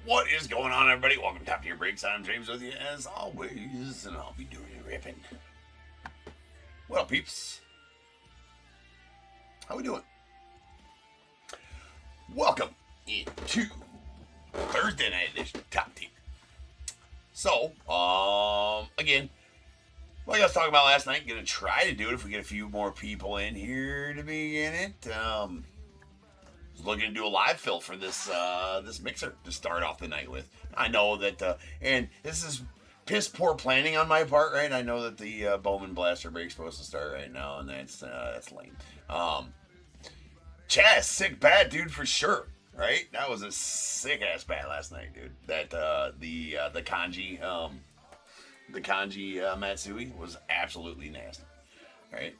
What is going on, everybody? Welcome to Top Tier Breaks. I'm James with you as always, and I'll be doing the ripping. Well, peeps, how we doing? Welcome into Thursday night edition of Top Tier. So, again, like I was talking about last night, gonna try to do it if we get a few more people in here to begin it. Looking to do a live fill for this this mixer to start off the night with. I know that, and this is piss poor planning on my part, right? I know that the BOWMAN blaster break's supposed to start right now, and that's lame. Chaz, sick bat, dude, for sure, right? That was a sick ass bat last night, dude. That the kanji Matsui was absolutely nasty, right?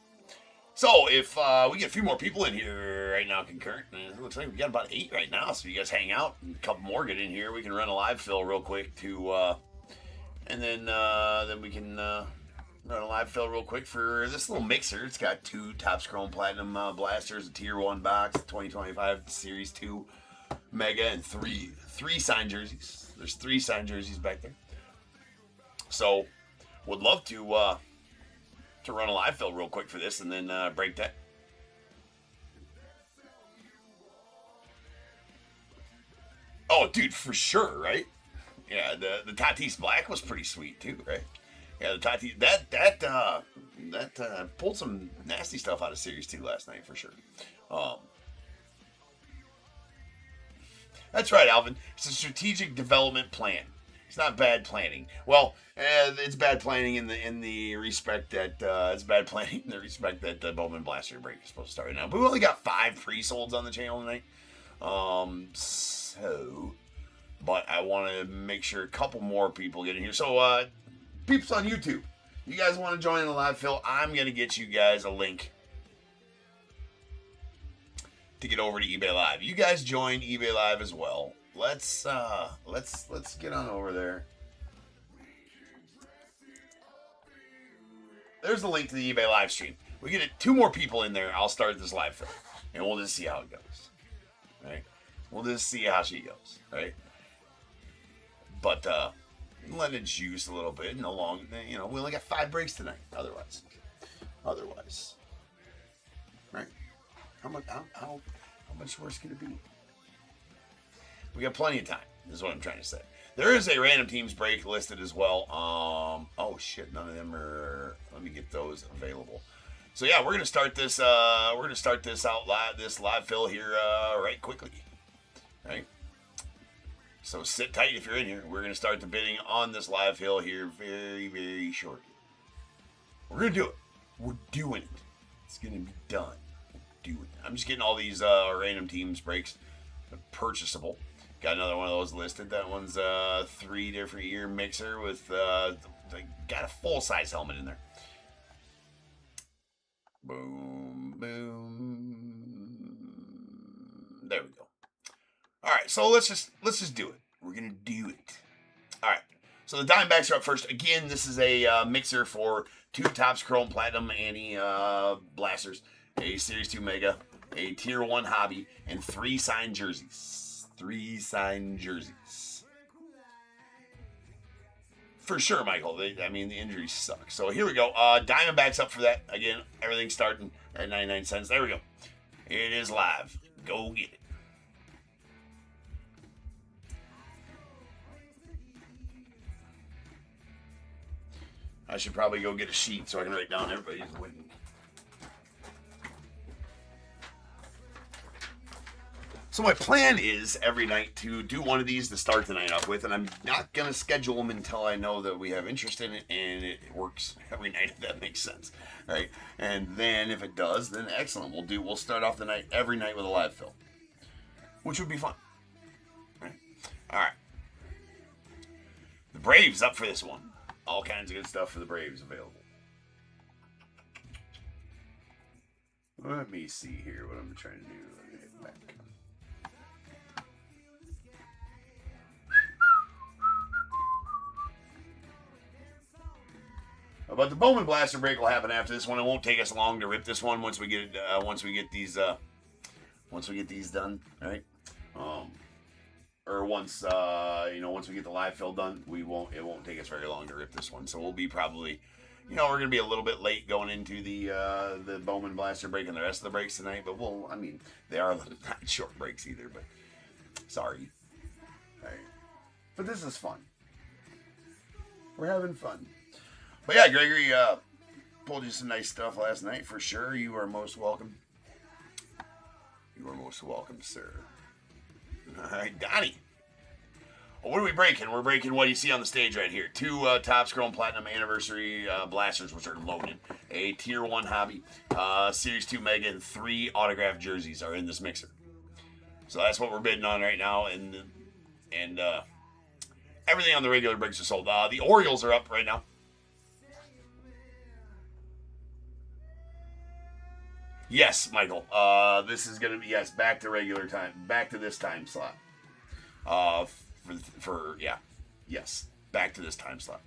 So, if we get a few more people in here right now concurrent, it looks like we got about 8 right now, so you guys hang out, and a couple more get in here, we can run a live fill real quick to, and then we can run a live fill real quick for this little mixer. It's got 2 TOPP Chrome Platinum blasters, a Tier 1 box, 2025 Series 2 Mega, and 3 signed jerseys. There's 3 signed jerseys back there. So, would love to run a live fill real quick for this and then break that. Oh, dude, for sure, right? Yeah, the Tatis Black was pretty sweet too, right? Yeah, the Tatis that pulled some nasty stuff out of Series 2 last night for sure. That's right, Alvin. It's a strategic development plan. It's not bad planning. Well, it's bad planning in the respect that it's bad planning in the respect that the BOWMAN Blaster break is supposed to start right now. But we only got 5 pre-solds on the channel tonight. But I want to make sure a couple more people get in here. So, peeps on YouTube, you guys want to join the live fill? I'm gonna get you guys a link to get over to eBay Live. You guys join eBay Live as well. Let's get on over there. There's the link to the eBay live stream. We get 2 more people in there. I'll start this live film, and we'll just see how it goes. Right? We'll just see how she goes. Right? But let it juice a little bit. No long. We only got 5 breaks tonight. Otherwise, right? How much worse could it be? We got plenty of time, is what I'm trying to say. There is a random teams break listed as well. Oh shit, none of them are. Let me get those available. So yeah, we're gonna start this. This live fill here right quickly. Right. So sit tight if you're in here. We're gonna start the bidding on this live fill here very, very shortly. We're gonna do it. We're doing it. It's gonna be done. We're doing it. I'm just getting all these random teams breaks purchasable. Got another one of those listed. That one's 3 different year mixer with got a full size helmet in there. Boom, boom. There we go. All right, so let's just do it. We're gonna do it. All right. So the Diamondbacks are up first. Again, this is a mixer for 2 TOPP Chrome Platinum Anti blasters, a Series 2 Mega, a Tier 1 Hobby, and 3 signed jerseys. 3 signed jerseys. For sure, Michael. The injuries suck. So here we go. Diamondbacks up for that. Again, everything's starting at 99 cents. There we go. It is live. Go get it. I should probably go get a sheet so I can write down everybody's winning. So my plan is every night to do one of these to start the night off with, and I'm not going to schedule them until I know that we have interest in it and it works every night, if that makes sense, right? And then if it does, then excellent. We'll start off the night every night with a live fill, which would be fun, right? All right. The Braves up for this one. All kinds of good stuff for the Braves available. Let me see here what I'm trying to do. Let me hit back. But the BOWMAN Blaster break will happen after this one. It won't take us long to rip this one once we get these done, right? Or once once we get the live fill done, it won't take us very long to rip this one. So we'll be probably, we're gonna be a little bit late going into the Bowman Blaster break and the rest of the breaks tonight. But they are not short breaks either. But sorry. All right. But this is fun. We're having fun. But yeah, Gregory pulled you some nice stuff last night for sure. You are most welcome. You are most welcome, sir. All right, Donnie. Well, what are we breaking? We're breaking what you see on the stage right here. 2 Topps Chrome Platinum Anniversary blasters, which are loaded. A Tier 1 Hobby, Series 2 Mega, and 3 autographed jerseys are in this mixer. So that's what we're bidding on right now, and everything on the regular breaks are sold. The Orioles are up right now. Yes, Michael. This is going to be, back to regular time. Back to this time slot. Yes. Back to this time slot.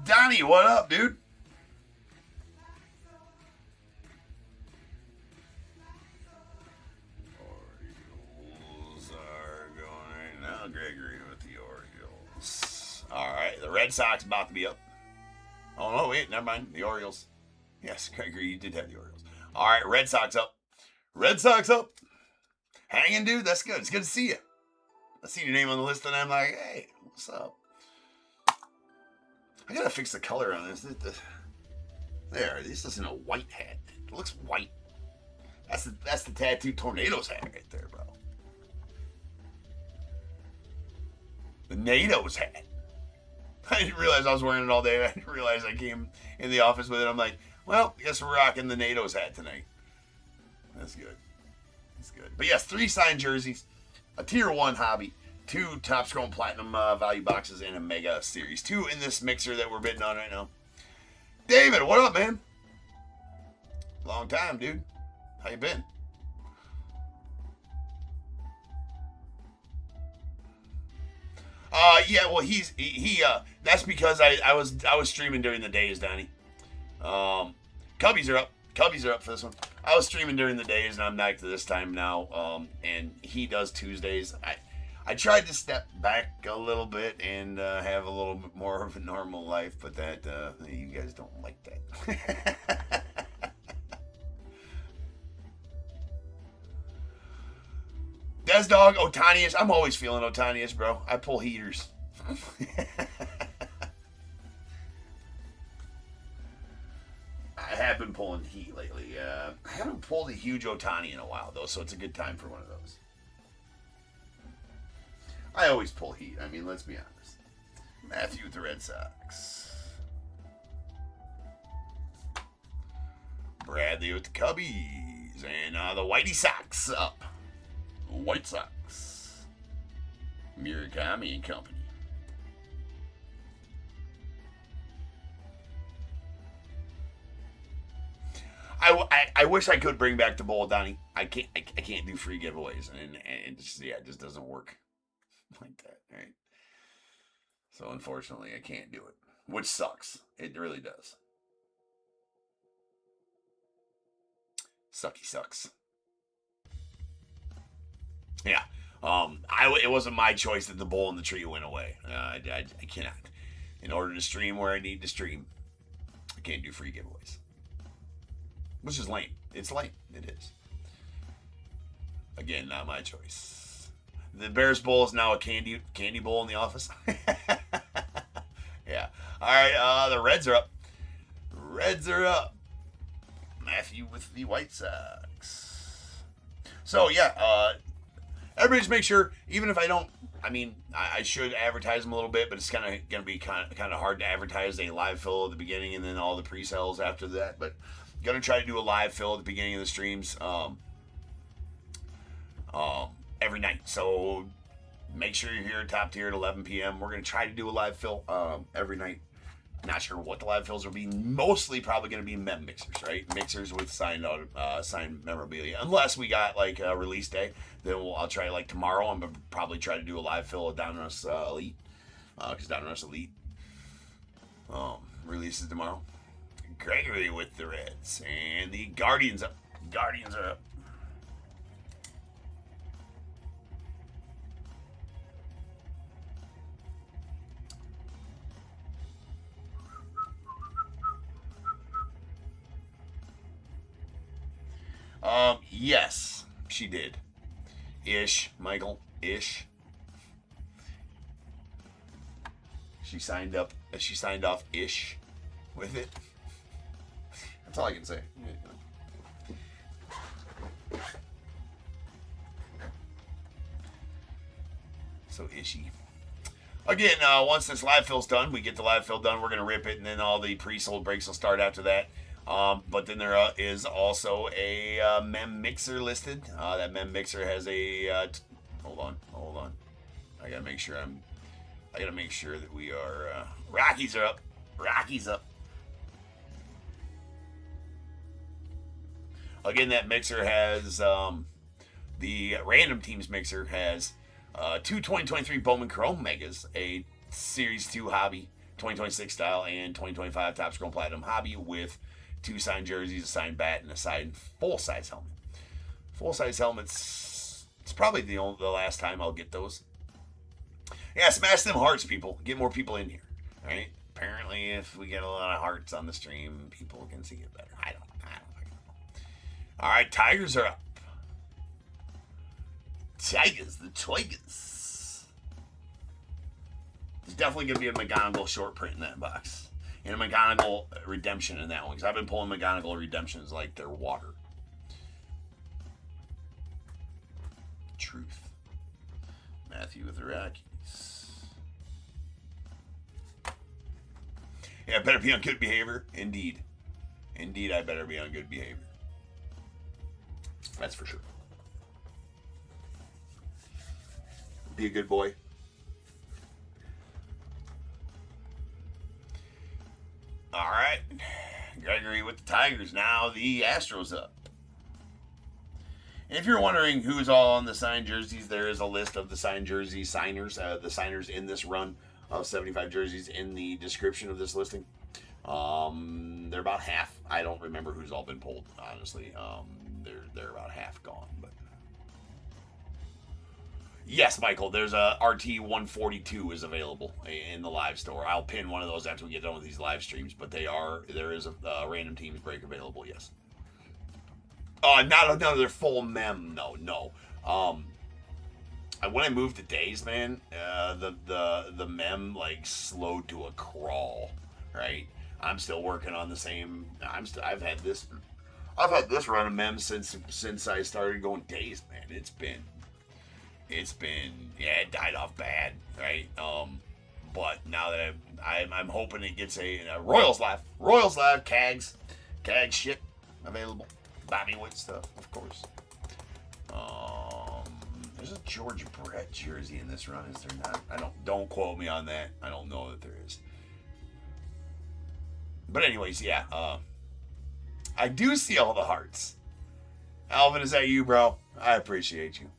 Donnie, what up, dude? Orioles are going right now. Gregory with the Orioles. All right, the Red Sox about to be up. Oh, no, wait, never mind. The Orioles. Yes, Gregory, you did have the Orioles. All right, Red Sox up. Red Sox up. Hanging, dude. That's good. It's good to see you. I see your name on the list, and I'm like, hey, what's up? I got to fix the color on this. There, this isn't a white hat. It looks white. That's the Tattoo Tornadoes hat right there, bro. The NATO's hat. I didn't realize I was wearing it all day. I didn't realize I came in the office with it. I'm like, well, I guess we're rocking the NATO's hat tonight. That's good. That's good. But yes, 3 signed jerseys, a Tier 1 Hobby, 2 Topps Chrome Platinum value boxes, and a Mega Series 2 in this mixer that we're bidding on right now. David, what up, man? Long time, dude. How you been? Yeah, well, that's because I was streaming during the days, Donnie. Cubbies are up. Cubbies are up for this one. I was streaming during the days, and I'm back to this time now. And he does Tuesdays. I tried to step back a little bit and have a little bit more of a normal life, but that you guys don't like that. Des Dog, Otani-ish. I'm always feeling Otani-ish, bro. I pull heaters. I have been pulling heat lately. I haven't pulled a huge Otani in a while, though, so it's a good time for one of those. I always pull heat. I mean, let's be honest. Matthew with the Red Sox. Bradley with the Cubbies. And the Whitey Sox up. White Sox. Murakami and company. I wish I could bring back the bowl, Donnie. I can't do free giveaways, and it just doesn't work like that, right? So unfortunately, I can't do it, which sucks. It really does. Sucky sucks. Yeah. It wasn't my choice that the bowl and the tree went away. I cannot. In order to stream where I need to stream, I can't do free giveaways. Which is lame. It's lame. It is. Again, not my choice. The Bears Bowl is now a candy bowl in the office. Yeah. All right. The Reds are up. Reds are up. Matthew with the White Sox. So yeah. Everybody just make sure, even if I don't, I should advertise them a little bit, but it's kind of going to be kind of hard to advertise a live fill at the beginning and then all the pre-sales after that. But going to try to do a live fill at the beginning of the streams every night. So make sure you're here at Top Tier at 11 p.m. We're going to try to do a live fill every night. Not sure what the live fills will be. Mostly probably going to be mem mixers, right? Mixers with signed memorabilia. Unless we got like a release day, then I'll try like tomorrow. I'm going to probably try to do a live fill of DONRUSS Elite. Because DONRUSS Elite releases tomorrow. Gregory with the Reds. And the Guardians up. Guardians are up. Yes, she did. Ish, Michael. Ish. She signed up. She signed off ish with it. That's all I can say. So ishy. Again, once this live fill's done, we get the live fill done, we're going to rip it, and then all the pre-sold breaks will start after that. But then there is also a mem mixer listed. That mem mixer has a... hold on. I got to make sure that we are... Rockies are up. Rockies up. Again, that mixer has... the random teams mixer has... two 2023 Bowman Chrome Megas, a Series 2 Hobby, 2026 style, and 2025 Topps Chrome Platinum Hobby with 2 signed jerseys, a signed bat, and a signed full-size helmet. Full-size helmets, it's probably the last time I'll get those. Yeah, smash them hearts, people. Get more people in here, right? Apparently, if we get a lot of hearts on the stream, people can see it better. I don't know. All right, Tigers are up. Tigers, the Tigers. There's definitely going to be a McGonagall short print in that box. And a McGonagall redemption in that one. Because I've been pulling McGonagall redemptions like they're water. Truth. Matthew with the Rockies. Yeah, I better be on good behavior. Indeed. Indeed, I better be on good behavior. That's for sure. Be a good boy. All right. Gregory with the Tigers. Now the Astros up. And if you're wondering who's all on the signed jerseys, there is a list of the signed jersey signers, the signers in this run of 75 jerseys in the description of this listing. They're about half. I don't remember who's all been pulled, honestly. They're about half gone, but yes, Michael, there's a RT 142 is available in the live store. I'll pin one of those after we get done with these live streams, but there is a random teams break available, yes. Not another full mem, no. When I moved to days, man, the mem like slowed to a crawl, right? I'm still working on the same. I've had this run of mem since I started going days, man. It's been it died off bad, right? But now that I'm hoping it gets a Royals Live CAG shit available. Bobby Wood stuff, of course. There's a George Brett jersey in this run, is there not? Don't quote me on that. I don't know that there is. But anyways, yeah. I do see all the hearts. Alvin, is that you, bro? I appreciate you.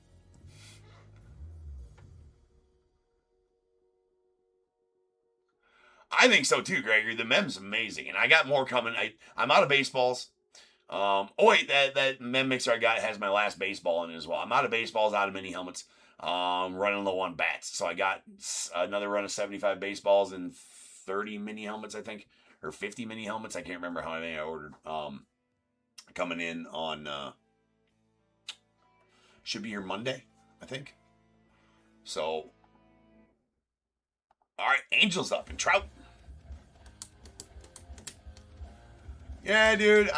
I think so too, Gregory. The mem's amazing, and I got more coming. I'm out of baseballs. Oh wait, that mem mixer I got has my last baseball in it as well. I'm out of baseballs, out of mini helmets. Running low on bats, so I got another run of 75 baseballs and 30 mini helmets, I think, or 50 mini helmets. I can't remember how many I ordered. Coming in on should be here Monday, I think. So, all right, Angels up and Trout. Yeah, dude.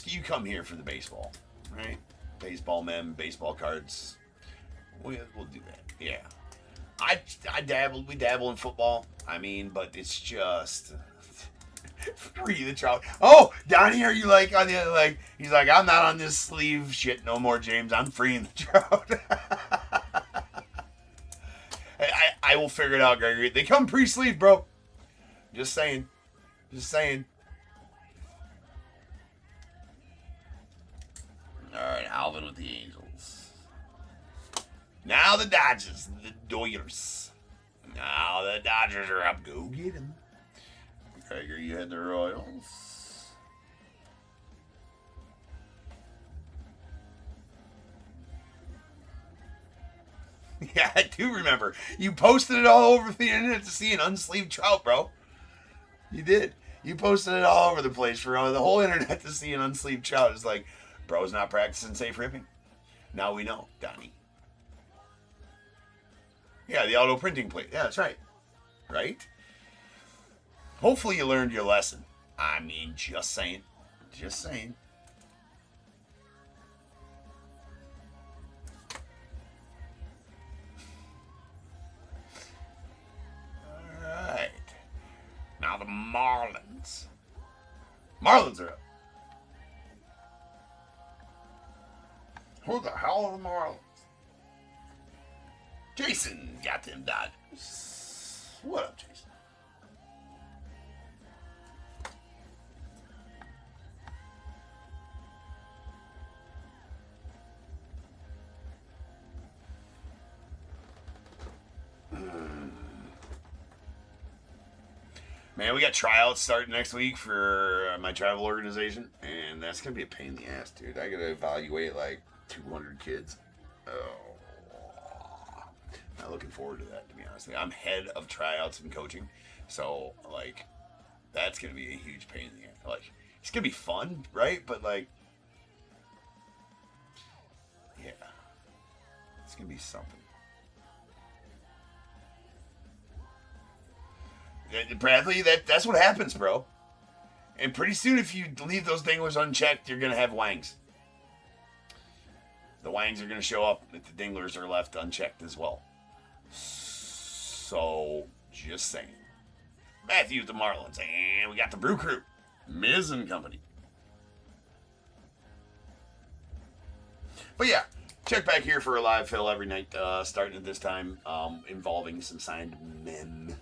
You come here for the baseball, right? Baseball mem, baseball cards. We'll do that. Yeah. We dabble in football. I mean, but it's just free the Trout. Oh, Donnie, are you like on the like? He's like, I'm not on this sleeve shit no more, James. I'm freeing the Trout. I will figure it out, Gregory. They come pre-sleeve, bro. Just saying. All right, Alvin with the Angels. Now the Dodgers, the Doyers. Now the Dodgers are up. Go get them. Gregory, you had the Royals. Yeah, I do remember. You posted it all over the internet to see an unsleeved trout, bro. You did. You posted it all over the place for the whole internet to see an unsleeved trout. It's like, bro's not practicing safe ripping. Now we know, Donnie. Yeah, the auto printing plate. Yeah, that's right. Right? Hopefully you learned your lesson. I mean, just saying. Just saying. Alright. Now the Marlins. Marlins are up. Who the hell are the Marlins? Jason got them Dodgers. What up, Jason? Man, we got tryouts starting next week for my travel organization, and that's gonna be a pain in the ass, dude. I gotta evaluate like 200 kids. Oh, not looking forward to that, to be honest. I'm head of tryouts and coaching, so like that's gonna be a huge pain in the ass. Like it's gonna be fun, right? But like, yeah, it's gonna be something. Bradley, that's what happens, bro. And pretty soon, if you leave those dinglers unchecked, you're gonna have wangs. The wangs are gonna show up if the dinglers are left unchecked as well. So, just saying. Matthew with the Marlins, and we got the Brew Crew, Miz and company. But yeah, check back here for a live fill every night, starting at this time, involving some signed men.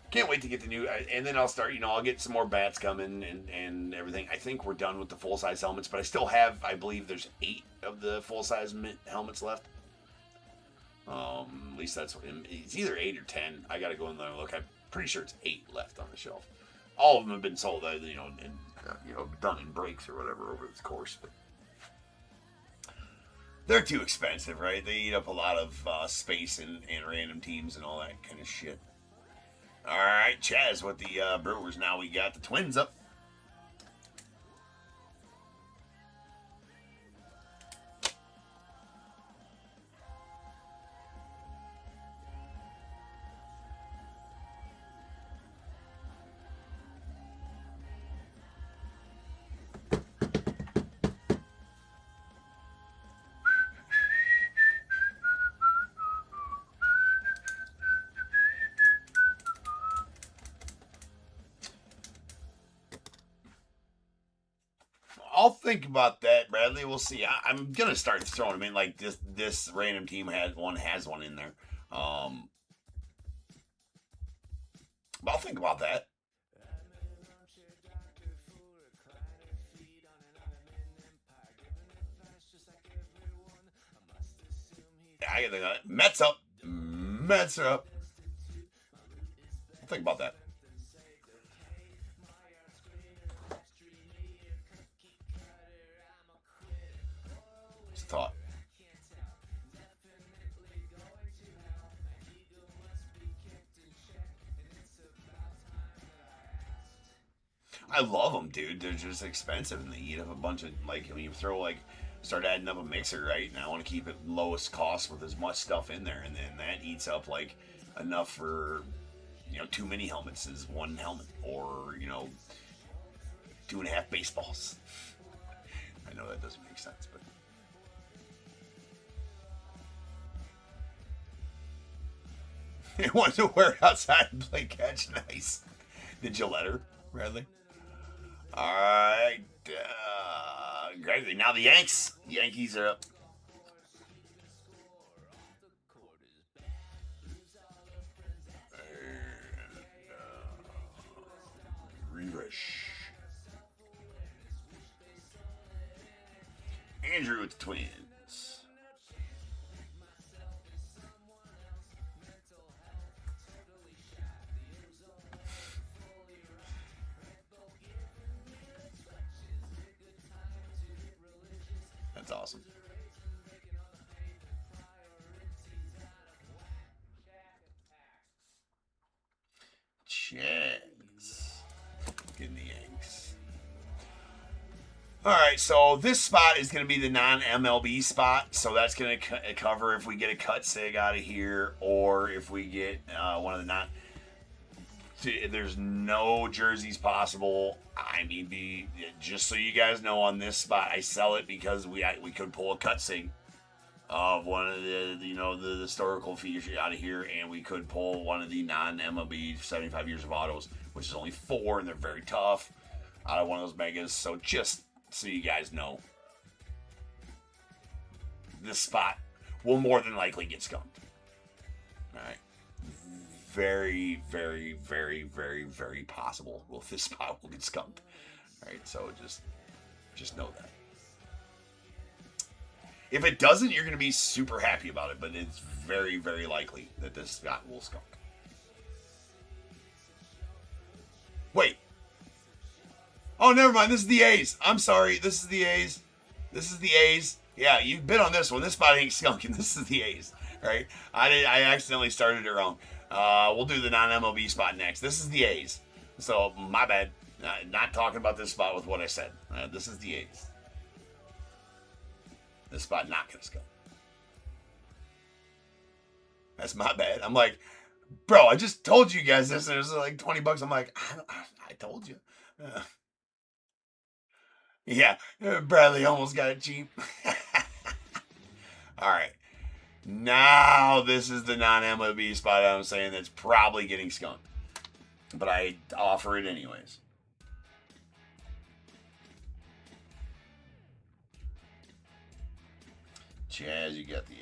Can't wait to get the new, and then I'll start, I'll get some more bats coming and everything. I think we're done with the full-size helmets, but I still have, I believe there's 8 of the full-size helmets left. At least that's what, it's either 8 or 10. I gotta go in there and look. I'm pretty sure it's 8 left on the shelf. All of them have been sold, and done in breaks or whatever over this course. But they're too expensive, right? They eat up a lot of space and random teams and all that kind of shit. All right, Chaz with the Brewers. Now we got the Twins up. I'll think about that, Bradley. We'll see. I'm gonna start throwing them in. Like this random team has one in there. But I'll think about that. Yeah, I gotta Mets up. Mets are up. I'll think about that. Thought. I love them, dude. They're just expensive and they eat up a bunch of, like, when you start adding up a mixer, right? And I want to keep it lowest cost with as much stuff in there, and then that eats up like enough for, too many helmets is one helmet, or 2.5 baseballs. I know that doesn't make sense, but. He wanted to wear it outside and play catch. Nice. Did you let her, Bradley? All right. Gregory. Now the Yankees are up. Refresh. Andrew with the Twins. That's awesome. All right, so this spot is going to be the non-MLB spot, so that's going to cover if we get a cut sig out of here, or if we get one of the non. There's no jerseys possible. I mean, just so you guys know, on this spot, I sell it because we could pull a cut sig of one of the the historical features out of here, and we could pull one of the non-MLB 75 years of autos, which is only 4, and they're very tough, out of one of those megas. So just so you guys know, this spot will more than likely get skunked. All right. Very, very, very, very, very possible this spot will get skunked. All right, so just know that. If it doesn't, you're going to be super happy about it, but it's very, very likely that this spot will skunk. Wait. Oh, never mind. This is the A's. I'm sorry. This is the A's. This is the A's. Yeah, you've been on this one. This spot ain't skunking. This is the A's. Right? I accidentally started it wrong. We'll do the non-MLB spot next. This is the A's. So, my bad. Not talking about this spot with what I said. This is the A's. This spot not going to skunk. That's my bad. I'm like, bro, I just told you guys this. And it was like $20. I'm like, I told you. Yeah, Bradley almost got it cheap. All right. Now this is the non-MLB spot I'm saying that's probably getting skunked. But I offer it anyways. Chaz, you got the A's.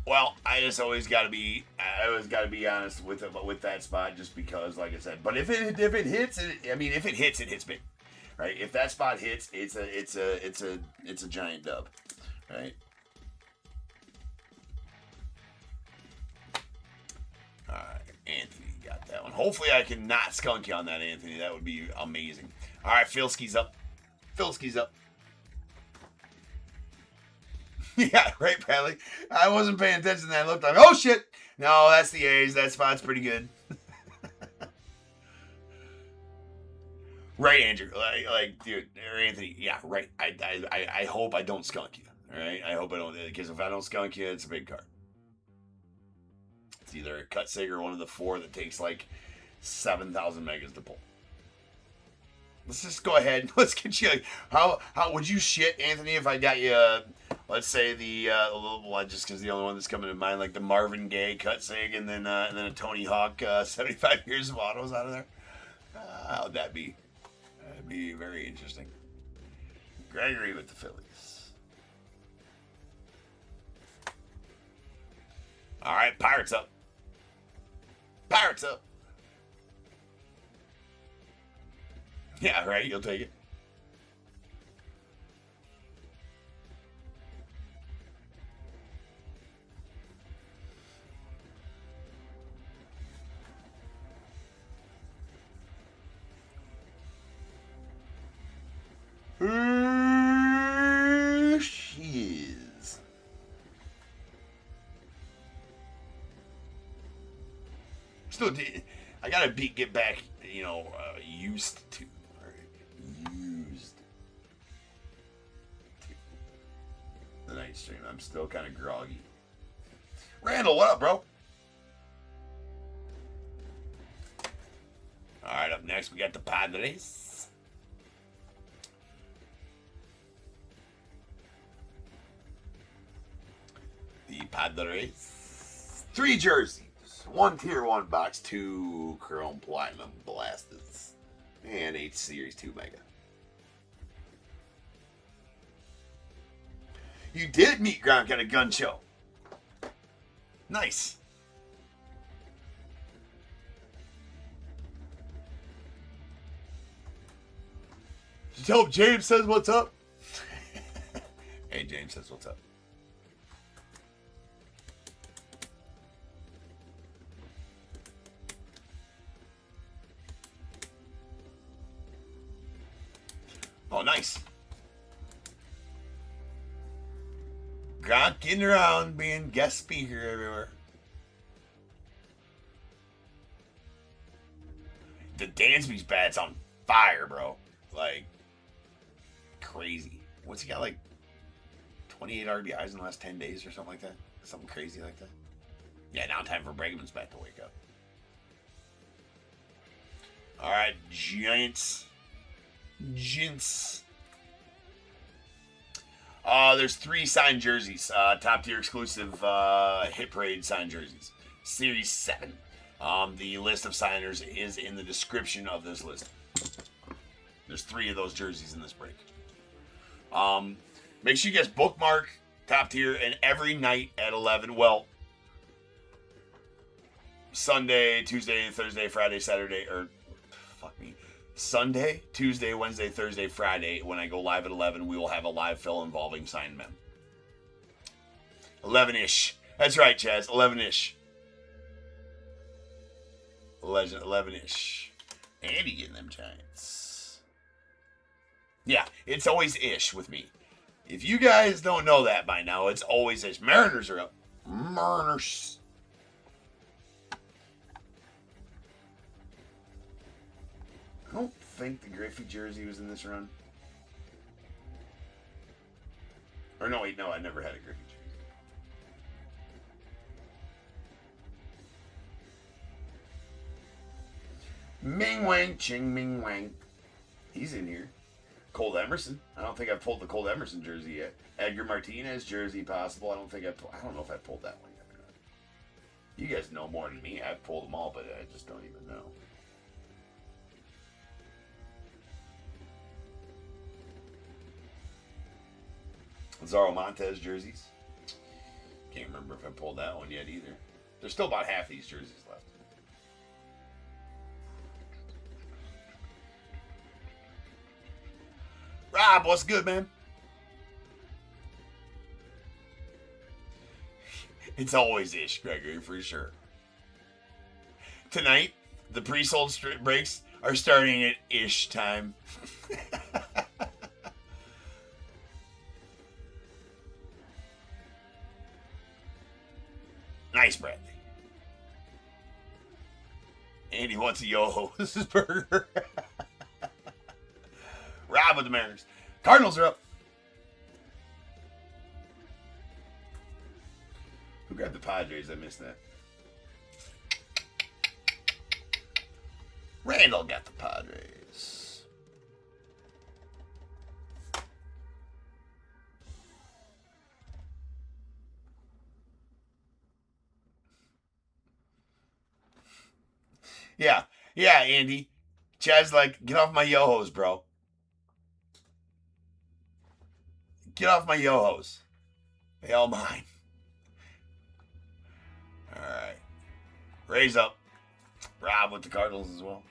Well, I always got to be honest with that spot, just because, like I said. But if it hits, if it hits big, right? If that spot hits, it's a giant dub, right? All right, Anthony got that one. Hopefully, I can not skunk you on that, Anthony. That would be amazing. All right, Filski's up. Filski's up. Yeah, right, Bradley. I wasn't paying attention. I looked like, oh shit. No, that's the A's. That spot's pretty good. Right, Andrew. Like, dude, or Anthony. Yeah, right. I hope I don't skunk you. All right. I hope I don't, because if I don't skunk you, it's a big card. It's either a cut sig or one of the 4 that takes like 7,000 megas to pull. Let's just go ahead. Let's get you. How would you shit, Anthony, if I got you? Let's say the just because the only one that's coming to mind, like the Marvin Gaye cut sig, and then a Tony Hawk 75 years of autos out of there. How'd that be? That'd be very interesting. Gregory with the Phillies. All right, Pirates up. Pirates up. Yeah, right. You'll take it. She is. Still, I gotta get back. Used to. Used to the night stream. I'm still kind of groggy. Randall, what up, bro? All right, up next we got the Padres. The Padres. 3 jerseys. 1 tier 1 box, 2 chrome platinum blasters, and 8 series 2 mega. You did meet Gronk at a gun show. Nice. Did you tell him James says what's up? Hey, James says what's up. Oh, nice. Gronk getting around, being guest speaker everywhere. The Dansby's bat's on fire, bro. Like, crazy. What's he got, like 28 RBIs in the last 10 days or something like that? Something crazy like that. Yeah, now time for Bregman's bat to wake up. All right, Giants. There's 3 signed jerseys. Top tier exclusive Hit Parade signed jerseys. Series 7. The list of signers is in the description of this list. There's 3 of those jerseys in this break. Make sure you guys bookmark Top Tier, and every night at 11. Well, Sunday, Tuesday, Thursday, Friday, Saturday, or fuck me. Sunday, Tuesday, Wednesday, Thursday, Friday, when I go live at 11, we will have a live fill involving signed men. 11-ish. That's right, Chaz. 11-ish. 11-ish. Andy getting them Giants. Yeah, it's always ish with me. If you guys don't know that by now, it's always ish. Mariners are up. Mariners. I don't think the Griffey jersey was in this run. Or no, wait, no, I never had a Griffey jersey. Ming Wang, Ching Ming Wang. He's in here. Cold Emerson. I don't think I've pulled the Cold Emerson jersey yet. Edgar Martinez jersey possible. I don't know if I pulled that one yet or not. You guys know more than me. I've pulled them all, but I just don't even know. Lazaro Montez jerseys. Can't remember if I pulled that one yet either. There's still about half these jerseys left. Rob, what's good, man? It's always ish, Gregory, for sure. Tonight, the pre-sold breaks are starting at ish time. Nice, Bradley. Andy wants a yo-ho. This is Burger. Rob with the Mariners. Cardinals are up. Who grabbed the Padres? I missed that. Randall got the Padres. Yeah, Andy. Chad's like, get off my yo-hos, bro. Get off my yo-hos. They all mine. All right. Raise up. Rob with the Cardinals as well.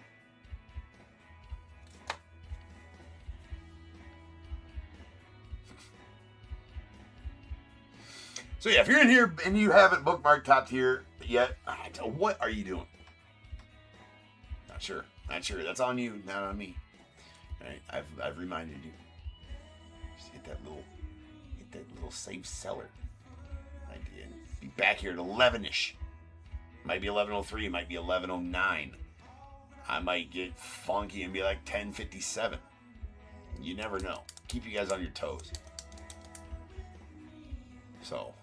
So yeah, if you're in here and you haven't bookmarked Top Tier yet, what are you doing? Not sure. That's on you, not on me. All right, I've reminded you. Just hit that little save seller. I did. Be back here at 11-ish. Might be 11:03. Might be 11:09. I might get funky and be like 10:57. You never know. Keep you guys on your toes. So,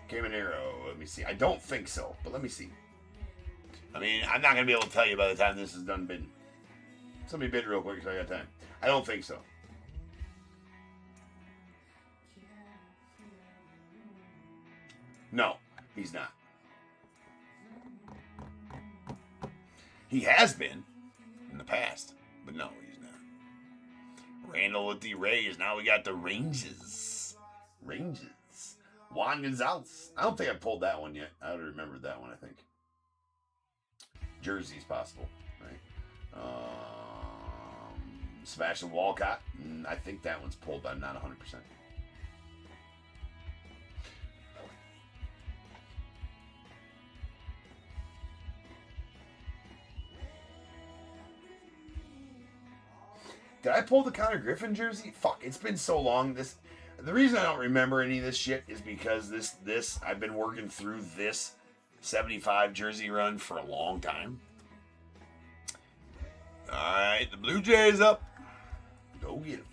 Caminero. Let me see. I don't think so, but let me see. I mean, I'm not gonna be able to tell you by the time this is done bidding. Somebody bid real quick so I got time. I don't think so. No, he's not. He has been in the past, but no, he's not. Randall with the Rays. Now we got the Ranges. Juan Gonzalez. I don't think I pulled that one yet. I would have remembered that one, I think. Jersey's possible, right? Sebastian Walcott. I think that one's pulled, but I'm not 100%. Did I pull the Connor Griffin jersey? Fuck, it's been so long. The reason I don't remember any of this shit is because this I've been working through this 75 jersey run for a long time. All right, the Blue Jays up. Go get them.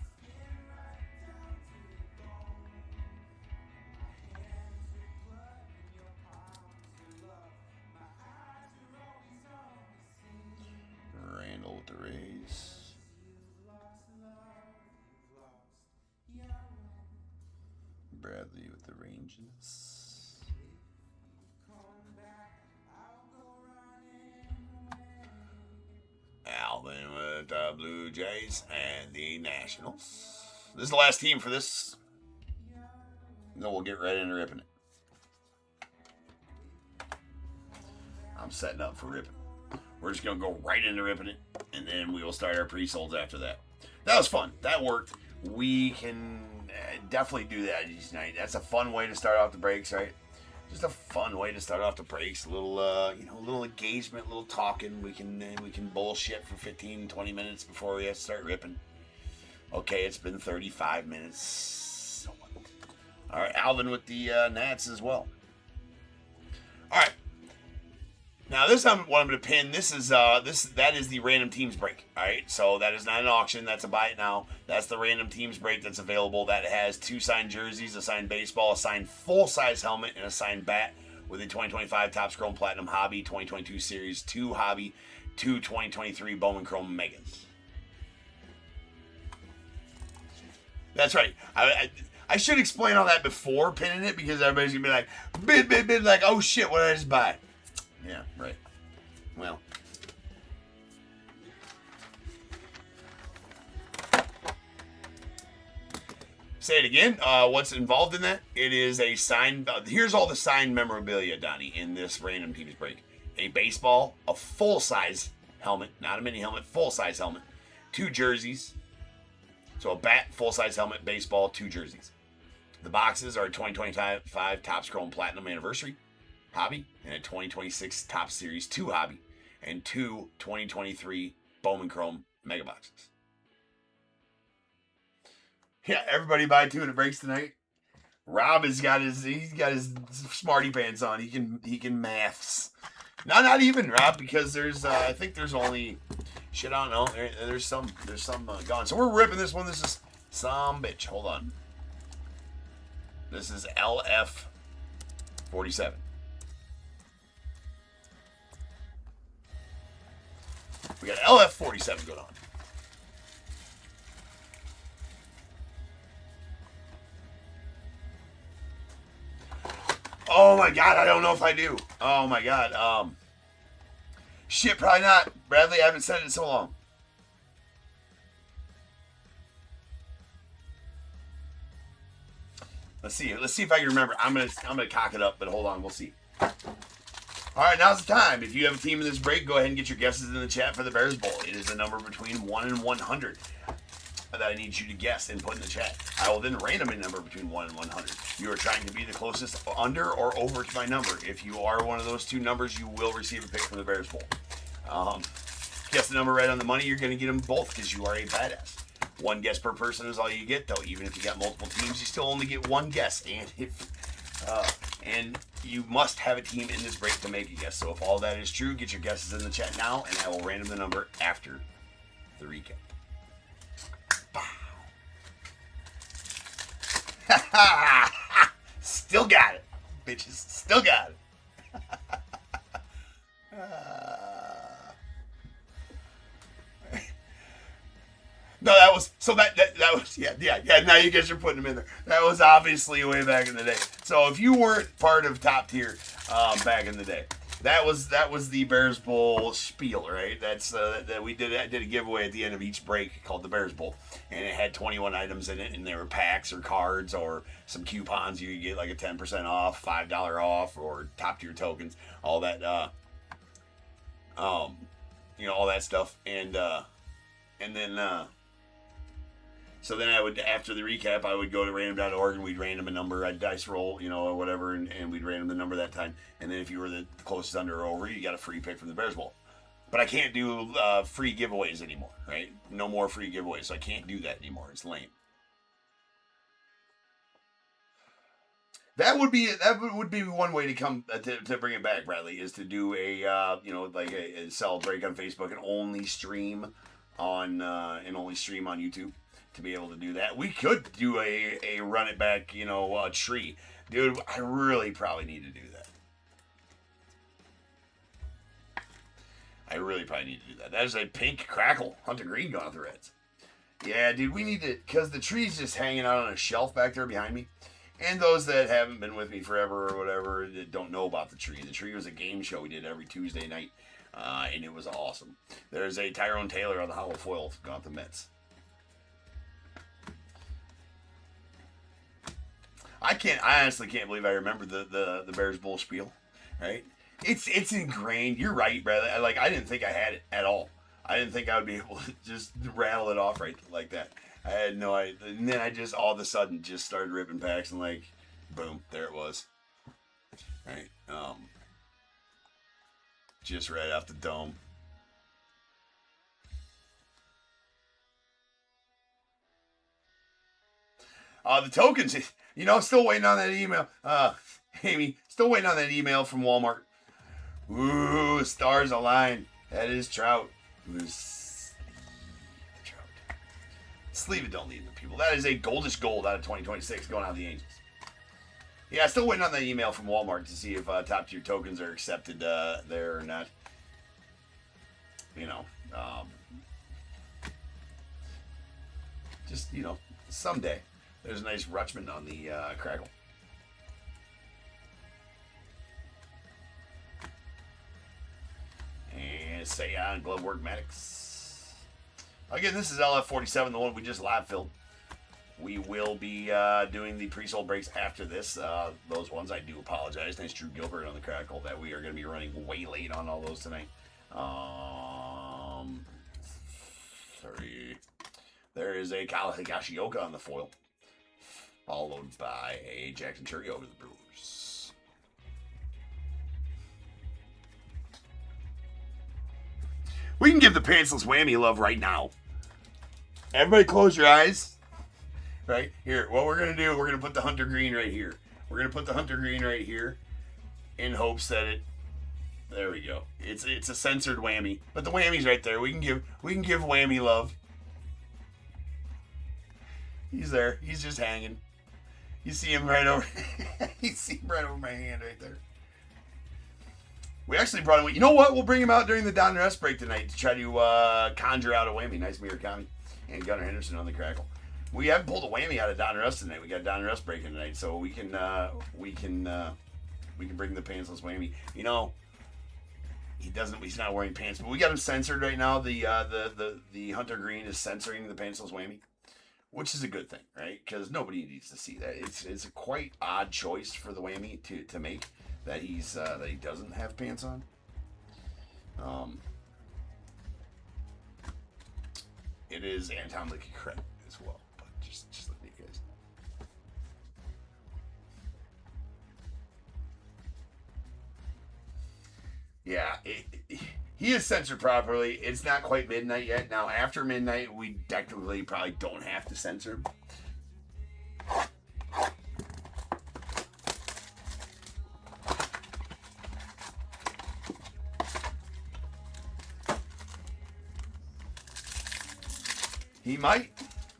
Randall with the Rays. Bradley with the Rangers. Alvin with the Blue Jays and the Nationals. This is the last team for this. No, we'll get right into ripping it. I'm setting up for ripping. We're just going to go right into ripping it, and then we will start our pre-solds after that. That was fun. That worked. We can definitely do that each night. That's a fun way to start off the breaks, right? Just a fun way to start off the breaks. A little, a little engagement, a little talking. We can bullshit for 15, 20 minutes before we have to start ripping. Okay, it's been 35 minutes. So what? All right, Alvin with the Nats as well. All right. Now this is what I'm going to pin. That is the random teams break. All right, so that is not an auction. That's a buy it now. That's the random teams break that's available. That has 2 signed jerseys, a signed baseball, a signed full size helmet, and a signed bat with a 2025 Topps Chrome Platinum Hobby, 2022 Series 2 Hobby, 2 2023 BOWMAN Chrome Megas. That's right. I should explain all that before pinning it because everybody's gonna be like, bid, like, oh shit, what did I just buy? Yeah, right. Well. Say it again. What's involved in that? It is a signed. Here's all the signed memorabilia, Donnie, in this random teams break. A baseball, a full-size helmet, not a mini helmet, full-size helmet, 2 jerseys. So a bat, full-size helmet, baseball, 2 jerseys. The boxes are 2025 Topps Chrome Platinum Anniversary Hobby and a 2026 Topps Series 2 Hobby and 2 2023 BOWMAN Chrome Mega Boxes. Yeah, everybody buy 2 and it breaks tonight. Rob he's got his smarty pants on. He can maths. No, not even Rob, because there's I think there's only shit. I don't know. There's some gone. So we're ripping this one. This is some bitch. Hold on. This is LF 47. We got LF 47 going on. Oh my god, I don't know if I do. Oh my god. Shit, probably not. Bradley, I haven't said it in so long. Let's see if I can remember. I'm gonna cock it up, but hold on, we'll see. All right, now's the time. If you have a team in this break, go ahead and get your guesses in the chat for the Bears Bowl. It is a number between 1 and 100 that I need you to guess and put in the chat. I will then randomly number between 1 and 100. You are trying to be the closest under or over to my number. If you are one of those 2 numbers, you will receive a pick from the Bears Bowl. Guess the number right on the money, you're going to get them both because you are a badass. 1 guess per person is all you get, though. Even if you got multiple teams, you still only get 1 guess. And you must have a team in this break to make a guess. So if all that is true, get your guesses in the chat now, and I will random the number after the recap. Still got it, bitches. Still got it. No, that was yeah. Now you guys are putting them in there. That was obviously way back in the day. So if you weren't part of top tier back in the day, that was the Bears Bowl spiel, right? That's that I did a giveaway at the end of each break called the Bears Bowl, and it had 21 items in it, and there were packs or cards or some coupons. You could get like a 10% off, $5 off, or top tier tokens, all that, all that stuff, and then. So then I would, after the recap, I would go to random.org and we'd random a number. I'd dice roll, or whatever, and we'd random the number that time. And then if you were the closest under or over, you got a free pick from the Bears Bowl. But I can't do free giveaways anymore, right? No more free giveaways, so I can't do that anymore. It's lame. That would be one way to come to bring it back, Bradley, is to do a like a sell break on Facebook and only stream on YouTube to be able to do that. We could do a run it back tree, dude. I really probably need to do that. That is a pink crackle Hunter Green going off the Reds. Yeah, dude, we need to, because the tree's just hanging out on a shelf back there behind me. And those that haven't been with me forever or whatever that don't know about the tree. The tree was a game show we did every Tuesday night, and it was awesome. There's a Tyrone Taylor on the hollow foil going off the Mets. I honestly can't believe I remember the Bears Bull spiel, right? It's ingrained. You're right, brother. I didn't think I had it at all. I didn't think I would be able to just rattle it off right like that. I had no idea. And then I just all of a sudden just started ripping packs and boom, there it was. Right. Just right off the dome. The tokens, still waiting on that email. Amy, still waiting on that email from Walmart. Ooh, stars align. That is Trout. Sleeve it, don't leave the people. That is a goldish gold out of 2026 going out of the Angels. Yeah, still waiting on that email from Walmart to see if top tier tokens are accepted there or not. Just, someday. There's a nice Rutschman on the crackle. And Seiya Glove Work Maddox. Again, this is LF47, the one we just live filled. We will be doing the pre-sold breaks after this. Those ones, I do apologize. Nice Drew Gilbert on the crackle that we are going to be running way late on all those tonight. Sorry. There is a Kala Higashioka on the foil. Followed by a Jackson Cherry over the Brewers. We can give the pantsless whammy love right now. Everybody close your eyes. Right? Here, what we're going to do, we're going to put the Hunter Green right here. We're going to put the Hunter Green right here in hopes that it... There we go. It's a censored whammy. But the whammy's right there. We can give whammy love. He's there. He's just hanging. You see him right over... you see him right over my hand right there. We actually brought him... You know what? We'll bring him out during the DONRUSS break tonight to try to conjure out a whammy. Nice Murakami and Gunnar Henderson on the crackle. We haven't pulled a whammy out of DONRUSS tonight. We got DONRUSS breaking tonight, so we can bring the pantsless whammy. He's not wearing pants, but we got him censored right now. The Hunter Green is censoring the pantsless whammy, which is a good thing, right? Because nobody needs to see that. It's a quite odd choice for the whammy to make that he doesn't have pants on. It is anatomically correct as well, but just letting you guys know. Yeah, he is censored properly. It's not quite midnight yet. Now, after midnight, we technically probably don't have to censor him. He might.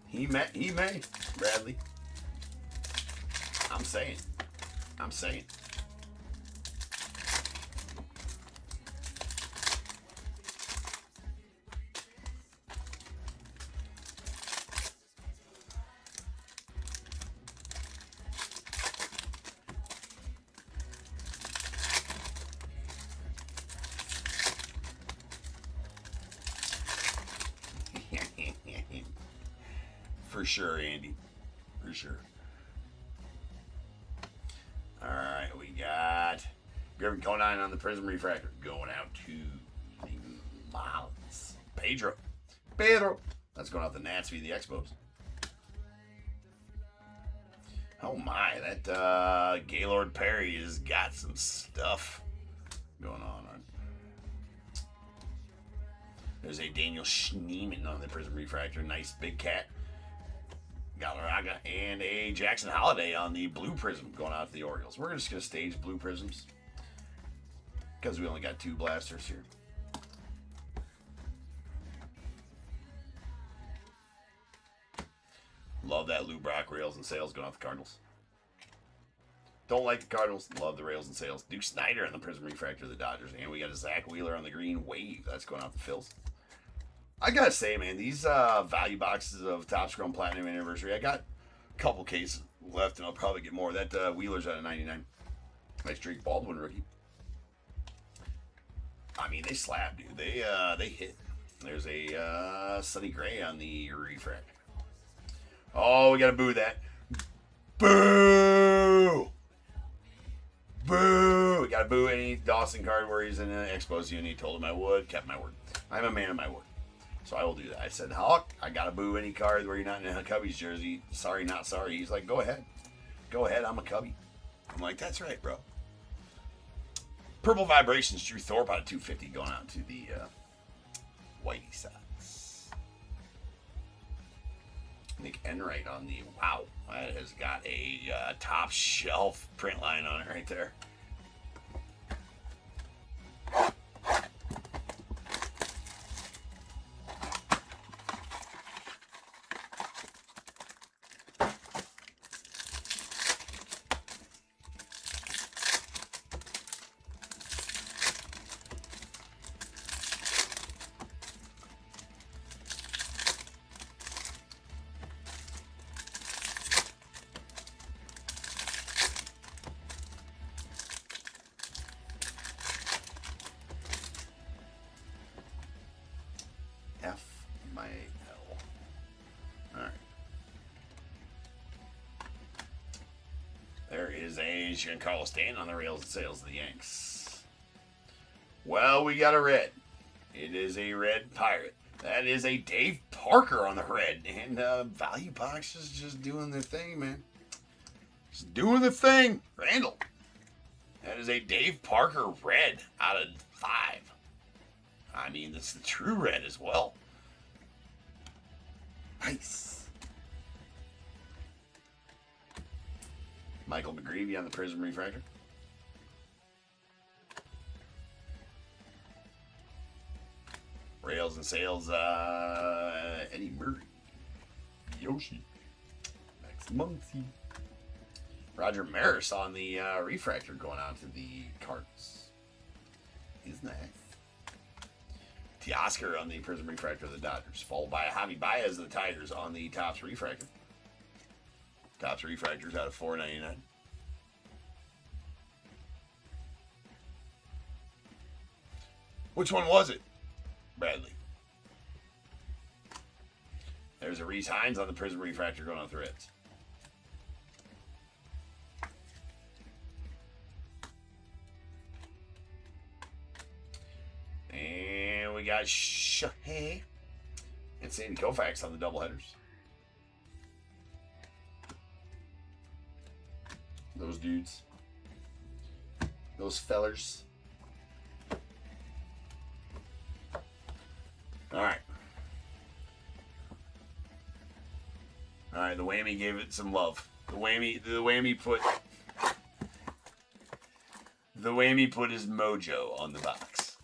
He may, Bradley. I'm saying. For sure, Andy. For sure. Alright, we got Griffin Conine on the Prism Refractor. Going out to the Marlins. Pedro. That's going out the Nats via the Expos. Oh my, that Gaylord Perry has got some stuff going on. There's a Daniel Schneemann on the Prism Refractor. Nice big cat. Galarraga and a Jackson Holiday on the blue prism going out to the Orioles. We're just going to stage blue prisms because we only got 2 blasters here. Love that Lou Brock rails and sales going off the Cardinals. Don't like the Cardinals. Love the rails and sales. Duke Snyder on the Prism Refractor of the Dodgers. And we got a Zach Wheeler on the green wave. That's going out the Phils. I got to say, man, these value boxes of Topps Chrome Platinum Anniversary, I got a couple cases left, and I'll probably get more. That Wheeler's out of 99. Nice Drake Baldwin rookie. I mean, they slap, dude. They hit. There's a Sonny Gray on the refractor. Oh, we got to boo that. Boo! Boo! We got to boo any Dawson card where he's in an Expos unit. Told him I would. Kept my word. I'm a man of my word. So I will do that. I said, Hawk, I got to boo any card where you're not in a Cubbies jersey. Sorry, not sorry. He's like, go ahead. Go ahead. I'm a Cubby. I'm like, that's right, bro. Purple Vibrations, Drew Thorpe out of 250 going out to the Whitey Sox. Nick Enright on the, wow, that has got a top shelf print line on it right there. There is a Giancarlo Stanton on the rails and sales of the Yanks. Well, we got a red. It is a red Pirate. That is a Dave Parker on the red. And value box is just doing their thing, man. Just doing the thing. Randall. That is a Dave Parker red out of 5. I mean, that's the true red as well. Nice. Michael McGreevy on the Prism Refractor. Rails and sales, Eddie Murray. Yoshi. Max Muncy. Roger Maris on the refractor going on to the Cardinals. He's nice. Teoscar on the Prism Refractor of the Dodgers. Followed by Javi Baez of the Tigers on the Topps Refractor. Topps Refractors out of $4.99. Which one was it? Bradley. There's a Reese Hines on the Prism Refractor going on the Reds. And we got Shohei and Sandy Koufax on the doubleheaders. Those dudes. Those fellers. Alright. Alright, the whammy gave it some love. The whammy put his mojo on the box.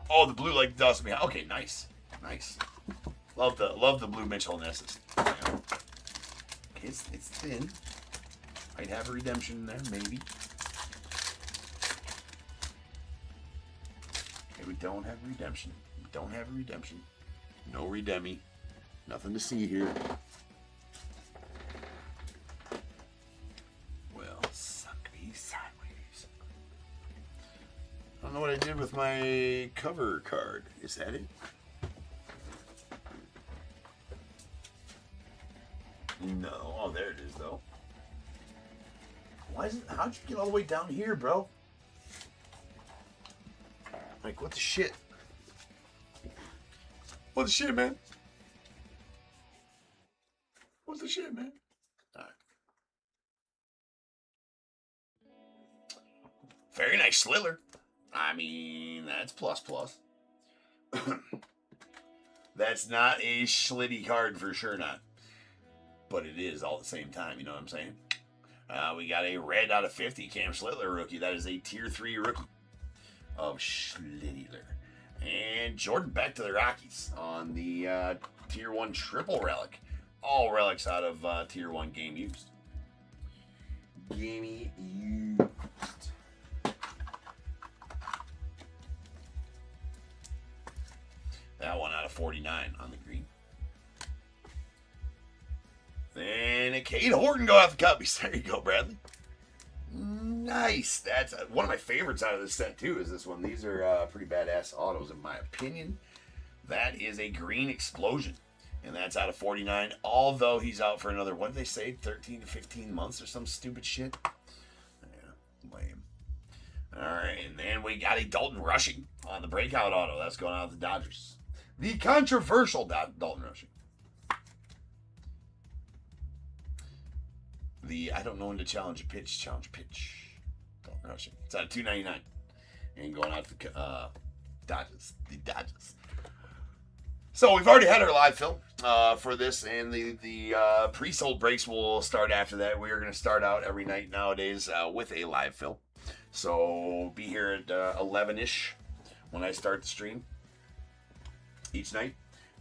Oh, the blue like dust behind. Okay, nice. Nice. Love the blue Mitchell Nesses. Okay, it's thin. Might have a redemption in there, maybe. Okay, we don't have a redemption. We don't have a redemption. No redemi. Nothing to see here. Well, suck me sideways. I don't know what I did with my cover card. Is that it? No. Oh, there it is, though. Why is it? How'd you get all the way down here, bro? Like, what the shit? What the shit, man? What the shit, man? All right. Very nice Sliller. I mean, that's plus plus. That's not a Schlitty card for sure not. But it is all at the same time, you know what I'm saying? We got a red out of 50, Cam Schlittler rookie. That is a tier 3 rookie of Schlittler. And Jordan back to the Rockies on the tier 1 triple relic. All relics out of tier 1 game used. Game used. That one out of 49 on the green. Then a Cade Horton go out the cubbies. There you go, Bradley. Nice. That's one of my favorites out of this set, too, is this one. These are pretty badass autos, in my opinion. That is a green explosion. And that's out of 49, although he's out for another, what did they say, 13 to 15 months or some stupid shit? Yeah, lame. All right, and then we got a Dalton Rushing on the breakout auto. That's going out to the Dodgers. The controversial Dalton Rushing. The I don't know when to challenge a pitch. Dalton Rushing. It's out of 299. And going out to the Dodgers. The Dodgers. So we've already had our live fill for this, and the pre-sold breaks will start after that. We are going to start out every night nowadays with a live fill. So be here at 11-ish when I start the stream each night,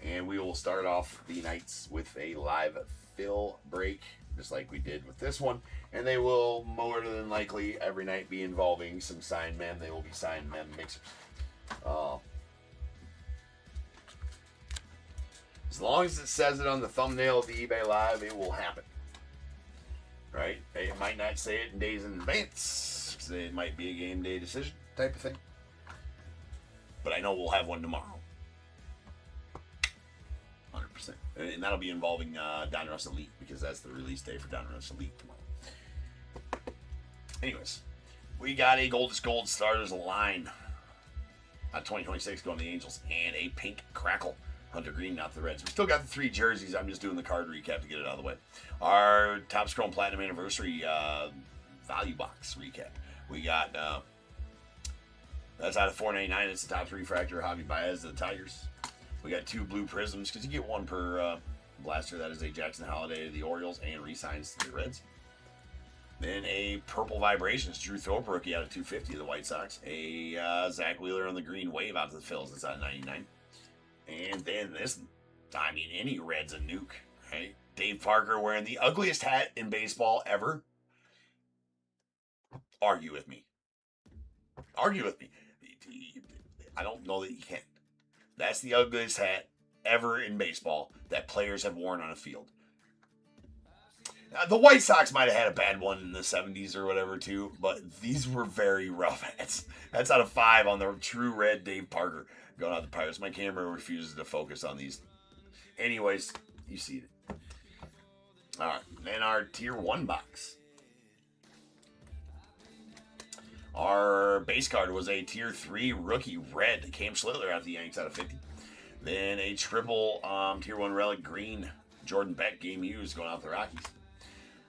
and we will start off the nights with a live fill break, just like we did with this one. And they will more than likely every night be involving some signed men. They will be signed men mixers. As long as it says it on the thumbnail of the eBay Live, it will happen. Right? It might not say it in days in advance, because it might be a game day decision type of thing. But I know we'll have one tomorrow. 100%. And that'll be involving Donruss Elite, because that's the release day for Donruss Elite tomorrow. Anyways, we got a Gold is Gold starters line. 2026 going to the Angels, and a pink crackle. Hunter Green, not the Reds. We still got the 3 jerseys. I'm just doing the card recap to get it out of the way. Our Topps Chrome Platinum Anniversary value box recap. We got, that's out of 499. It's the Topps Refractor, Javi Baez of the Tigers. We got 2 blue prisms, because you get 1 per blaster. That is a Jackson Holiday to the Orioles, and re-signs to the Reds. Then a Purple Vibrations, Drew Thorpe rookie out of 250 of the White Sox. A Zach Wheeler on the green wave out to the Phils. That's out of 99. And then this, I mean, any Red's a nuke, right? Dave Parker wearing the ugliest hat in baseball ever. Argue with me. Argue with me. I don't know that you can. That's the ugliest hat ever in baseball that players have worn on a field. Now, the White Sox might have had a bad one in the 70s or whatever too, but these were very rough hats. That's out of 5 on the true red Dave Parker. Going out the Pirates. My camera refuses to focus on these. Anyways, you see it. All right. Then our tier 1 box. Our base card was a tier 3 rookie red Cam Schlittler out of the Yanks out of 50. Then a triple tier 1 relic green Jordan Beck game used going out the Rockies.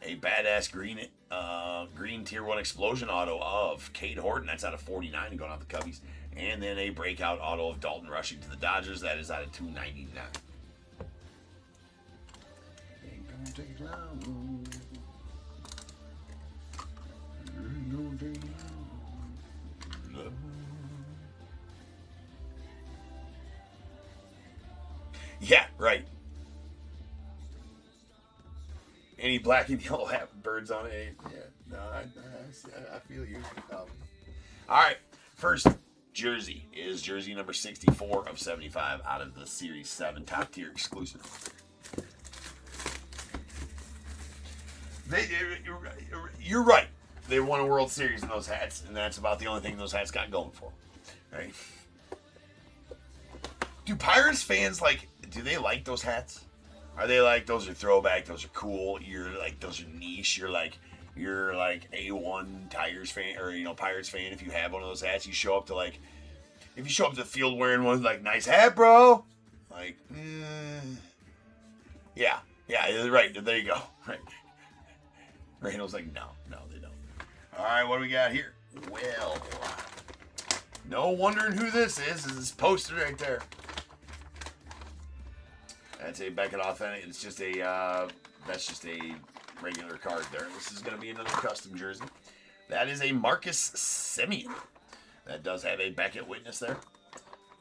A badass green tier 1 explosion auto of Cade Horton. That's out of 49 going out the Cubbies. And then a breakout auto of Dalton Rushing to the Dodgers. That is out of 299. Ain't gonna take long. Ain't gonna take long. Yeah, right. Any black and yellow hat birds on it? Yeah, no, I feel you. All right, first jersey is jersey number 64 of 75 out of the Series 7 top tier exclusive. You're right. They won a World Series in those hats, and that's about the only thing those hats got going for them. Right? Do Pirates fans do they like those hats? Are they like, those are throwback, those are cool, you're like, those are niche, you're like A1 Tigers fan, or, Pirates fan, if you have one of those hats, you show up to if you show up to the field wearing one, nice hat, bro, yeah, right, there you go, right. Randall's like, no, they don't. All right, what do we got here? Well, no wondering who this is this poster right there. That's a Beckett Authentic. It's just a, that's just a regular card there. This is going to be another custom jersey. That is a Marcus Semien. That does have a Beckett witness there.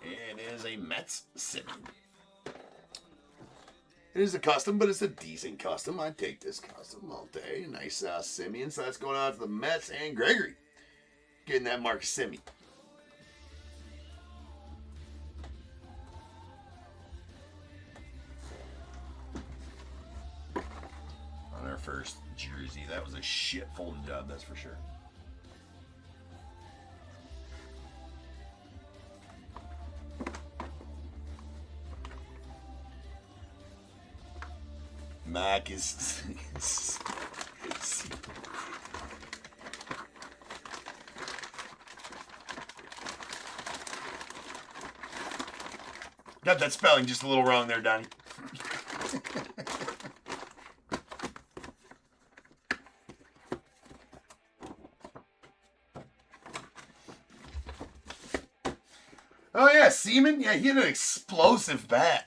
It is a Mets Semien. It is a custom, but it's a decent custom. I'd take this custom all day. Nice Semien. So that's going out to the Mets and Gregory. Getting that Marcus Semien. On our first jersey. That was a shit folded job, that's for sure. Mac is got that spelling just a little wrong there, Donnie. Oh yeah, Seaman. Yeah, he had an explosive bat.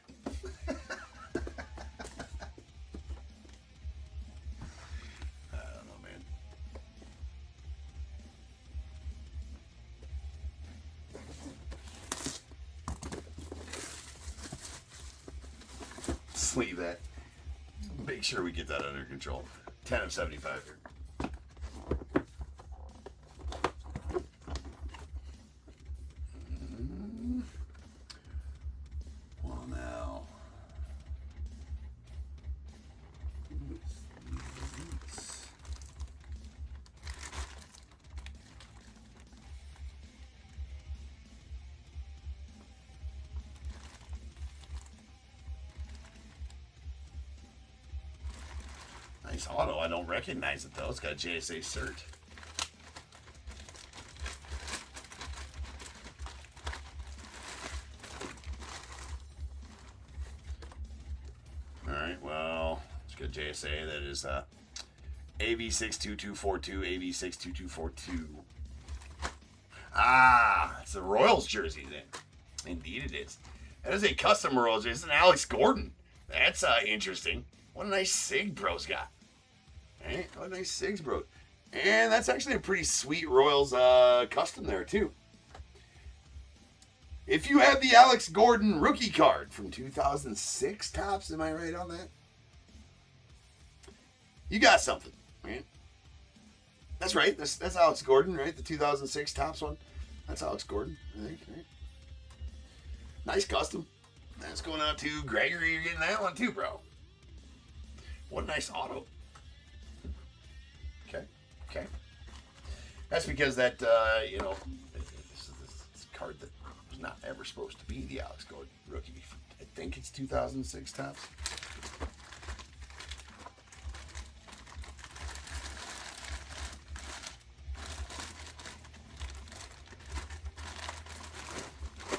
Sleeve that. Make sure we get that under control. 10 of 75 here. Well, now. Nice auto. I don't recognize it though. It's got a JSA cert. Alright, well, it's got JSA. That is AV62242, AV62242. Ah, it's the Royals jersey then. Indeed it is. That is a custom Royals jersey. It's an Alex Gordon. That's interesting. What a nice Sig bro's got. Right? What a nice Sigs bro. And that's actually a pretty sweet Royals custom there too. If you have the Alex Gordon rookie card from 2006 Topps, am I right on that? You got something, right? That's right. That's Alex Gordon, right? The 2006 Topps one. That's Alex Gordon, I think, right? Nice custom. That's going out to Gregory. You're getting that one too, bro. What a nice auto. Okay. That's because that, you know, this card that was not ever supposed to be the Alex Gordon rookie. I think it's 2006 Topps.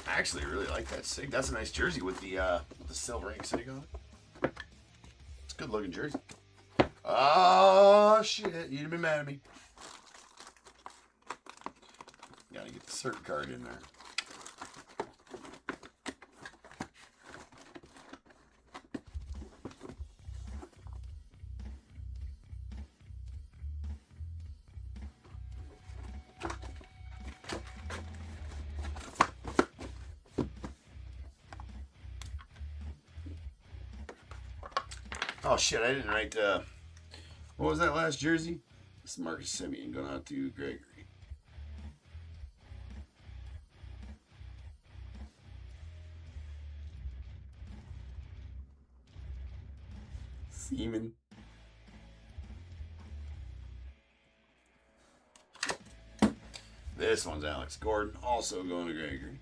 I actually really like that Sig. That's a nice jersey with the silver ink Sig on it. It's a good looking jersey. Oh shit, you'd be mad at me. Gotta get the cert card in there. Oh shit, I didn't write what was that last jersey? This is Marcus Semien going out to Gregory. Seaman. This one's Alex Gordon, also going to Gregory.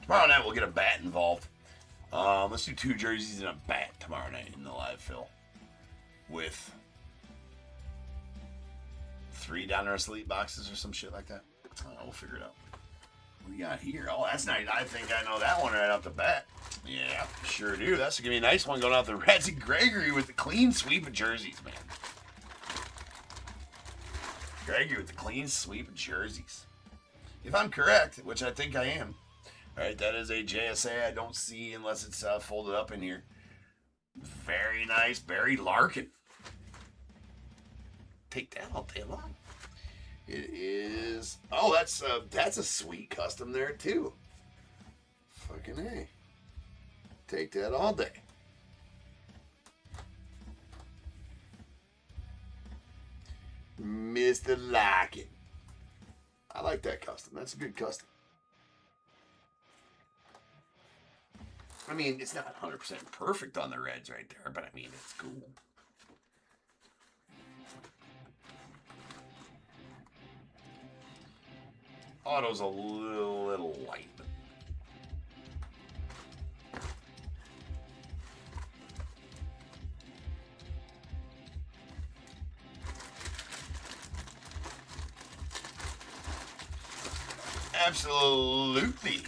Tomorrow night we'll get a bat involved. Let's do 2 jerseys and a bat tomorrow night in the live fill. With 3 Donruss Elite boxes or some shit like that. We'll figure it out. What do we got here? Oh, that's nice. I think I know that one right off the bat. Yeah, sure do. That's going to be a nice one going out the Reds and Gregory with the clean sweep of jerseys, man. Gregory with the clean sweep of jerseys. If I'm correct, which I think I am. All right, that is a JSA I don't see unless it's folded up in here. Very nice. Barry Larkin. Take that all day long. It is... Oh, that's a sweet custom there, too. Fucking A. Take that all day. Mr. Larkin. I like that custom. That's a good custom. I mean, it's not 100% perfect on the Reds right there, but I mean, it's cool. Auto's a little light. Absolutely.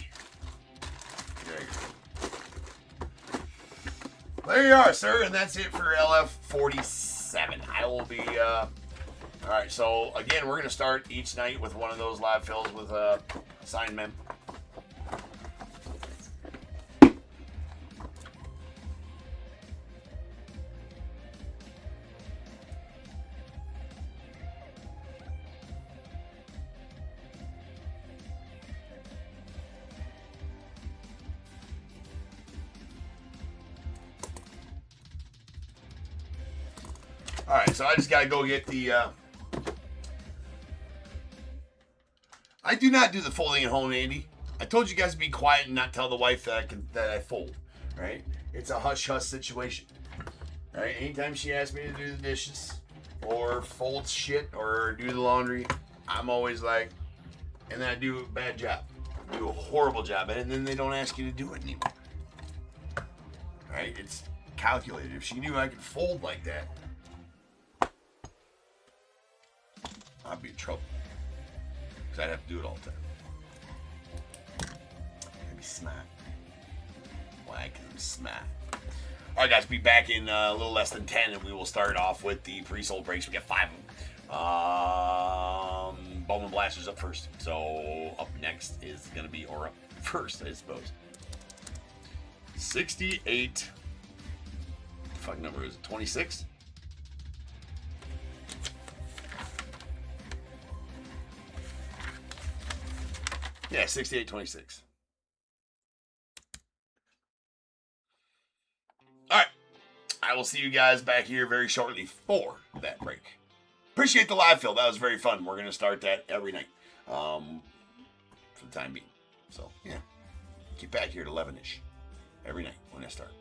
There you are, sir, and that's it for LF47. I will be, all right, so, again, we're going to start each night with one of those live fills with signed men. All right, so I just got to go get the... I do not do the folding at home, Andy. I told you guys to be quiet and not tell the wife that I fold, right? It's a hush-hush situation, right? Anytime she asks me to do the dishes or fold shit or do the laundry, I'm always like, and then I do a bad job. I do a horrible job, and then they don't ask you to do it anymore. Right? It's calculated. If she knew I could fold like that, I'd be in trouble. Because I'd have to do it all the time. I'd be smart. Why? Because I'm smart. All right, guys, be back in a little less than 10, and we will start off with the pre-sold breaks. We got 5 of them. Bowman Blasters up first. So up next is going to be, or up first, I suppose. 68. What the fuck number is it? 26? Yeah, 68-26. All right. I will see you guys back here very shortly for that break. Appreciate the live fill. That was very fun. We're going to start that every night for the time being. So, yeah. Get back here at 11-ish every night when I start.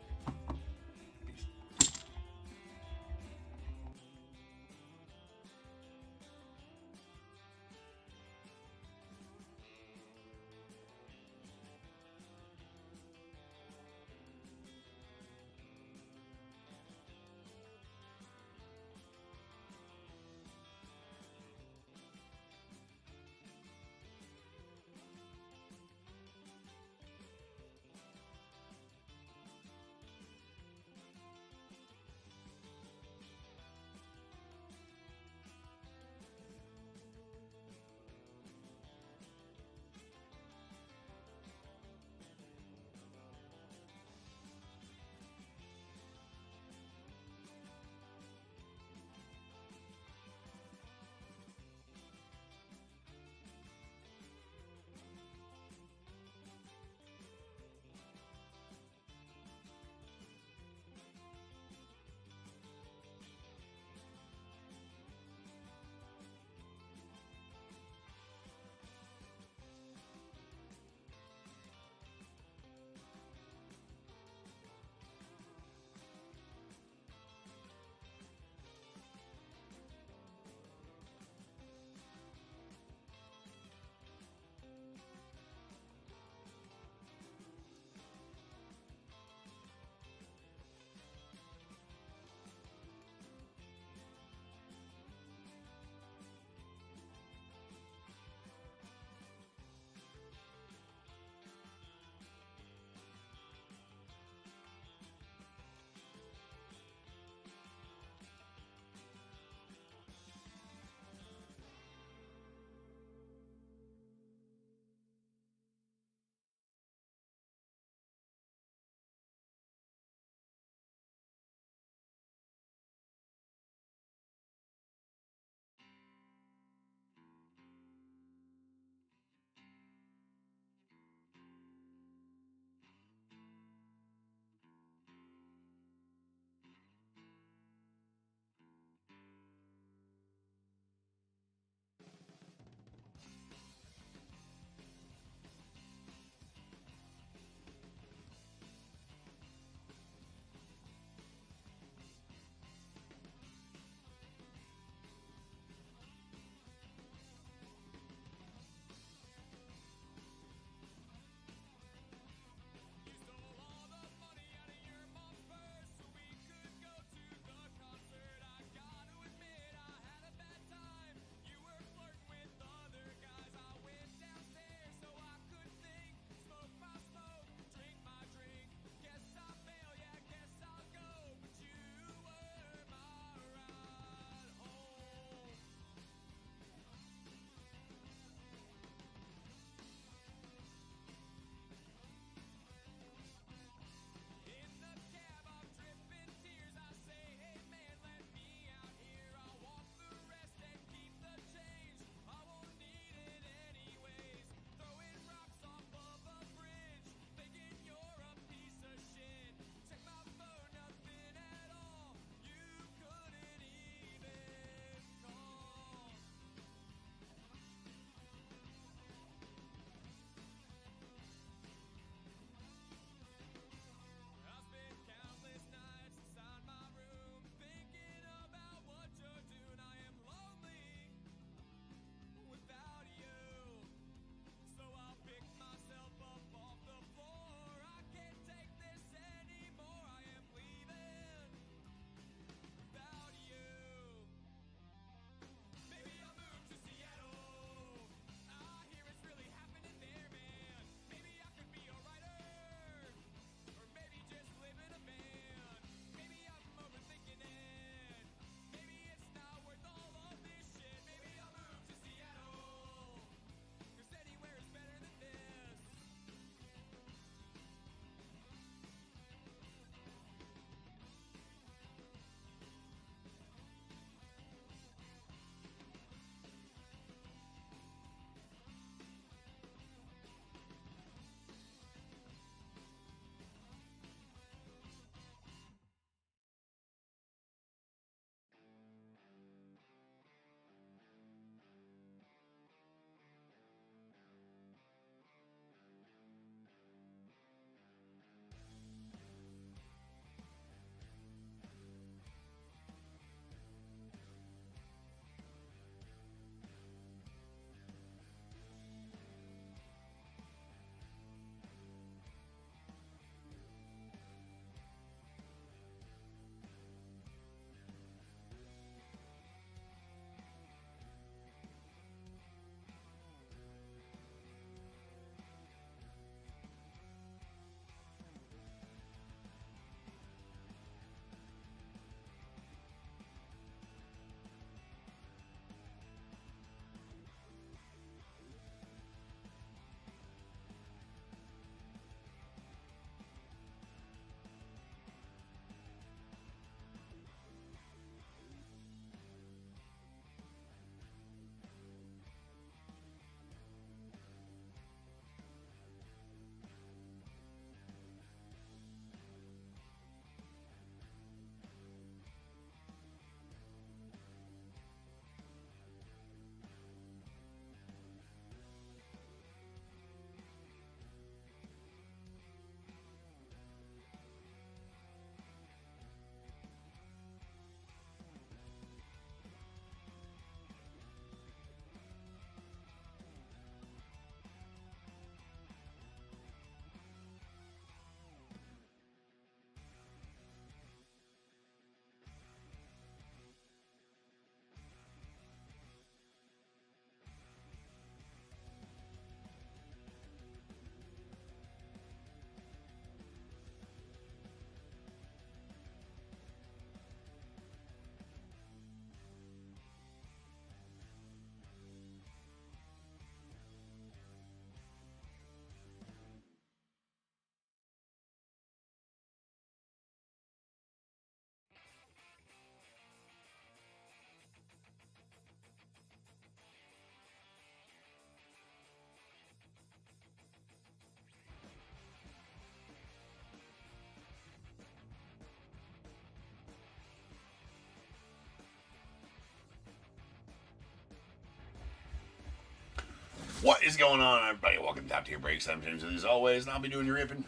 What is going on, everybody? Welcome to Top Tier Breaks. I'm James, as always, and I'll be doing your ripping.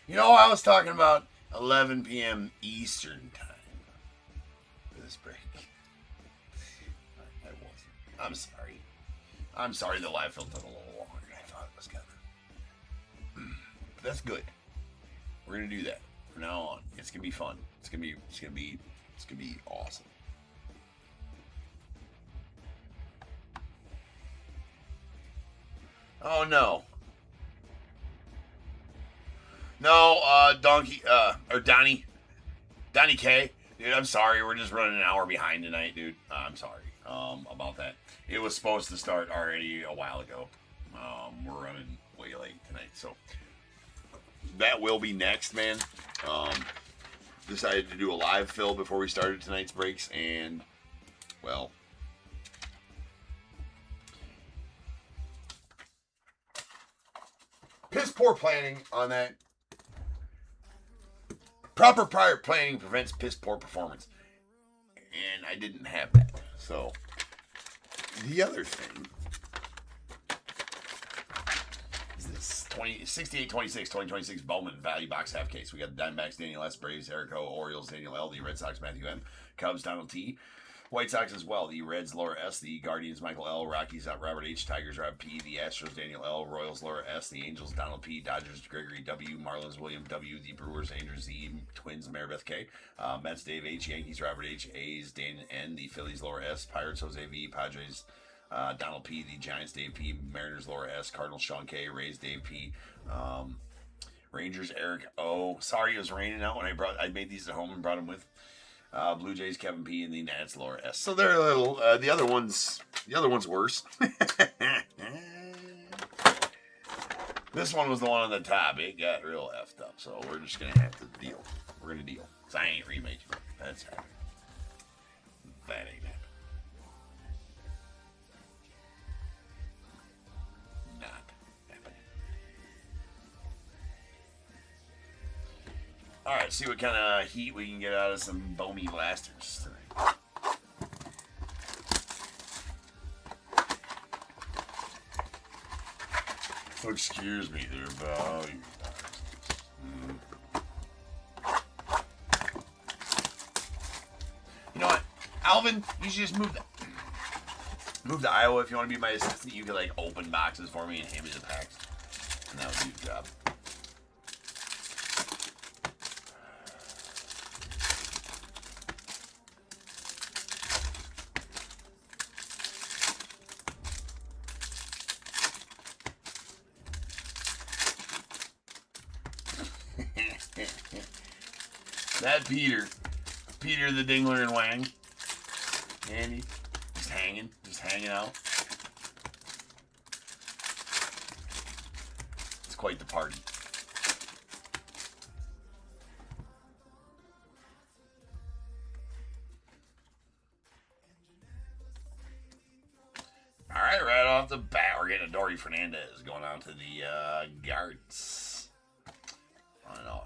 You know, I was talking about 11 p.m. Eastern time for this break. I wasn't. I'm sorry. I'm sorry the live film took a little longer than I thought it was gonna. But that's good. We're gonna do that from now on. It's gonna be fun. It's gonna be awesome. Oh no. No, Donkey, or Donnie K. Dude, I'm sorry. We're just running an hour behind tonight, dude. I'm sorry, about that. It was supposed to start already a while ago. We're running way late tonight, so that will be next, man. Decided to do a live fill before we started tonight's breaks, and, well, piss poor planning on that. Proper prior planning prevents piss poor performance. And I didn't have that. So, the other thing is this 68-26, 2026 Bowman Value Box half case. We got the Diamondbacks, Daniel S. Braves, Eric O. Orioles, Daniel L. The Red Sox, Matthew M. Cubs, Donald T. White Sox as well. The Reds, Laura S. The Guardians, Michael L. Rockies, Robert H. Tigers, Rob P. The Astros, Daniel L. Royals, Laura S. The Angels, Donald P. Dodgers, Gregory W. Marlins, William W. The Brewers, Rangers, the Twins, Maribeth K. Mets, Dave H. Yankees, Robert H. A's, Dan N. The Phillies, Laura S. Pirates, Jose V. Padres, Donald P. The Giants, Dave P. Mariners, Laura S. Cardinals, Sean K. Rays, Dave P. Rangers, Eric O. Sorry it was raining out when I made these at home and brought them with. Blue Jays, Kevin P. and the Nats, Laura S. So they're a little. The other one's worse. This one was the one on the top. It got real effed up. So we're just gonna have to deal. We're gonna deal. Cause I ain't remaking it. That's happening. That ain't happening. Not happening. All right, see what kind of heat we can get out of some BOWMAN blasters tonight. So excuse me there, but you know what, Alvin, you should just move to Iowa if you want to be my assistant. You could like open boxes for me and hand me the packs, and that would be your job. That Peter the Dingler and Wang, Andy, just hanging out. It's quite the party. All right, right off the bat, we're getting a Dory Fernandez going on to the Guards. On and on.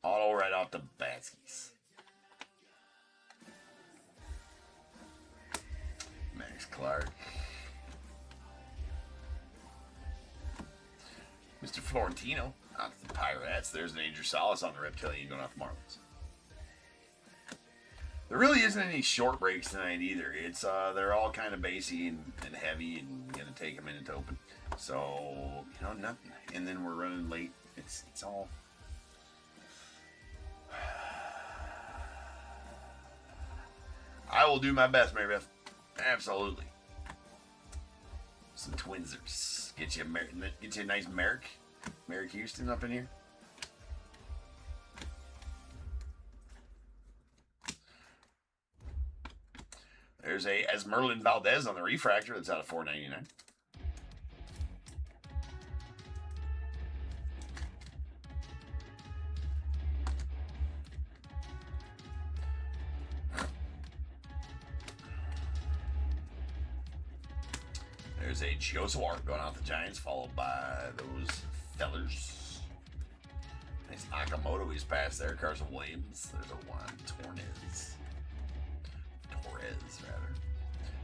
Auto right off the Batskis. Max Clark. Mr. Florentino off the Pirates. There's an Andrew Salas on the Reptilian going off the Marlins. There really isn't any short breaks tonight either. It's they're all kind of basey and heavy and gonna take a minute to open. So, you know, nothing. And then we're running late. It's all. I will do my best, Mary Beth. Absolutely. Some Twinsers. Get you a nice Merrick Houston up in here. There's a Esmerlin Valdez on the refractor. That's out of $4.99. There's a Josewar going out the Giants, followed by those fellers. Nice Nakamoto he's passed there. Carson Williams. There's a Juan Torres, rather.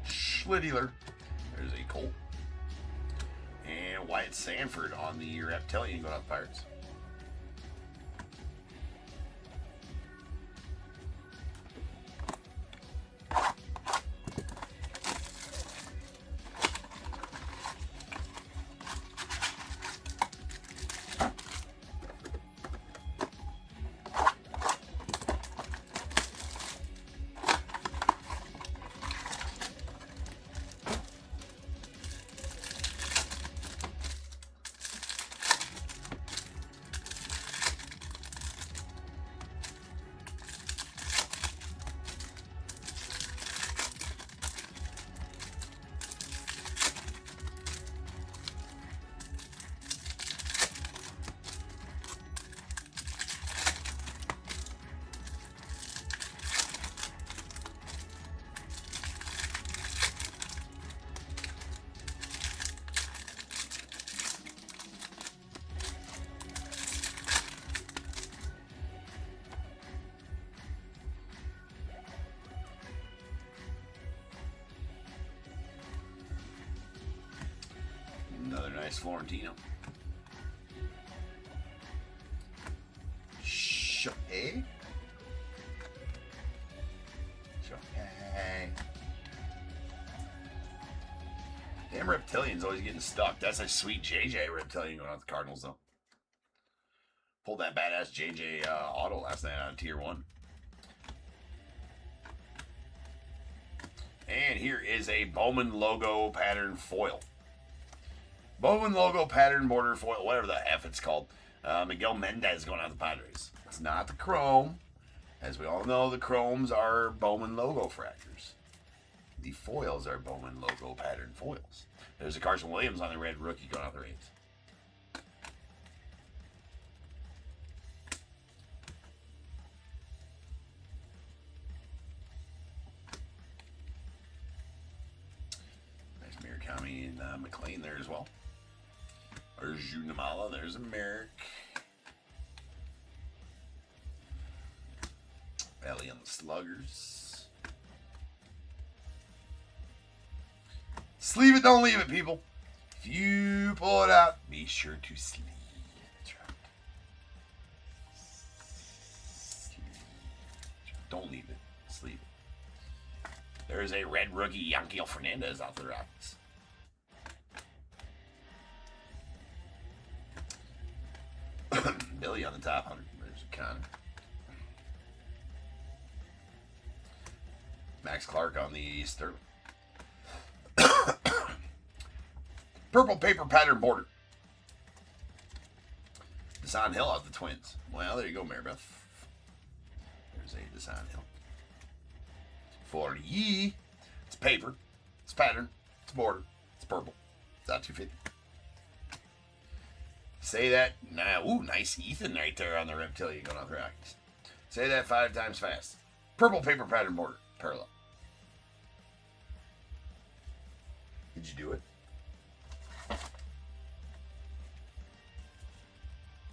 Schlitteler. There's a Colt. And Wyatt Sanford on the Reptilian going out the Pirates. Another nice Florentino. Shohei. Damn, Reptilian's always getting stuck. That's a sweet JJ Reptilian going out the Cardinals, though. Pulled that badass JJ auto last night on Tier 1. And here is a Bowman logo pattern foil. Bowman logo pattern border foil, whatever the F it's called. Miguel Mendez going out the Padres. It's not the chrome. As we all know, the chromes are Bowman logo fractors. The foils are Bowman logo pattern foils. There's a Carson Williams on the red rookie going out the Rays. Nice Murakami and McLean there as well. There's Junamala. There's a Merrick. Valley on the Sluggers. Sleeve it, don't leave it, people. If you pull it out, be sure to sleeve it. Don't leave it. Sleeve it. There's a red rookie, Yanquiel Fernandez out for the Rockies. Billy on the top 100. There's a Con. Max Clark on the Sterling. Purple paper pattern border. Desan Hill out the Twins. Well, there you go, Maribeth. There's a Desan Hill. For ye, it's paper, it's pattern, it's border, it's purple. It's out 250. Say that now. Ooh, nice Ethan right there on the Reptilian going off the Rockies. Say that 5 times fast. Purple paper pattern border. Parallel. Did you do it?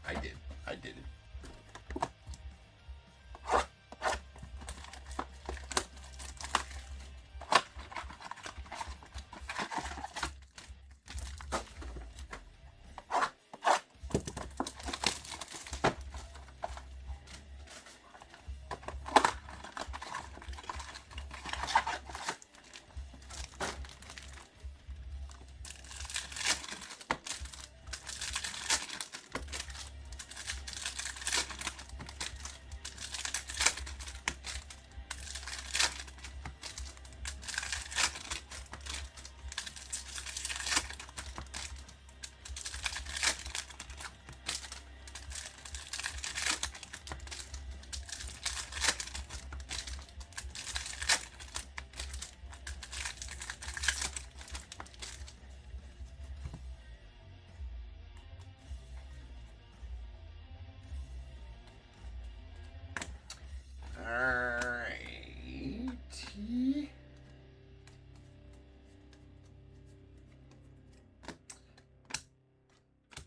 I did. I did it.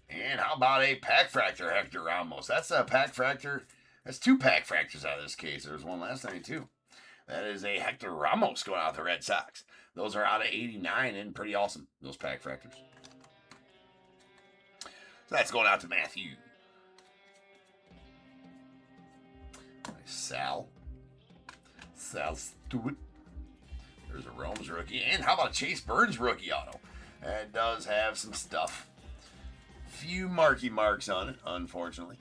And how about a pack fractor, Hector Ramos? That's a pack fractor. That's 2 pack fractors out of this case. There was one last night, too. That is a Hector Ramos going out the Red Sox. Those are out of 89 and pretty awesome, those pack fractors. So that's going out to Matthew. Nice Sal Stewart. There's a Rome's rookie. And how about a Chase Burns rookie auto? That does have some stuff. Few marky marks on it, unfortunately.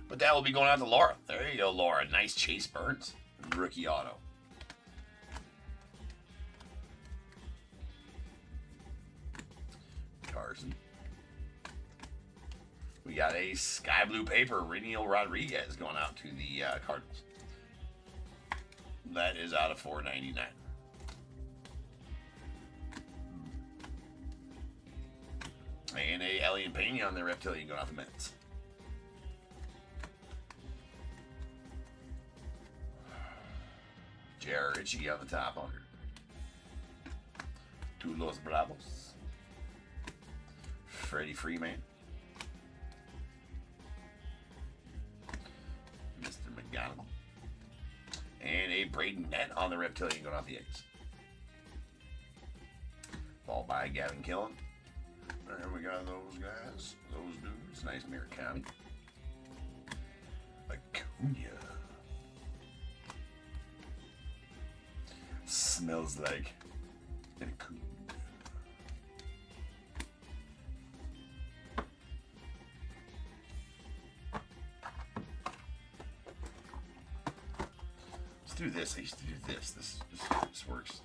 But that will be going out to Laura. There you go, Laura. Nice Chase Burns rookie auto. Carson. We got a sky blue paper, Reniel Rodriguez, going out to the Cardinals. That is out of $4.99. And a Alien Pena on the Reptilian going out the Mets. J.R. Ritchie on the top 100. To Los Bravos. Freddie Freeman. Mr. McGonigal. And a Braden Nett on the Reptilian going off the A's. Followed by Gavin Killen. There we got those guys. Those dudes. Nice Murakami. Acuna. Smells like an Acuna. Let's do this. I used to do this. This works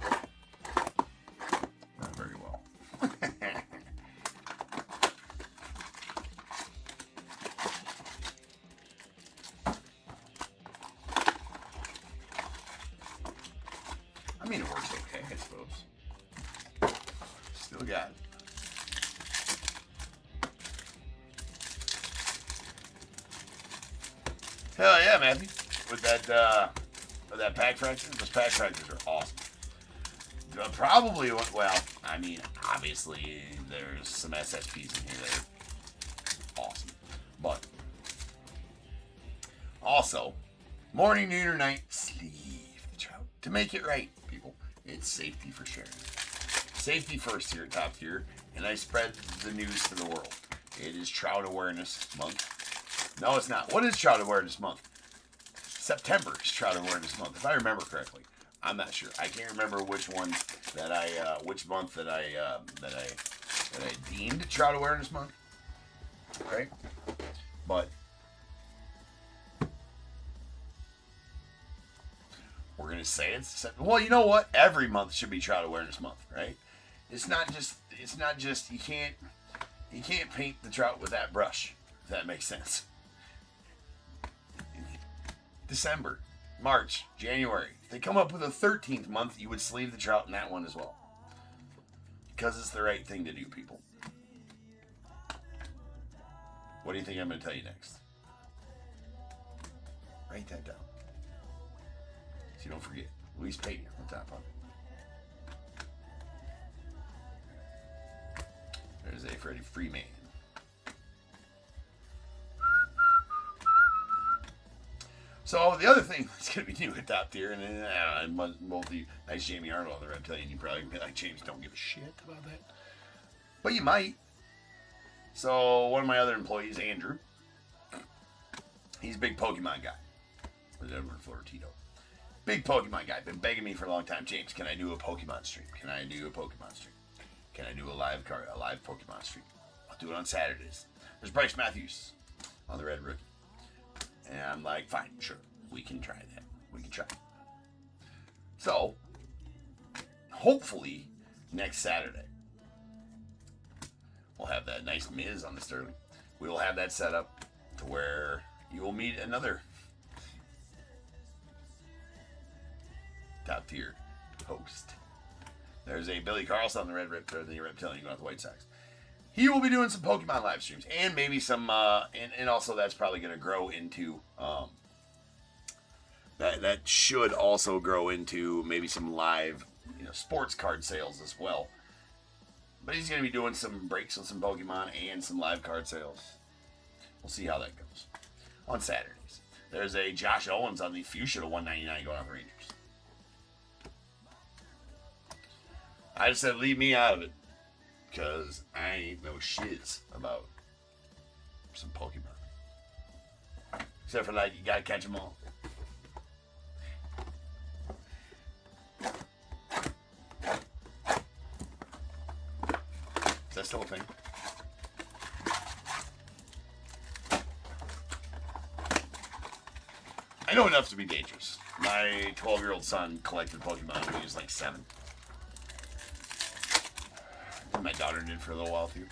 not very well. I mean, it works okay, I suppose. Still got it. Hell yeah, Matthew. With that pack fracture, those pack fractures are awesome. Probably, well, I mean, obviously, there's some SSPs in here that are awesome. But, also, morning, noon, or night, sleeve the trout. To make it right, people, it's safety for sure. Safety first here at Top Tier, and I spread the news to the world. It is Trout Awareness Month. No, it's not. What is Trout Awareness Month? September is Trout Awareness Month, if I remember correctly. I'm not sure. I can't remember which one that which month that I deemed Trout Awareness Month, right? But we're gonna say it's well. You know what? Every month should be Trout Awareness Month, right? It's not just you can't paint the trout with that brush. If that makes sense. December, March, January. If they come up with a 13th month, you would sleeve the trout in that one as well. Because it's the right thing to do, people. What do you think I'm going to tell you next? Write that down. So you don't forget. Luis Payton on top of it. There's a Freddie Freeman. So the other thing that's going to be new at Top Tier, and multi nice Jamie Arnold on the Reptilian. You probably be like, James, don't give a shit about that. But you might. So one of my other employees, Andrew, he's a big Pokemon guy. Was over in Florida. Big Pokemon guy. Been begging me for a long time. James, can I do a Pokemon stream? Can I do a Pokemon stream? Can I do a live Pokemon stream? I'll do it on Saturdays. There's Bryce Matthews on the Red Rookie. And I'm like, fine, sure. We can try that. We can try. So, hopefully, next Saturday, we'll have that nice Miz on the Sterling. We will have that set up to where you will meet another Top Tier host. There's a Billy Carlson on the the Reptilian going out the White Sox. He will be doing some Pokemon live streams and maybe some, and also that's probably going to grow into, that should also grow into maybe some live, sports card sales as well. But he's going to be doing some breaks with some Pokemon and some live card sales. We'll see how that goes on Saturdays. There's a Josh Owens on the Fuchsia to 199 going on the Rangers. I just said leave me out of it. Because I ain't no shiz about some Pokemon. Except for like, you gotta catch them all. Is that still a thing? I know enough to be dangerous. My 12-year-old son collected Pokemon when he was like 7. And my daughter did for a little while too.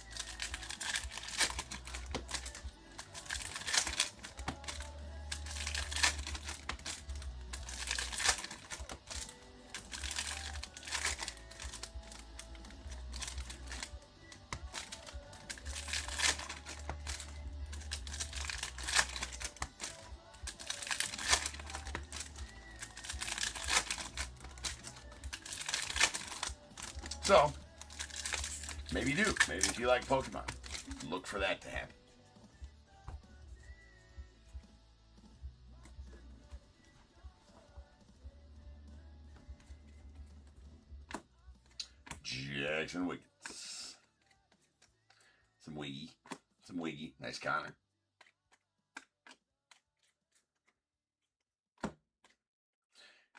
So, maybe you do. Maybe if you like Pokemon, look for that to happen. Jackson Wiggins. Some Wiggy. Nice Connor.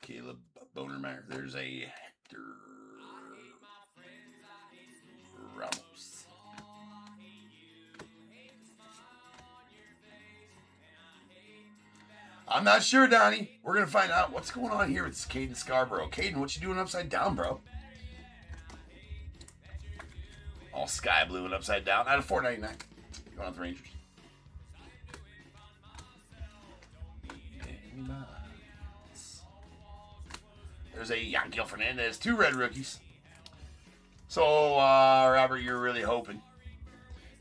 Caleb Bonermeyer. There's a Ramos. I'm not sure, Donnie. We're going to find out what's going on here with this Caden Scarborough. Caden, what you doing upside down, bro? All sky blue and upside down. Out of $4.99. Going on the Rangers. There's a Yanquiel Fernandez. 2 red rookies. So, Robert, you're really hoping,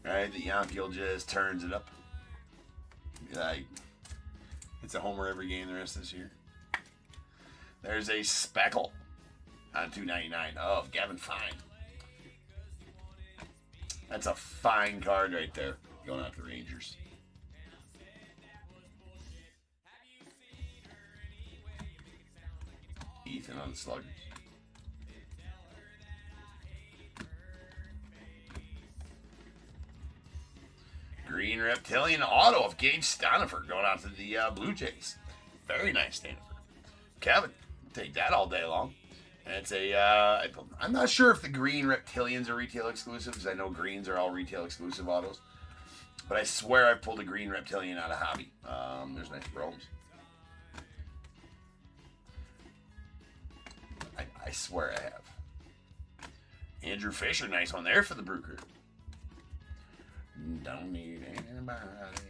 right, that Yanquiel just turns it up. Like, it's a homer every game the rest of this year. There's a Speckle on $2.99 of Gavin Fine. That's a fine card right there, going out to the Rangers. Ethan on the Sluggers. Green Reptilian auto of Gage Stanifer going out to the Blue Jays. Very nice Stanifer. Kevin, take that all day long. And it's a, I'm not sure if the green Reptilians are retail exclusive, because I know greens are all retail exclusive autos. But I swear I pulled a green Reptilian out of Hobby. There's nice Bromes. I swear I have. Andrew Fisher, nice one there for the Brew Crew. Don't need anybody else.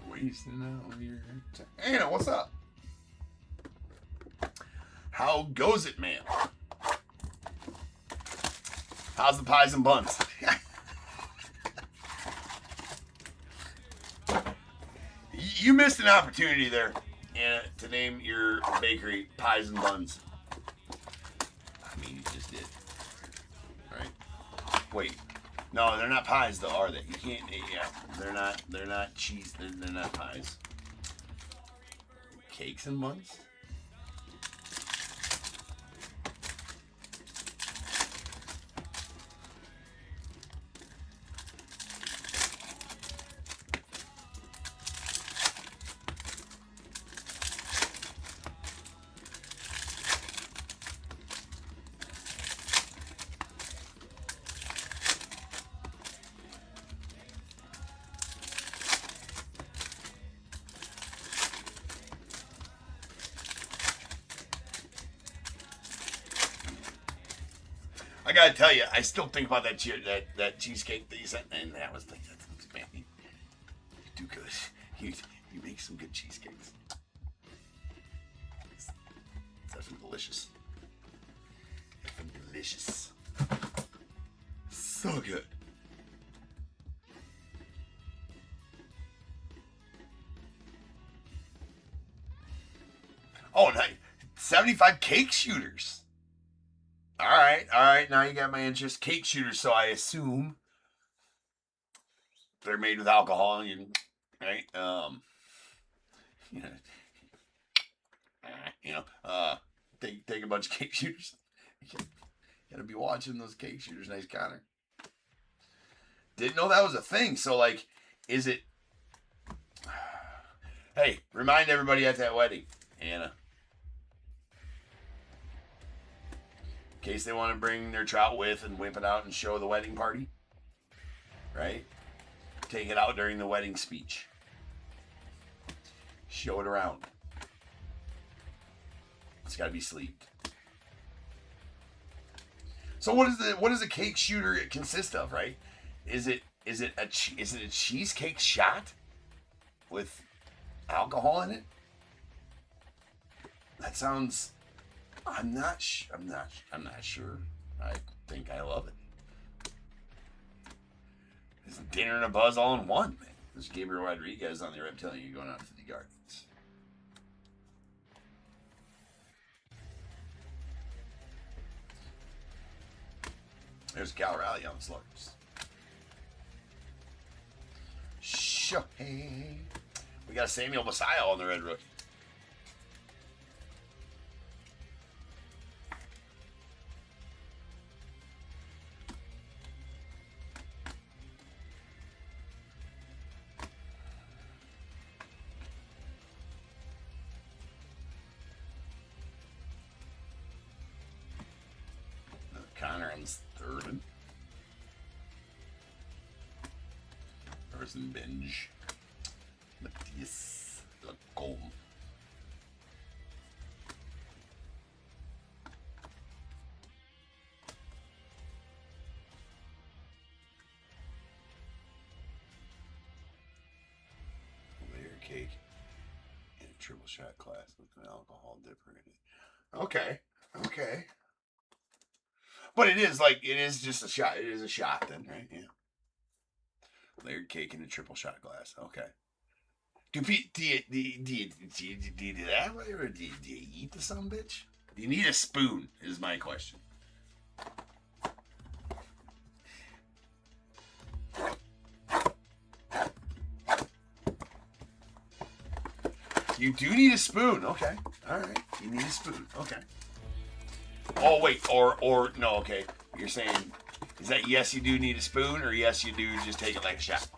Wasting all your time. Anna, what's up? How goes it, man? How's the pies and buns? You missed an opportunity there, Anna, to name your bakery Pies and Buns. I mean, you just did. Right? Wait. No, they're not pies though, are they? You can't, yeah. They're not cheese, they're not pies. Cakes and buns? I gotta tell you, I still think about that cheesecake that you sent, and that was like, man, you do good. You make some good cheesecakes. It's definitely delicious. Definitely delicious. So good. Oh, nice. 75 cake shooters. All right. Now you got my interest. Cake shooters, so I assume they're made with alcohol, right? You know, take a bunch of cake shooters. You gotta be watching those cake shooters. Nice, Connor. Didn't know that was a thing. So, like, is it... Hey, remind everybody at that wedding, Anna. In case they want to bring their trout with and whip it out and show the wedding party. Right? Take it out during the wedding speech. Show it around. It's got to be sleeved. So what does a cake shooter consist of, right? Is it a cheesecake shot with alcohol in it? That sounds... I'm not sure. I think I love it. It's dinner and a buzz all in one, man. This is Gabriel Rodriguez on the Reptilian going out to the Gardens. There's Cal Raleigh on the Sluggers. Shohei. We got Samuel Basayo on the Red Rookie. Connor on third. Person binge. Matthias Lacombe. Layer cake in a triple shot class with an alcohol dipper in it. Okay. Okay. But it is just a shot. It is a shot then, right? Yeah. Layered cake in a triple shot glass. Okay. Do you do that, or do you eat the son of a bitch? Do you need a spoon? Is my question. You do need a spoon. Okay. All right. You need a spoon. Okay. Oh, wait, or no, okay. You're saying, is that yes, you do need a spoon, or yes, you do just take it like a shot?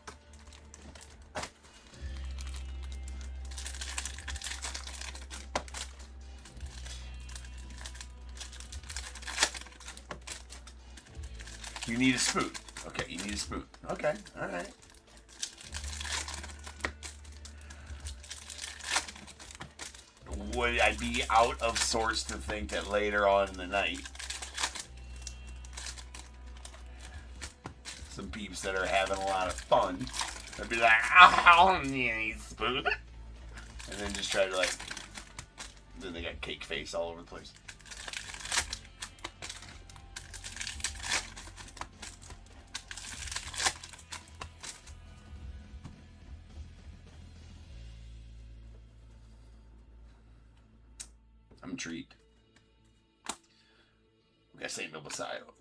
You need a spoon. Okay, you need a spoon. Okay, all right. Would I be out of sorts to think that later on in the night, some peeps that are having a lot of fun would be like, I don't need any spoon. And then just try to then they got cake face all over the place. I'm intrigued. We got St. Basayo.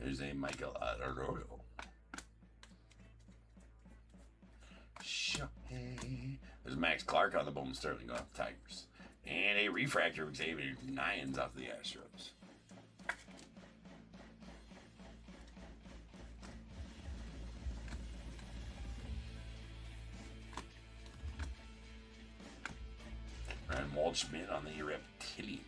There's a Michael Arroyo. There's Max Clark on the Bowman Sterling off the Tigers. And a refractor of Xavier Nines off the Astros. Ryan Waldschmidt on the Reptilian.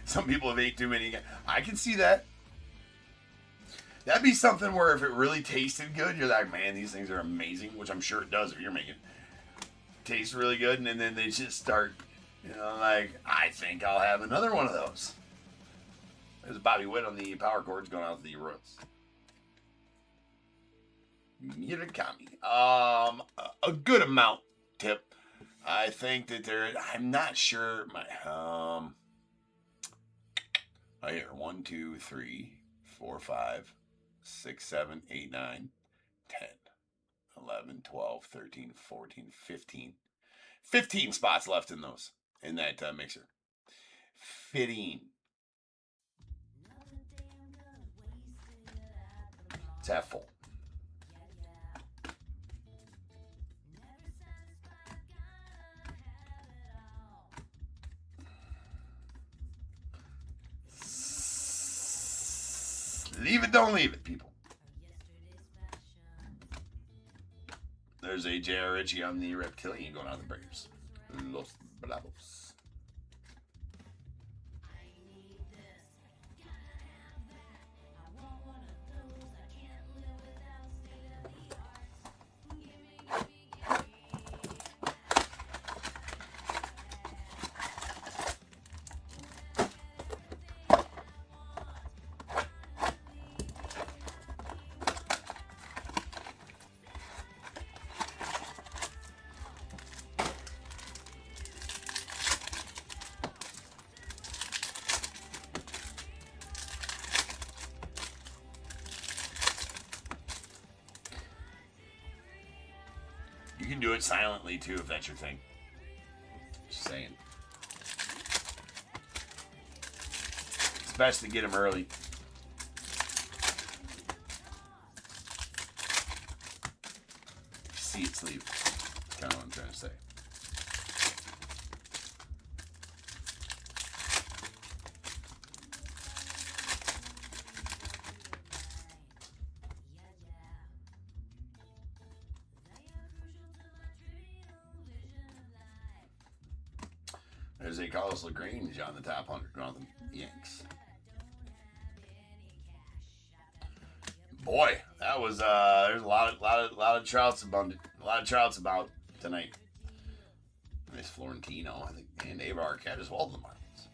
Some people have ate too many. I can see that. That'd be something where if it really tasted good, you're like, man, these things are amazing, which I'm sure it does if you're making it. Tastes really good, and then they just start, like, I think I'll have another one of those. There's Bobby Witt on the power chords going out to the Royals. Murakami. A good amount, Tip. I think that I'm not sure. Right here, 1, 2, 3, 4, 5, 6, 7, 8, 9, 10. 11, 12, 13, 14, 15. 15 spots left in those, in that mixer. 15. It's half full. Leave it, don't leave it, people. There's a J.R. Ritchie on the Reptilian going on the Braves. Los Bravos. You can do it silently, too, if that's your thing. Just saying. It's best to get them early. See it sleeve. That's kind of what I'm trying to say. There's a Carlos LaGrange on the top 100 on the Yanks. Boy, that was there's a lot of Trouts abundant. A lot of Trouts about tonight. Nice Florentino, I think, and Ava Arquette as well, the Marlins.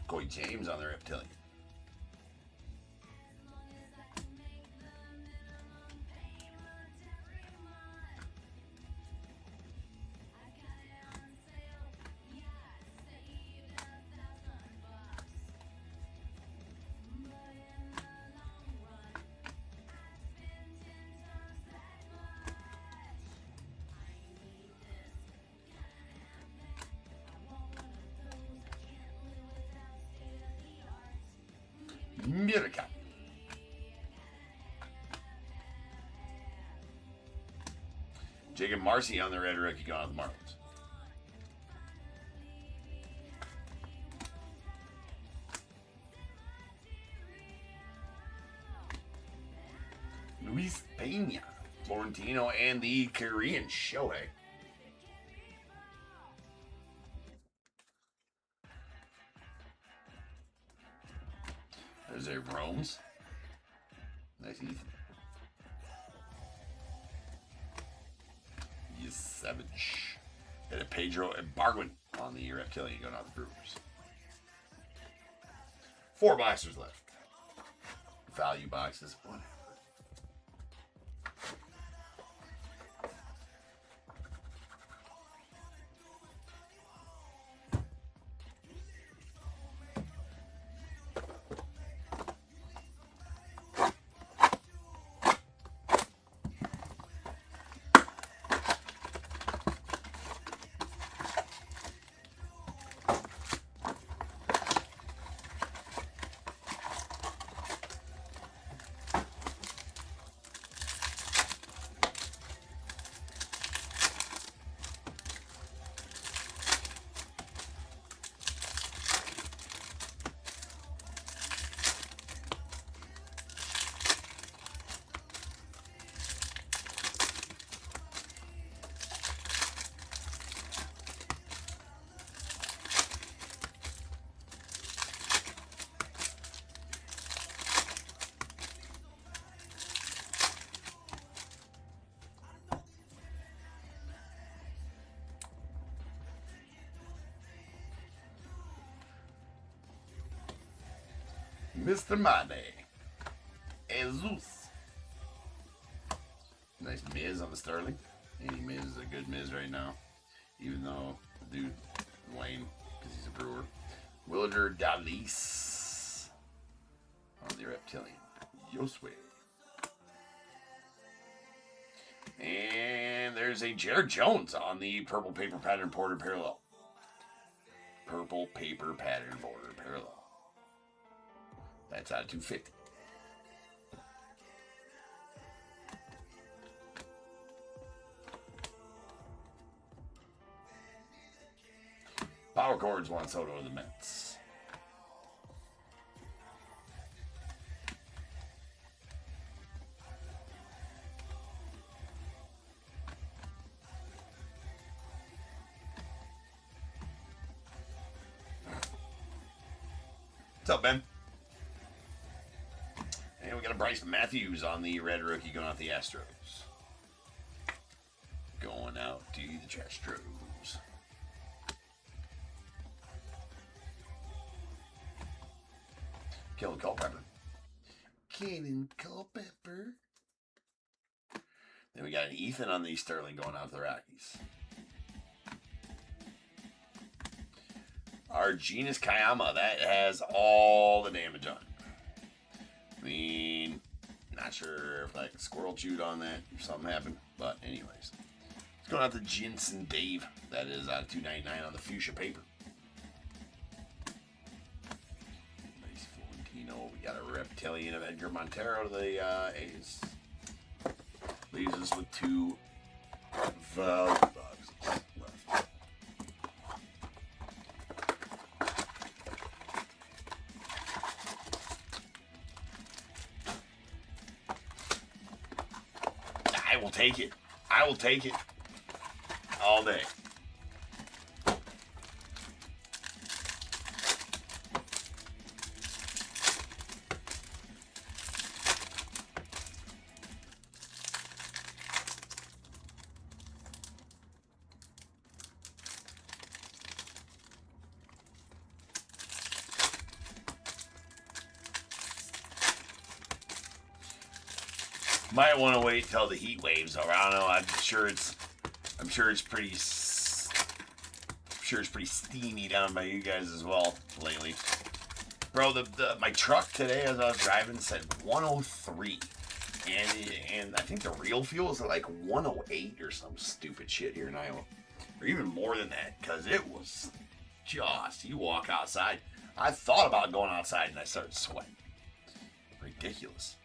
Coy James on the Reptilian. Miracle. Jacob Marcy on the red rookie going on the Marlins. Luis Pena, Florentino, and the Korean Shohei. There's a Rome's. Nice Ethan. Yes, Savage. And a Pedro and Barwin on the Reptilian going out the Brewers. 4 boxers left. Value boxes, whatever. Mr. Money. Jesus. Nice Miz on the Sterling. Any Miz is a good Miz right now. Even though the dude, lame, because he's a Brewer. Wilder Dalis on the Reptilian. Yoswe. And there's a Jared Jones on the purple paper pattern border parallel. Purple paper pattern border parallel. That's out of 250. Power Chords, Juan Soto of the Mets. What's up, Ben? And we got a Bryce Matthews on the red rookie going out the Astros. Going out to the Astros. Killing Culpepper. Killing Culpepper. Then we got an Ethan on the Sterling going out to the Rockies. Our Genus Kayama, that has all the damage on it. I mean, not sure if like a squirrel chewed on that or something happened, but anyways. It's going out to Jensen Dave. That is out of $2.99 on the fuchsia paper. Nice Florentino. We got a Reptilian of Edgar Montero to the A's. Leaves us with 2 value boxes left. I will take it. I will take it all day. Might want to wait till the heat waves are. I don't know. I'm sure it's pretty steamy down by you guys as well lately. Bro, my truck today as I was driving said 103, and I think the real fuel is like 108 or some stupid shit here in Iowa, or even more than that, because it was just, you walk outside. I thought about going outside and I started sweating. Ridiculous.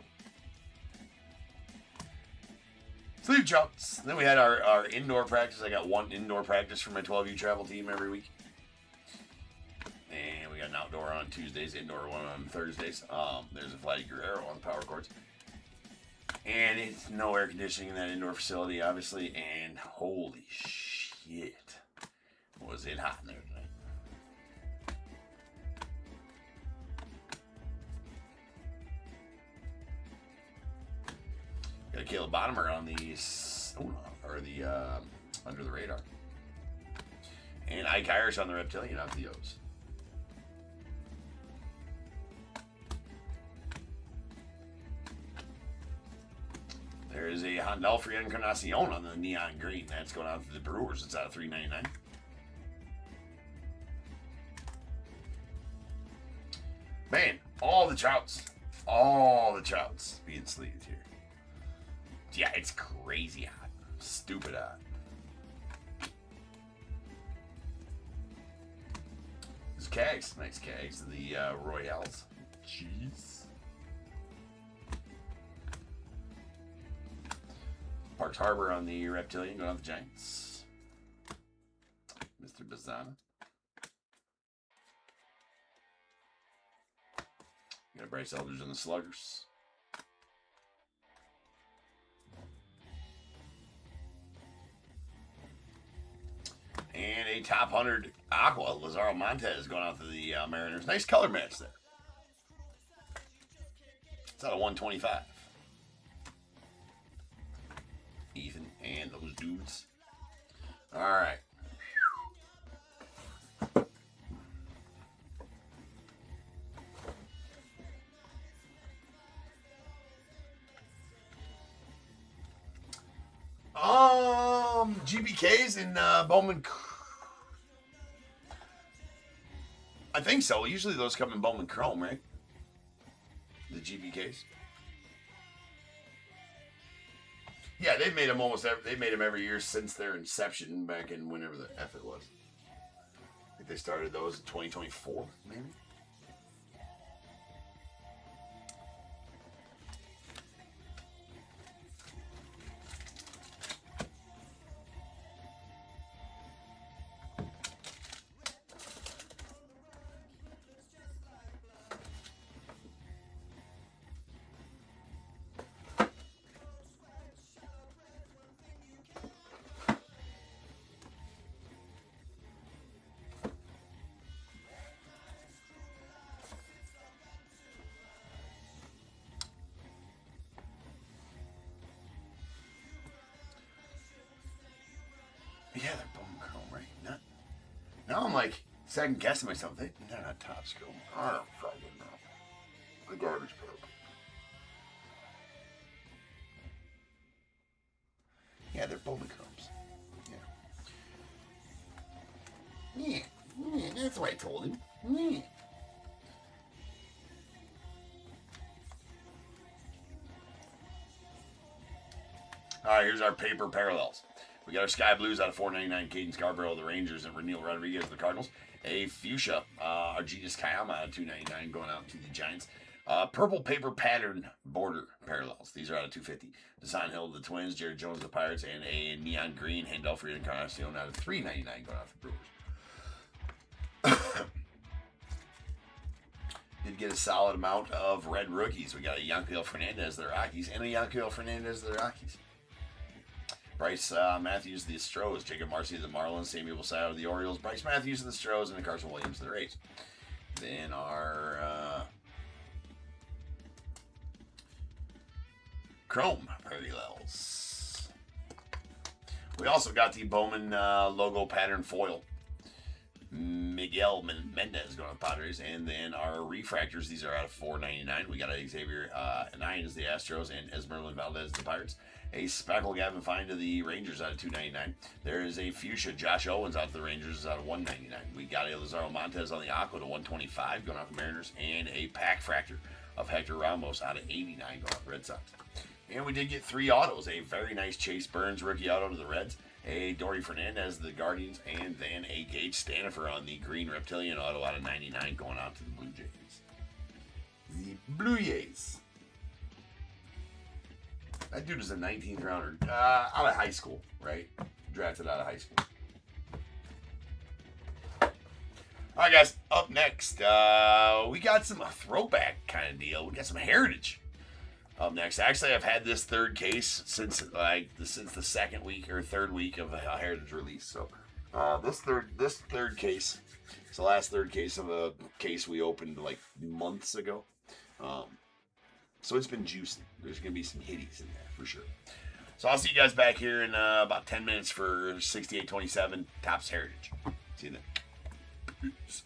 Sleeve jumps. Then we had our indoor practice. I got 1 indoor practice for my 12U travel team every week. And we got an outdoor on Tuesdays, indoor one on Thursdays. There's a Vladdy Guerrero on the power cords. And it's no air conditioning in that indoor facility, obviously. And holy shit, was it hot in there tonight. Got a Caleb Bottomer on the under the radar, and Ike Irish on the Reptilian out the O's. There is a Hondelfrey Encarnacion on the neon green. That's going out to the Brewers. It's out of $3.99. Man, all the Trouts being sleeved here. Yeah, it's crazy hot. Stupid hot. There's Cags. Nice Cags. The Royals. Jeez. Parks Harbor on the Reptilian. Going on the Giants. Mr. Bazana. Got Bryce Eldridge on the Sluggers. And a top 100 Aqua, Lazaro Montez going out to the Mariners. Nice color match there. It's out of 125. Ethan and those dudes. All right. GBKs and Bowman. I think so. Usually those come in Bowman Chrome, right? The GBKs. Yeah, they made them every year since their inception back in whenever the F it was. I think they started those in 2024, maybe. Yeah, they're bone chrome, right? Now I'm like second guessing myself. They're not top skill. I don't fucking know. The garbage pail. Yeah, they're bone chromes. Yeah. Yeah, that's what I told him. Yeah. All right, here's our paper parallels. We got our Sky Blues out of 499, Caden Scarborough of the Rangers and Renil Rodriguez of the Cardinals. A Fuchsia, Argenis Kayama out of 299 going out to the Giants. Purple paper pattern border parallels. These are out of 250. Design Hill of the Twins, Jared Jones of the Pirates, and a neon green Handel for Encarnacion out of 399 going out to the Brewers. Did get a solid amount of red rookies. We got a Yanquiel Fernandez of the Rockies and a Yanquiel Fernandez of the Rockies. Bryce Matthews of the Astros, Jacob Marcy of the Marlins, Samuel Basallo of the Orioles, Bryce Matthews of the Astros, and Carson Williams of the Rays. Then our Chrome parallels. We also got the Bowman logo pattern foil. Miguel Mendez going to the Padres, and then our refractors. These are out of $4.99. We got a Xavier Nine as the Astros, and Esmeralda Valdez the Pirates. A Speckle Gavin Fine to the Rangers out of $2.99. There is a Fuchsia Josh Owens out to the Rangers out of $1.99. We got a Lazaro Montez on the Aqua to $125 going out to the Mariners, and a Pack Fractor of Hector Ramos out of $89 going out to the Red Sox. And we did get 3 autos. A very nice Chase Burns rookie auto to the Reds, a Dory Fernandez of the Guardians, and then a Gage Stanifer on the green Reptilian auto out of 99 going out to the Blue Jays. The Blue Jays. That dude is a 19th rounder out of high school, right? Drafted out of high school. All right, guys. Up next, we got a throwback kind of deal. We got some heritage. Up next, actually, I've had this third case since the second week or third week of a heritage release. So this third case, it's the last third case of a case we opened like months ago. So it's been juicy. There's gonna be some hitties in there for sure. So I'll see you guys back here in about 10 minutes for 6827 Topps Heritage. See you then. Peace.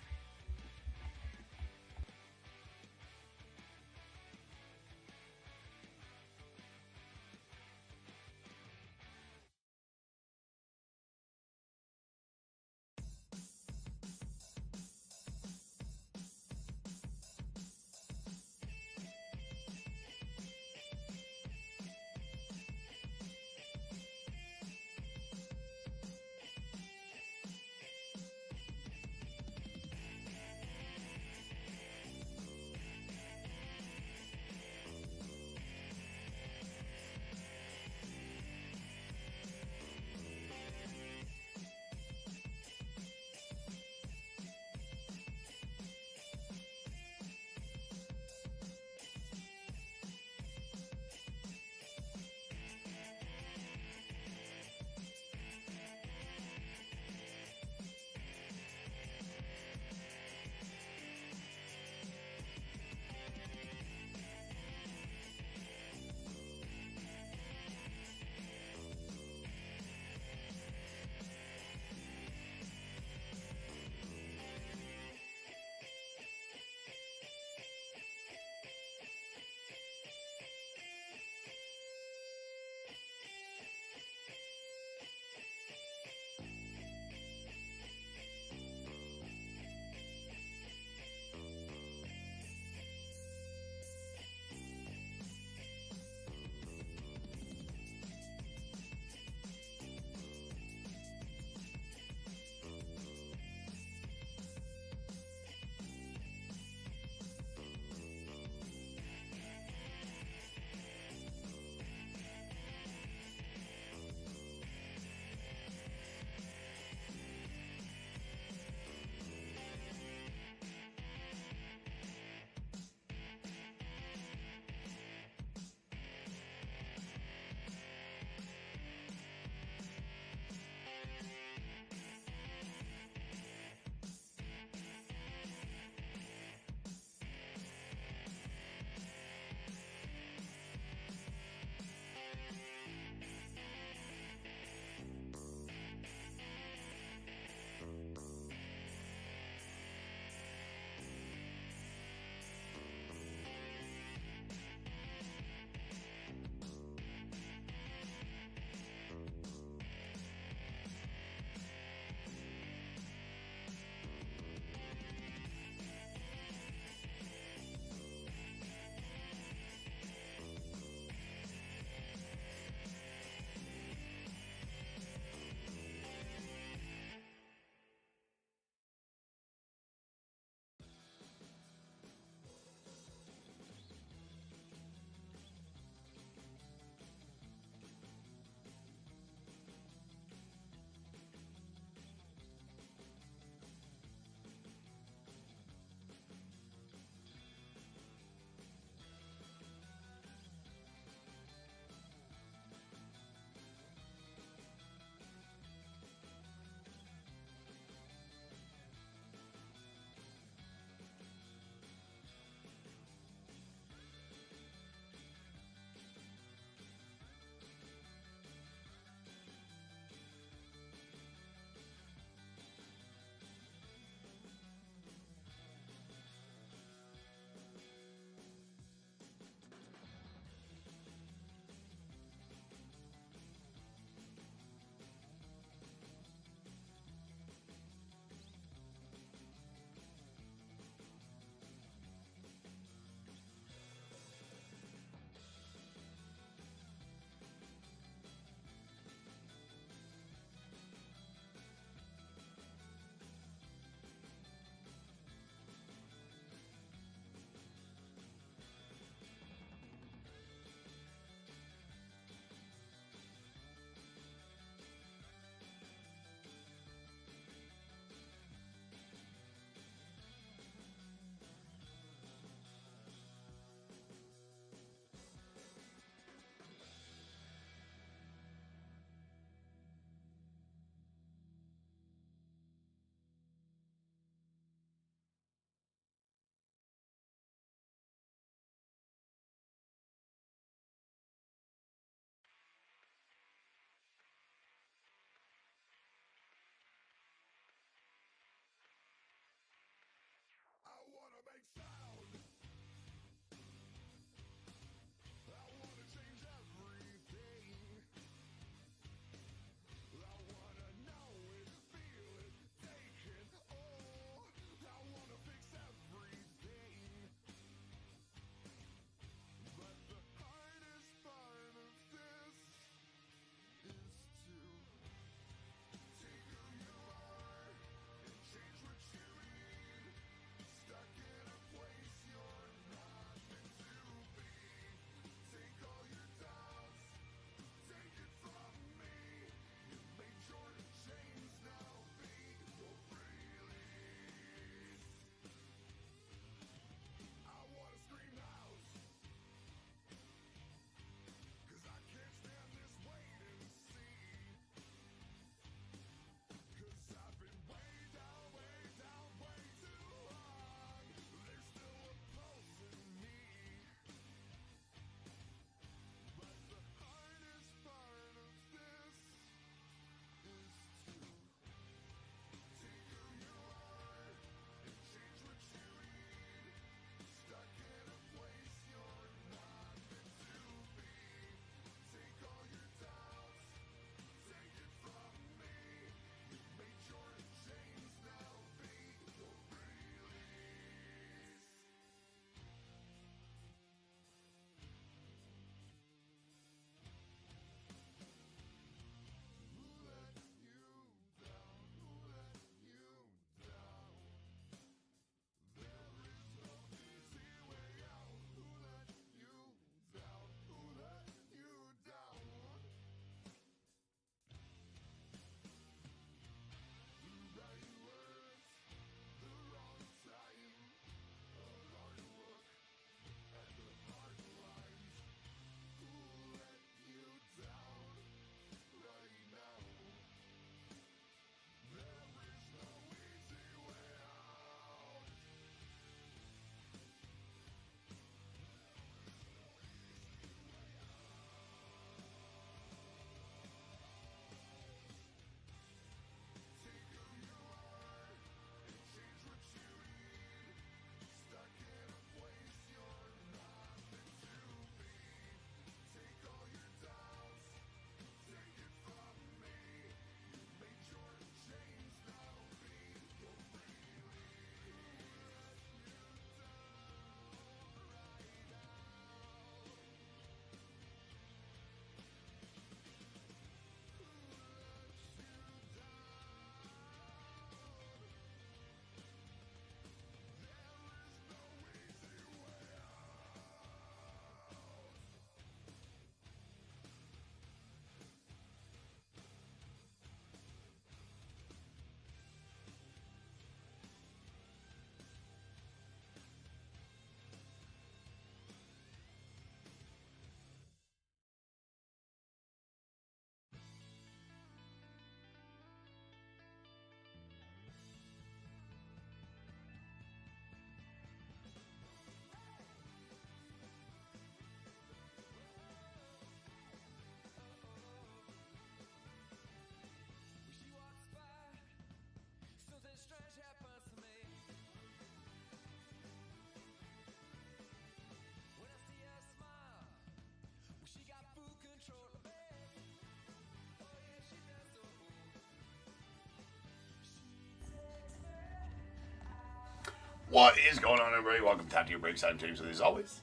What is going on, everybody? Welcome to Top Tier Breaks. I'm James, and as always,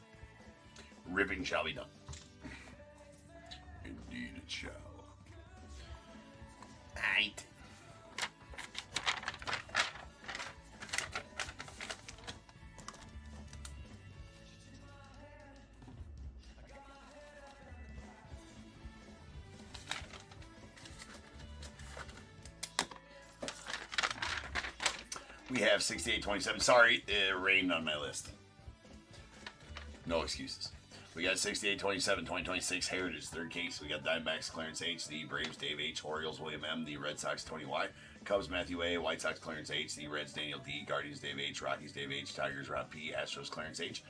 ripping shall be done. Indeed it shall. Aight. We have 6827. Sorry, it rained on my list. No excuses. We got 6827, 2026 Heritage, third case. We got Diamondbacks, Clarence H. The Braves, Dave H. Orioles, William M. The Red Sox, Tony Y. Cubs, Matthew A. White Sox, Clarence H. The Reds, Daniel D. Guardians, Dave H. Rockies, Dave H. Tigers, Rob P. Astros, Clarence H.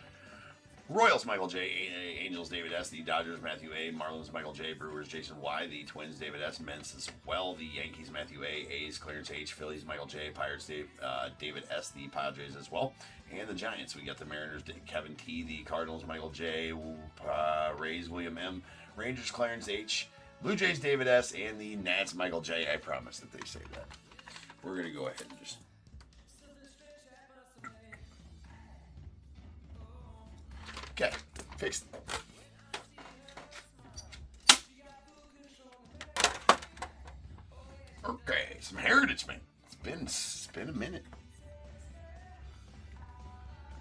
Royals, Michael J. Angels, David S. The Dodgers, Matthew A. Marlins, Michael J. Brewers, Jason Y. The Twins, David S. Mens as well. The Yankees, Matthew A. A's, Clarence H. Phillies, Michael J. Pirates, David S. The Padres as well. And the Giants, we got the Mariners, Kevin T. The Cardinals, Michael J. Rays, William M. Rangers, Clarence H. Blue Jays, David S. And the Nats, Michael J. I promise that they say that. We're going to go ahead and just... Okay, fixed. Okay, some Heritage, man. It's been a minute.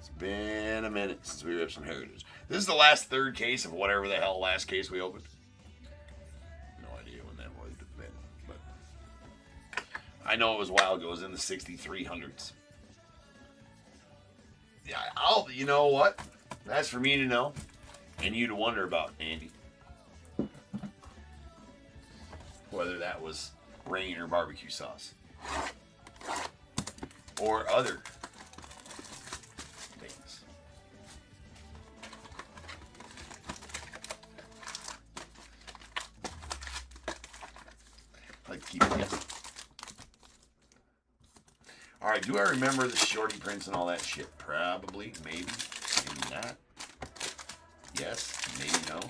It's been a minute since we ripped some Heritage. This is the last third case of whatever the hell last case we opened. No idea when that would have been, but I know it was a while ago. It was in the 6300s. Yeah, you know what? That's for me to know, and you to wonder about, Andy. Whether that was rain or barbecue sauce. Or other things. I like to keep it guessing. Alright, do I remember the shorty prints and all that shit? Probably, maybe. Maybe not. Yes, maybe no.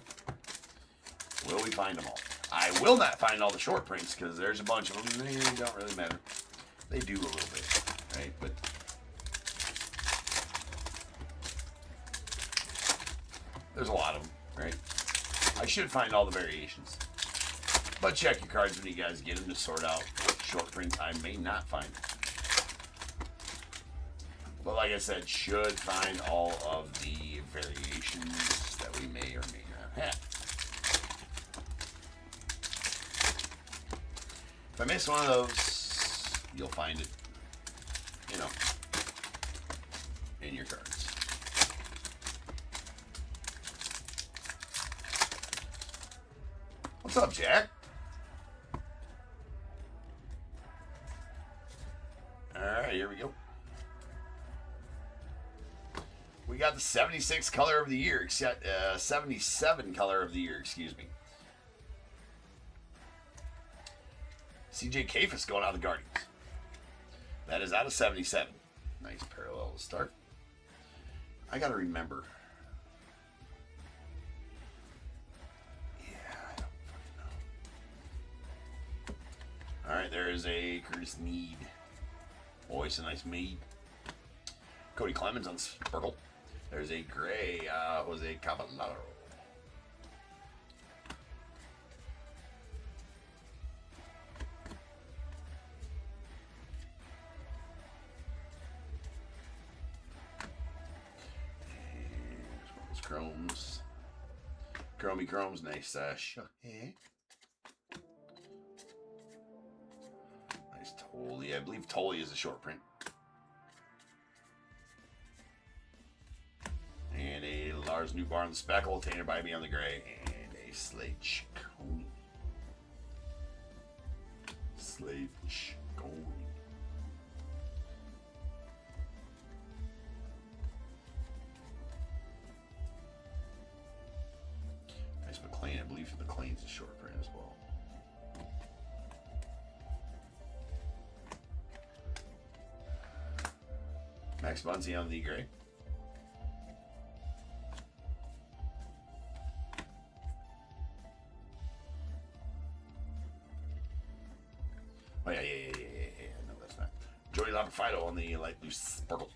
Will we find them all? I will not find all the short prints because there's a bunch of them. They don't really matter. They do a little bit, right? But there's a lot of them, right? I should find all the variations. But check your cards when you guys get them to sort out what short prints I may not find. But like I said, should find all of the variations that we may or may not have. If I miss one of those, you'll find it, you know, in your cards. What's up, Jack? All right, here we go. We got the 76 color of the year, 77 color of the year, excuse me. CJ Kafis going out of the Guardians. That is out of 77. Nice parallel to start. I got to remember. Yeah, I don't fucking know. All right, there is a Curtis Mead. Boy, it's a nice Mead. Cody Clemens on Sparkle. There's a gray Jose Caballero. Chromes. Chromey Chromes, nice shot. Nice Tolley. I believe Tolley is a short print. And a Lars Newbar on the speckle, Tanner Bybee on the gray, and a Slade Chacon. Slade Chacon. Nice McLean, I believe McLean's a short print as well. Max Muncy on the gray. Oh, yeah. No, that's not. Joey Lapafito on the light blue sparkle.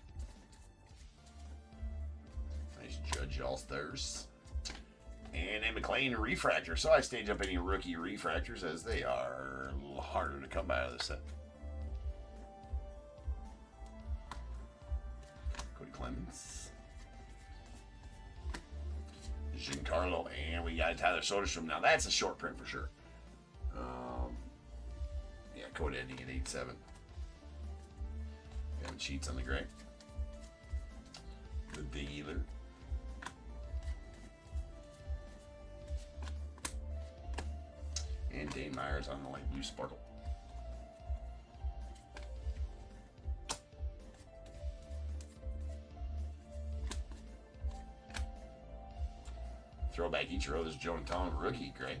Josters. And a McLean refractor. So I stage up any rookie refractors as they are a little harder to come by out of the set. Cody Clemens. Giancarlo. And we got Tyler Soderstrom. Now that's a short print for sure. Yeah, code ending at 87. Having sheets on the gray. The dealer. And Dane Myers on the light blue sparkle. Throwback Ichiro, this is Joe and Tom, rookie, great.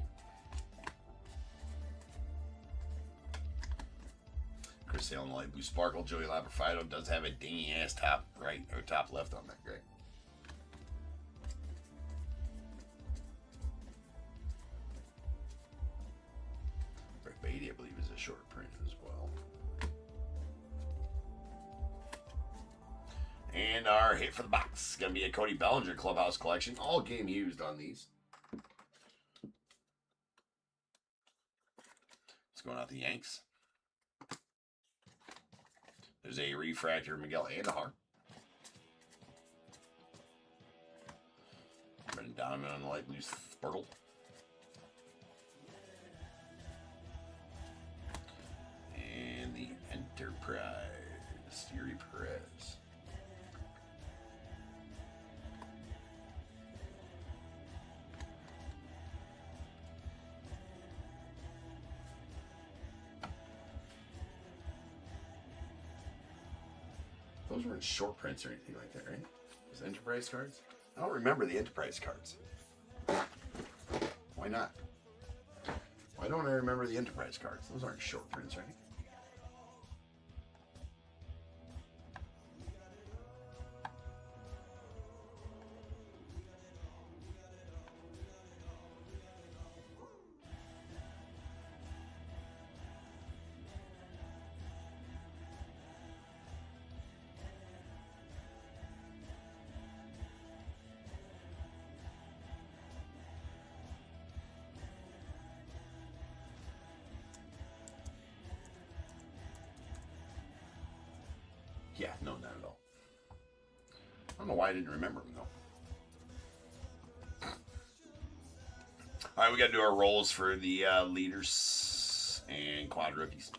Chris Sale on the light blue sparkle. Joey Labrafido does have a dingy ass top right or top left on that, great. Rick Beatty, I believe, is a short print as well. And our hit for the box is going to be a Cody Bellinger Clubhouse Collection. All game used on these. It's going out the Yanks. There's a refractor, Miguel Andujar. Brendan Donovan on the light blue sparkle. And the Enterprise, Yuri Perez. Those weren't short prints or anything like that, right? Those Enterprise cards? I don't remember the Enterprise cards. Why not? Why don't I remember the Enterprise cards? Those aren't short prints, right? Yeah, no, not at all. I don't know why I didn't remember them, though. All right, we got to do our rolls for the leaders and quad rookies.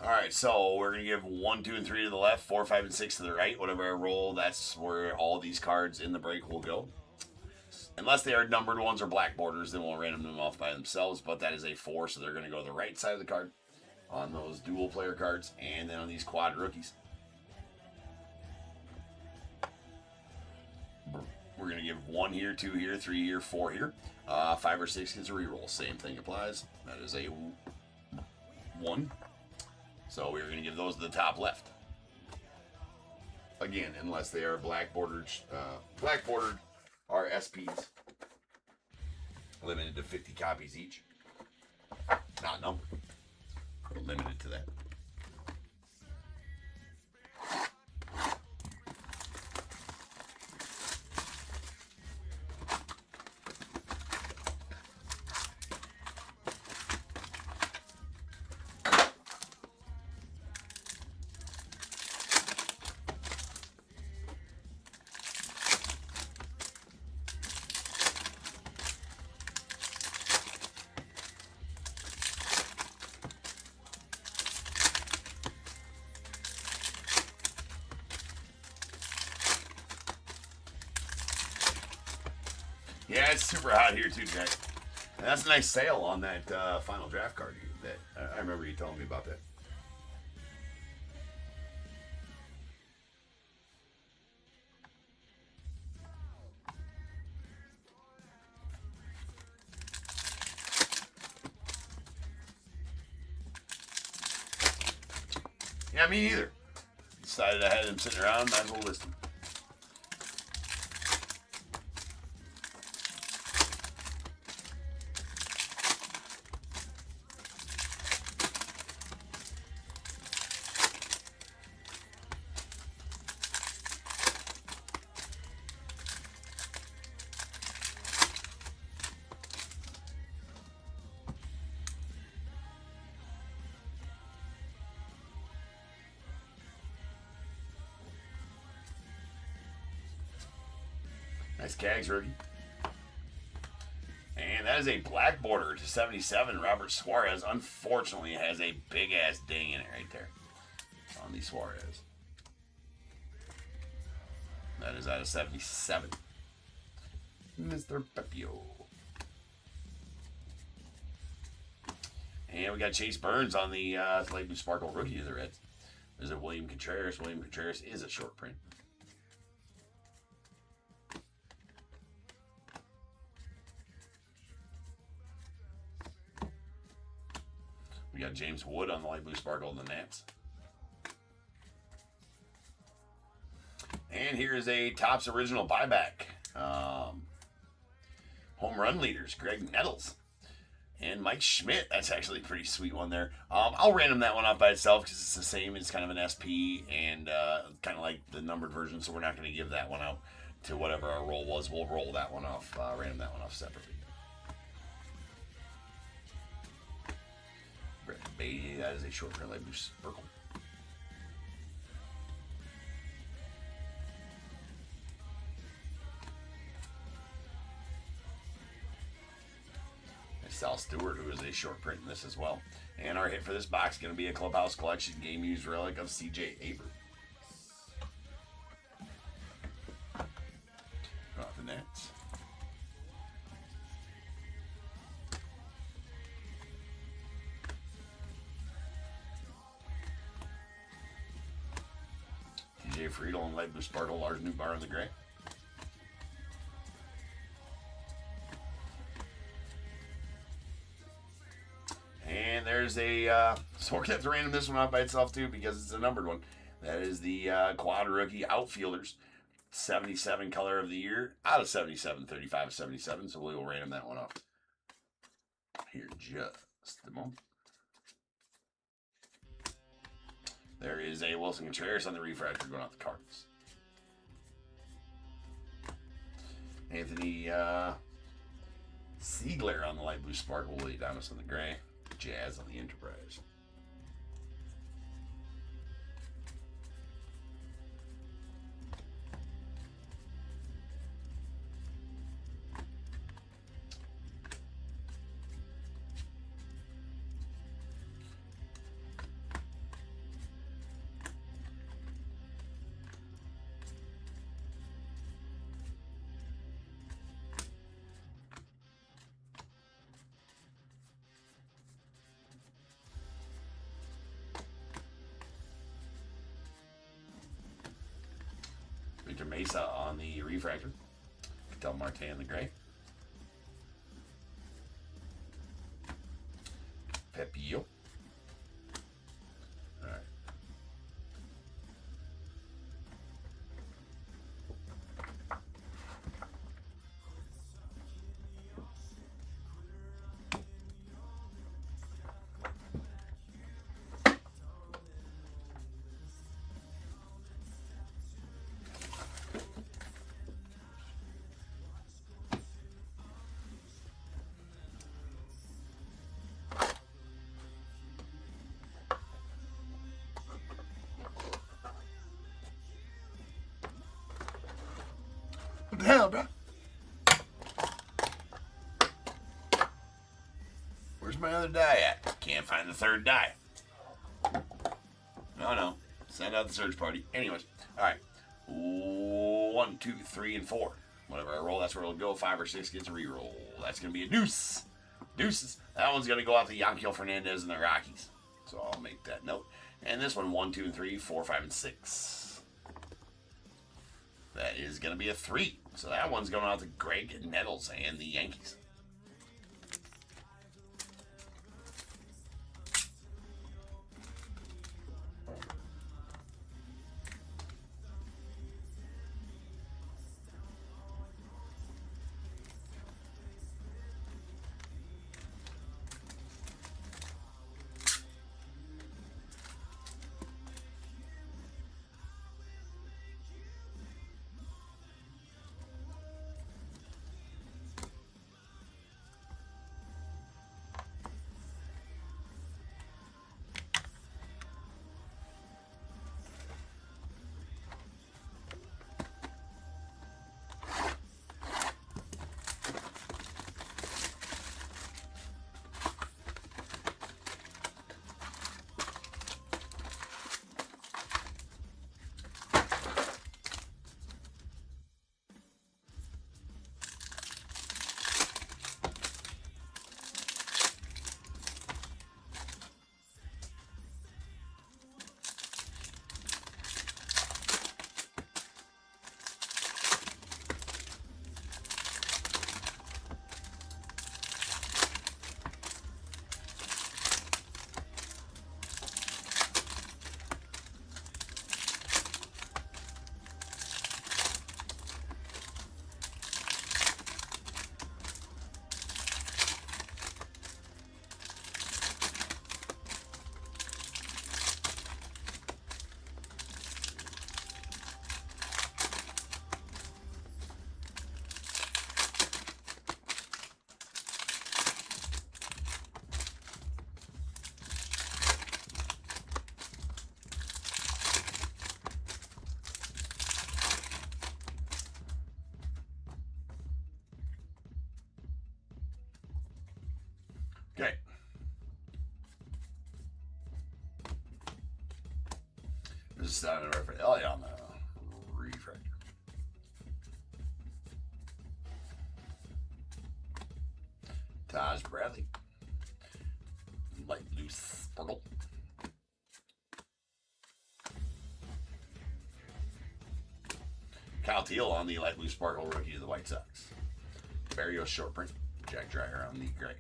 All right, so we're going to give 1, 2, and 3 to the left, 4, 5, and 6 to the right. Whatever I roll, that's where all these cards in the break will go. Unless they are numbered ones or black borders, then we'll random them off by themselves, but that is a 4, so they're going to go to the right side of the card on those dual player cards, and then on these quad rookies. We're going to give 1 here, 2 here, 3 here, 4 here. 5 or 6 gets a reroll. Same thing applies. That is a 1. So we're going to give those to the top left. Again, unless they are black bordered are SPs. Limited to 50 copies each. Not numbered. Limited to that. Yeah, it's super hot here too, Jack. And that's a nice sale on that final draft card. That I remember you telling me about that. Yeah, me either. Decided I had him sitting around, might as well list him. Nice Cags rookie. And that is a black border to 77. Robert Suarez, unfortunately, has a big-ass ding in it right there on the Suarez. That is out of 77. Mr. Pepio. And we got Chase Burns on the light blue sparkle rookie of the Reds. There's a William Contreras. William Contreras is a short print. We got James Wood on the light blue sparkle of the Nats. And here is a Topps original buyback. Home run leaders, Greg Nettles and Mike Schmidt. That's actually a pretty sweet one there. I'll random that one off by itself because it's the same. It's kind of an SP and kind of like the numbered version, so we're not going to give that one out to whatever our roll was. We'll roll that one off, random that one off separately. Brett Beatty, that is a short print light blue sparkle. Sal Stewart, who is a short print in this as well. And our hit for this box is going to be a Clubhouse Collection game used relic of C.J. Abrams. Off the Nets. TJ Friedel and light blue sparkle, Lars Newbar in the gray. And there's a, so we're going to random this one off by itself too because it's a numbered one. That is the quad rookie outfielders. 77 color of the year out of 77, 35 77. So we will random that one off here just a moment. There is a Wilson Contreras on the refractor going off the cards. Anthony Siegler on the light blue sparkle. Willie Adames on the gray. Jazz on the Enterprise. Victor Mesa on the refractor. Del Marte in the gray. Pepio. All right. What the hell, bro? Where's my other die at? Can't find the third die. No. Send out the search party. Anyways, all right. 1, 2, 3, and 4. Whatever I roll, that's where it'll go. 5 or 6 gets a reroll. That's going to be a deuce. Deuces. That one's going to go out to Yanquiel Fernandez and the Rockies. So I'll make that note. And this one, 1, 2, and 3, 4, 5, and 6. That is going to be a 3. So that one's going out to Greg Nettles and the Yankees. Okay. This is not a reference. Oh, yeah, on the refractor. Taj Bradley. Light blue sparkle. Kyle Teal on the light blue sparkle rookie of the White Sox. Barrios short print. Jack Dreyer on the gray.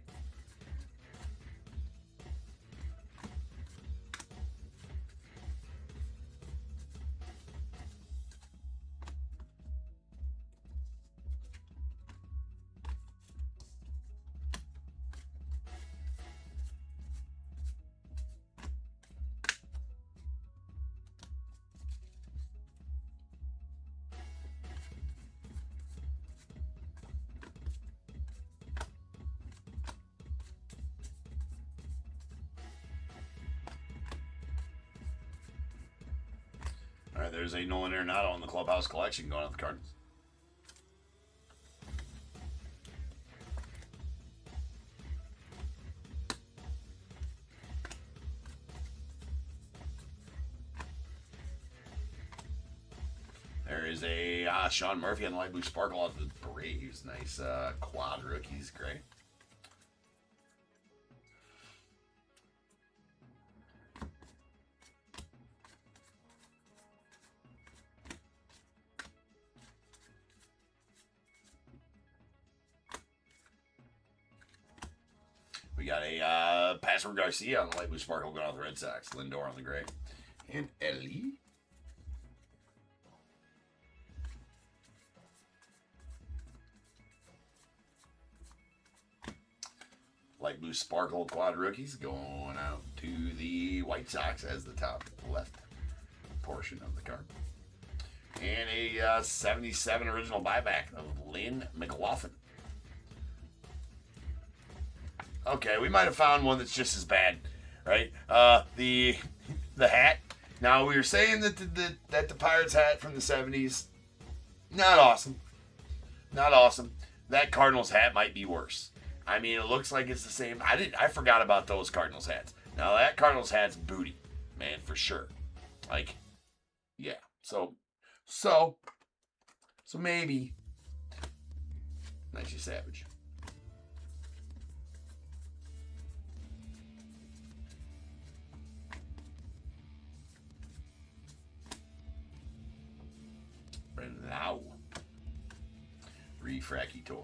All right, there's a Nolan Arenado on the Clubhouse collection going on the Cardinals. There is a Sean Murphy on the light blue sparkle out the Braves. Nice quad rookies, great. We got a Pastor Garcia on the light blue sparkle going out the Red Sox. Lindor on the gray. And Ellie. Light blue sparkle quad rookies going out to the White Sox as the top left portion of the card. And a 77 original buyback of Lynn McLaughlin. Okay, we might have found one that's just as bad, right? The hat. Now we were saying that the Pirates hat from the 70s, not awesome, not awesome. That Cardinals hat might be worse. I mean, it looks like it's the same. I forgot about those Cardinals hats. Now that Cardinals hat's booty, man, for sure. Like, yeah. So maybe. Nice, you savage. Now, Refractor.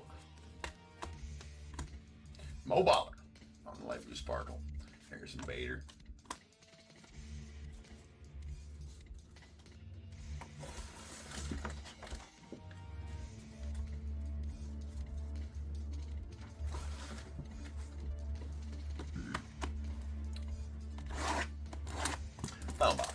Moballer on the light blue sparkle. Harrison Bader. Final box.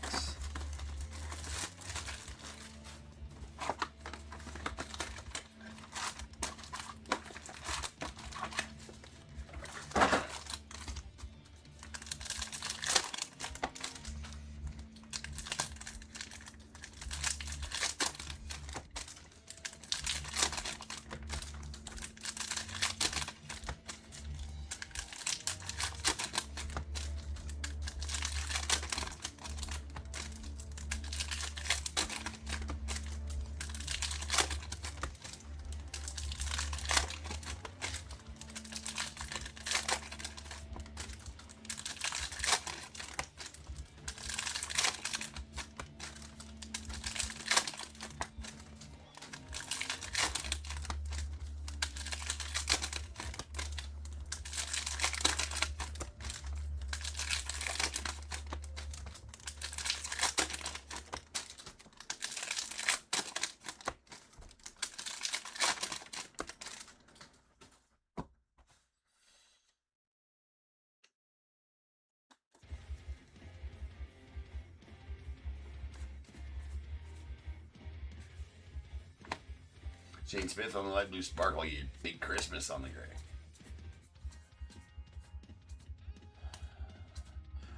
Shane Smith on the light blue sparkle. You big Christmas on the gray.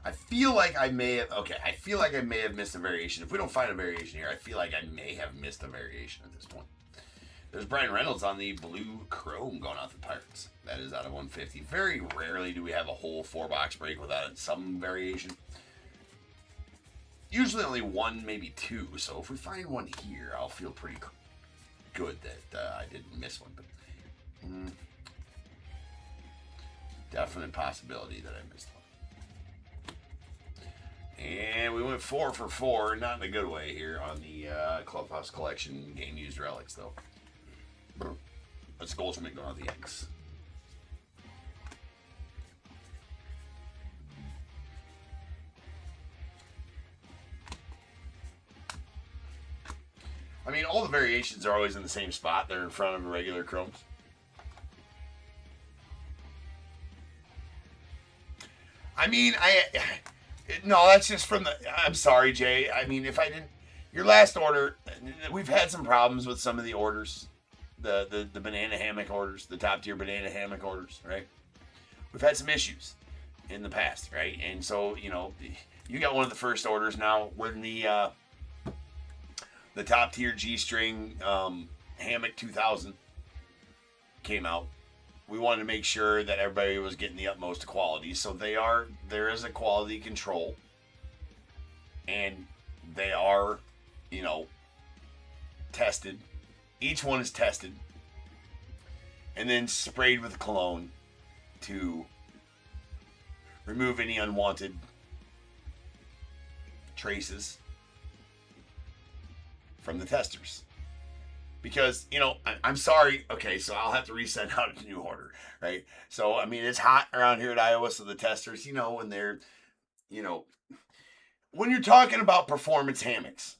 I feel like I may have. Okay, I feel like I may have missed a variation. If we don't find a variation here, I feel like I may have missed a variation at this point. There's Brian Reynolds on the blue chrome going out the Pirates. That is out of 150. Very rarely do we have a whole 4-box break without some variation. Usually only one, maybe two. So if we find one here, I'll feel pretty good that I didn't miss one. But definite possibility that I missed one. And we went 4 for 4, not in a good way here on the Clubhouse Collection game used relics, though. That's Goldschmidt going on the X. I mean, all the variations are always in the same spot. They're in front of the regular chromes. I mean, no, that's just from the. I'm sorry, Jay. I mean, if I didn't, your last order, we've had some problems with some of the orders, the banana hammock orders, the top tier banana hammock orders, right? We've had some issues in the past, right? And so, you know, you got one of the first orders now when the top tier G-string hammock 2000 came out. We wanted to make sure that everybody was getting the utmost quality. So there is a quality control. And they are, you know, tested. Each one is tested. And then sprayed with cologne to remove any unwanted traces from the testers. Because, you know, I'm sorry. Okay, so I'll have to resend out a new order, right? So, I mean, it's hot around here at Iowa, so the testers, you know, when they're, you know, when you're talking about performance hammocks,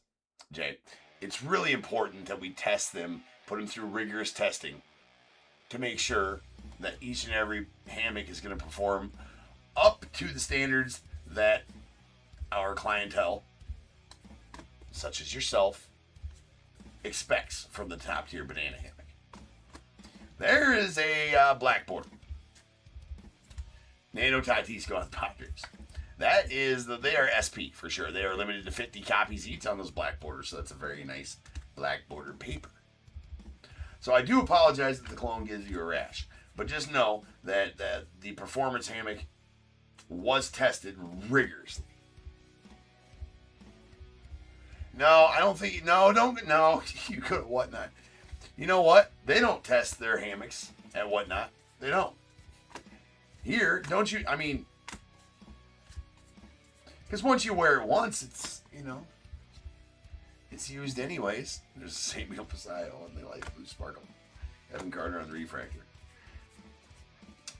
Jay, it's really important that we test them, put them through rigorous testing to make sure that each and every hammock is going to perform up to the standards that our clientele, such as yourself, expects from the top tier banana hammock. There is a black border. Nano Tatis go on the Padres. That is they are SP for sure. They are limited to 50 copies each on those black borders, so that's a very nice black border paper. So I do apologize that the cologne gives you a rash, but just know that the performance hammock was tested rigorously. No, I don't think. No, don't. No, you could whatnot. You know what? They don't test their hammocks at whatnot. They don't. Here, don't you? I mean, because once you wear it once, it's, you know, it's used anyways. There's Samuel Pasio on the light blue sparkle. Evan Carter on the refractor.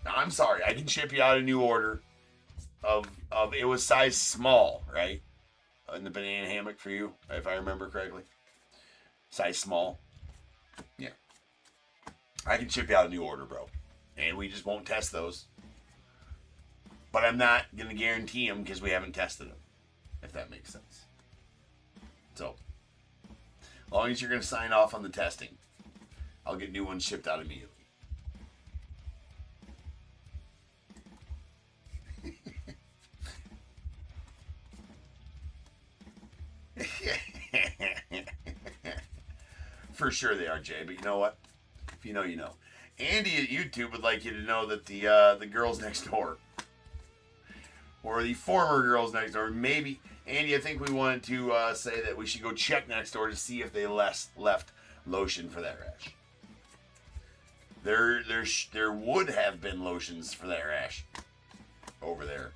Now, I'm sorry. I can ship you out a new order of it was size small, right? In the banana hammock for you, if I remember correctly. Size small. Yeah. I can ship you out a new order, bro. And we just won't test those. But I'm not going to guarantee them because we haven't tested them. If that makes sense. So, as long as you're going to sign off on the testing, I'll get new ones shipped out immediately. For sure they are, Jay. But you know what? If you know, you know. Andy at YouTube would like you to know that the girls next door, or the former girls next door, maybe Andy, I think we wanted to say that we should go check next door to see if they left lotion for that rash. There would have been lotions for that rash over there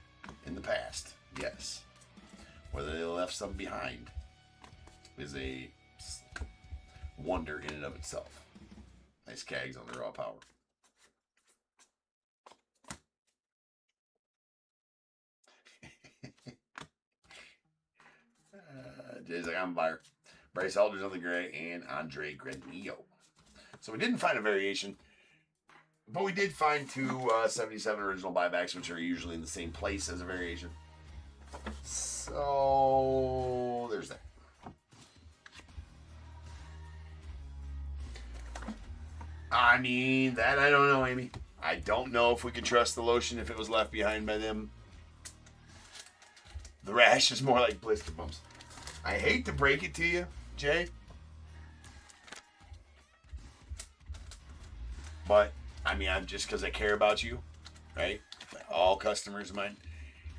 in the past. Yes. Whether they left some behind is a wonder in and of itself. Nice cags on the raw power. Jay's like, I'm a buyer. Bryce Elder's on the gray and Andre Granillo. So we didn't find a variation, but we did find two 77 original buybacks, which are usually in the same place as a variation. So there's that. I mean, that I don't know, Amy. I don't know if we could trust the lotion if it was left behind by them. The rash is more like blister bumps. I hate to break it to you, Jay. But, I mean, I'm just because I care about you, right? All customers of mine,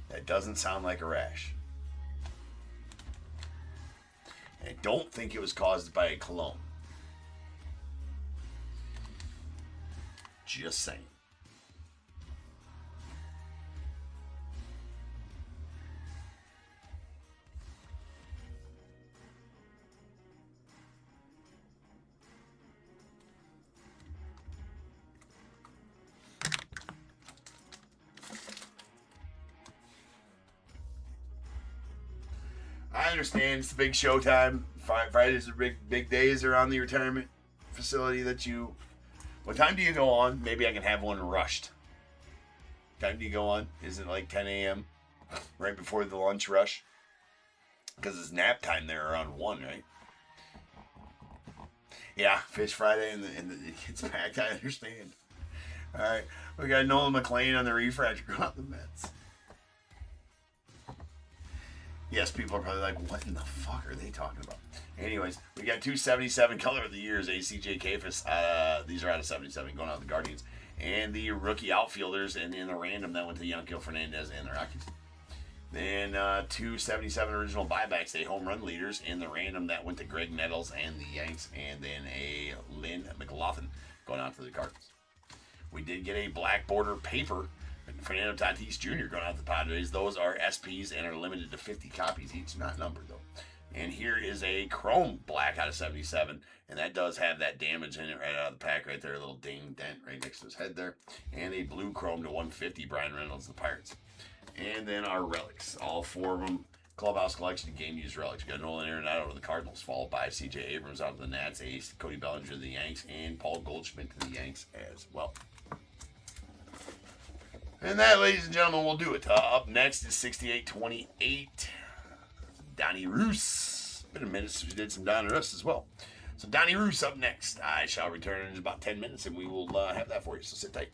that doesn't sound like a rash. And I don't think it was caused by a cologne. Just saying. I understand it's the big showtime. Fridays are big days around the retirement facility that you. What time do you go on? Maybe I can have one rushed. What time do you go on? Is it like 10 a.m. right before the lunch rush? Because it's nap time there around 1, right? Yeah, Fish Friday and it's packed. I understand. All right, we got Nolan McLean on the refractor going out the Mets. Yes, people are probably like, what in the fuck are they talking about? Anyways, we got 277 color of the years, ACJ Kafis. These are out of 77, going out the Guardians. And the rookie outfielders, and in the random, that went to Yanquiel Fernandez and the Rockies. Then 277 original buybacks, they home run leaders. In the random, that went to Greg Nettles and the Yanks. And then a Lynn McLaughlin going out to the Cardinals. We did get a black border paper. Fernando Tatis Jr. going out to the Padres. Those are SPs and are limited to 50 copies each, not numbered though. And here is a chrome black out of 77, and that does have that damage in it right out of the pack right there, a little ding dent right next to his head there. And a blue chrome to 150, Brian Reynolds, the Pirates. And then our relics, all 4 of them, clubhouse collection game used relics. We got Nolan Arenado to the Cardinals, followed by C.J. Abrams out of the Nats, Ace, Cody Bellinger to the Yanks, and Paul Goldschmidt to the Yanks as well. And that, ladies and gentlemen, will do it. Up next is 6828. Donnie Roos. Been a minute since we did some Donruss as well. So Donnie Roos up next. I shall return in about 10 minutes, and we will have that for you. So sit tight.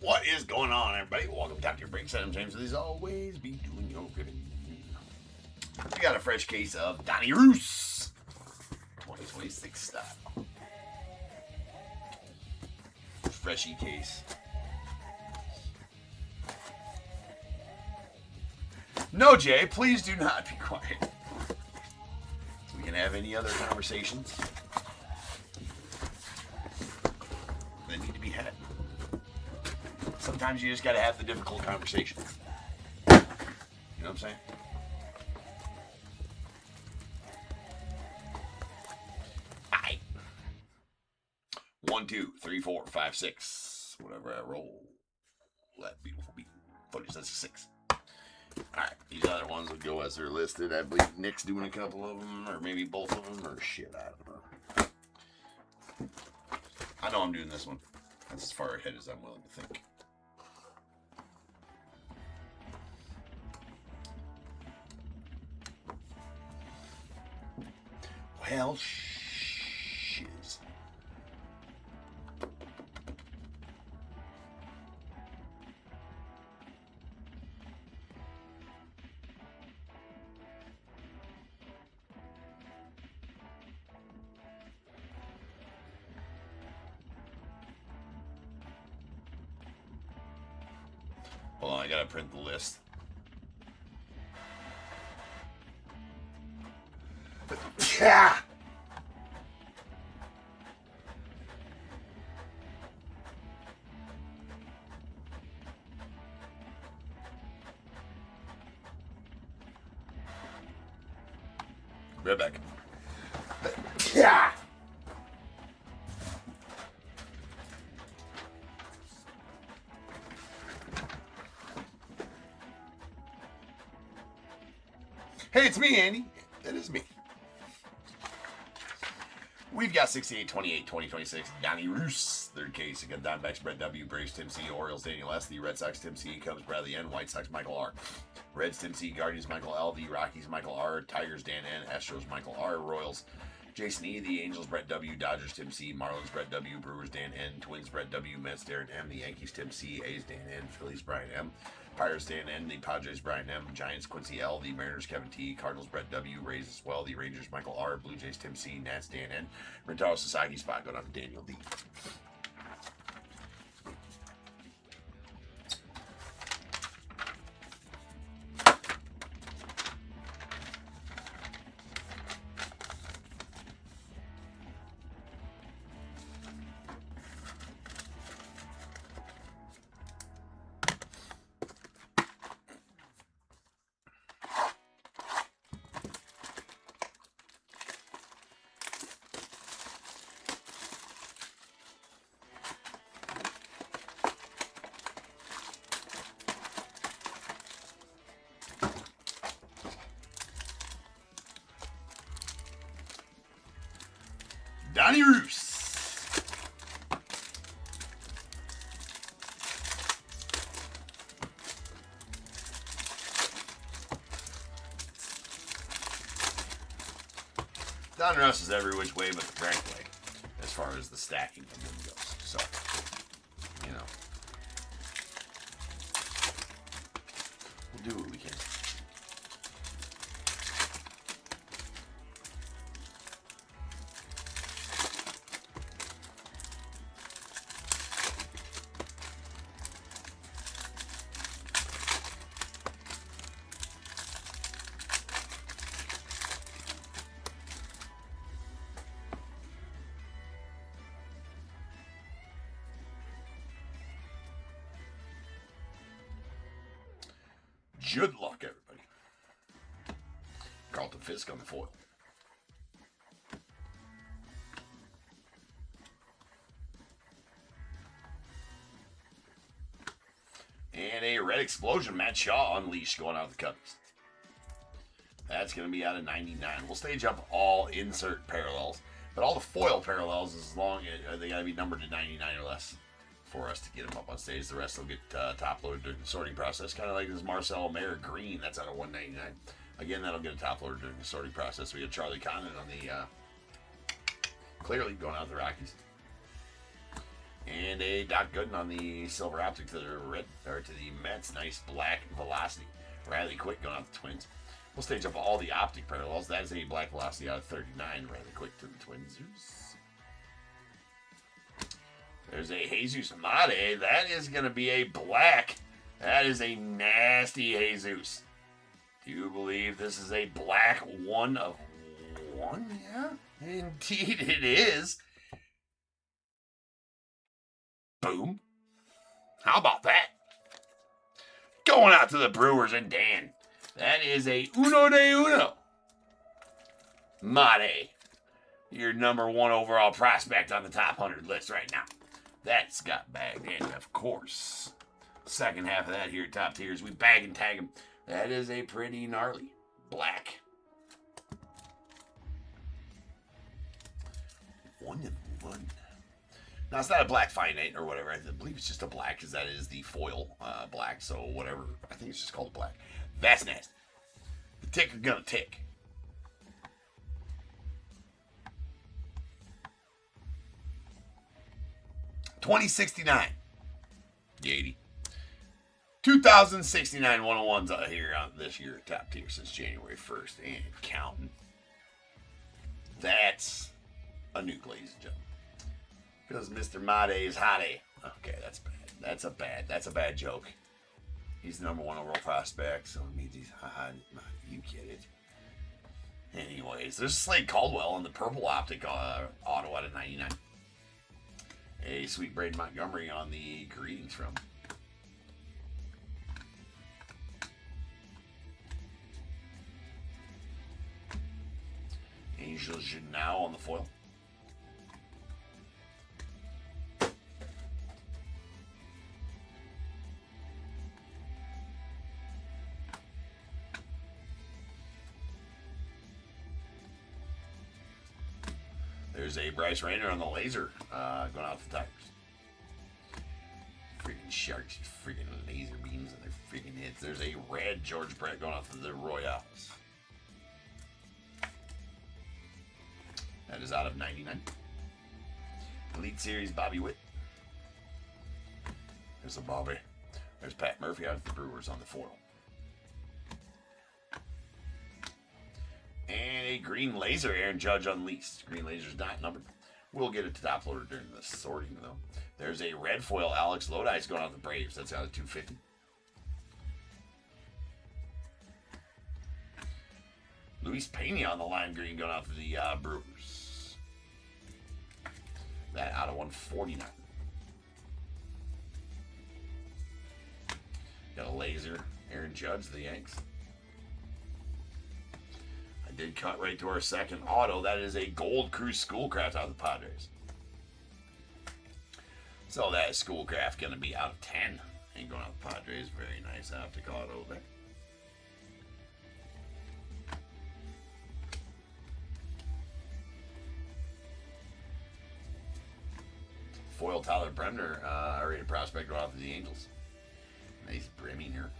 What is going on, everybody? Welcome back to your breaks. I'm James. As always, be doing your ribbon. We got a fresh case of DONRUSS 2026 style. Freshy case. No, Jay, please do not be quiet. So we can have any other conversations that need to be had. Sometimes you just got to have the difficult conversation. You know what I'm saying? Alright. 1, 2, 3, 4, 5, 6. Whatever I roll. That beautiful beat. 36. Alright, these other ones will go as they're listed. I believe Nick's doing a couple of them, or maybe both of them, or shit, I don't know. I know I'm doing this one. That's as far ahead as I'm willing to think. Well, shiz. Hold on, I gotta print the list. Yeah. Right back. Yeah. Hey, it's me, Andy. That is me. We've got 68, 28, 2026. DONRUSS, third case. Again, Diamondbacks, Brett W. Braves, Tim C. Orioles, Daniel S. The Red Sox, Tim C. Cubs, Bradley N. White Sox, Michael R. Reds, Tim C. Guardians, Michael L. The Rockies, Michael R. Tigers, Dan N. Astros, Michael R. Royals, Jason E. The Angels, Brett W. Dodgers, Tim C. Marlins, Brett W. Brewers, Dan N. Twins, Brett W. Mets, Darren M. The Yankees, Tim C. A's, Dan N. Phillies, Brian M. Pirates, Dan N. The Padres, Brian M. Giants, Quincy L. The Mariners, Kevin T. Cardinals, Brett W. Rays as well. The Rangers, Michael R. Blue Jays, Tim C. Nats, Dan N. Rentaro Society spot going on to Daniel D. DONRUSS. DONRUSS is every which way but the correct way, as far as the stacking of them goes. So, you know, we'll do what we can. Good luck, everybody. Carlton Fisk on the foil. And a red explosion. Matt Shaw unleashed going out of the Cubbies. That's going to be out of 99. We'll stage up all insert parallels. But all the foil parallels, as long as they got to be numbered to 99 or less for us to get them up on stage. The rest will get top loaded during the sorting process, kind of like this Marcel Mayer Green. That's out of 199. Again, that'll get a top loader during the sorting process. We got Charlie Condon on the clearly going out the Rockies. And a Doc Gooden on the silver optic to the red, or to the Mets. Nice black velocity. Riley Quick going out the Twins. We'll stage up all the optic parallels. That is a black velocity out of 39. Riley Quick to the Twins. There's a Jesus Mate. That is going to be a black. That is a nasty Jesus. Do you believe this is a black 1 of 1? Yeah, indeed it is. Boom. How about that? Going out to the Brewers and Dan. That is a uno de uno. Mate. Your number 1 overall prospect on the top 100 list right now. That's got bagged. And of course, second half of that here at Top Tiers, we bag and tag him. That is a pretty gnarly black. 1 of 1. Now, it's not a black finite or whatever. I believe it's just a black because that is the foil black. So, whatever. I think it's just called a black. That's nasty. The tick are going to tick. $20.69. 80. 2,069 101s out here on this year at Top Tier since January 1st and counting. That's a nuke, ladies and gentlemen. Because Mr. Mate is hottie. Okay, that's bad. That's a bad joke. He's the number 1 overall prospect, so it means he's hot. You get it. Anyways, there's Slade Caldwell on the purple optic auto out of 99. A Sweet Braid Montgomery on the greetings from. Angel Janau on the foil. There's a Bryce Rayner on the laser going out the Tigers. Freaking Sharks, freaking laser beams and their freaking hits. There's a red George Brett going out to the Royals. That is out of 99. Elite Series Bobby Witt. There's a Bobby. There's Pat Murphy out of the Brewers on the foil. And a green laser, Aaron Judge unleashed. Green laser's not numbered. We'll get it to top loader during the sorting, though. There's a red foil Alex Lodice going out the Braves. That's out of 250. Luis Pena on the lime green going out for the Brewers. That out of 149. Got a laser, Aaron Judge, the Yanks. Did cut right to our second auto. That is a Gold Cruise Schoolcraft out of the Padres. So that is Schoolcraft going to be out of 10. Ain't going out the Padres. Very nice optic auto there. Foil Tyler Bremner, rated prospect going out to the Angels. Nice brimming here.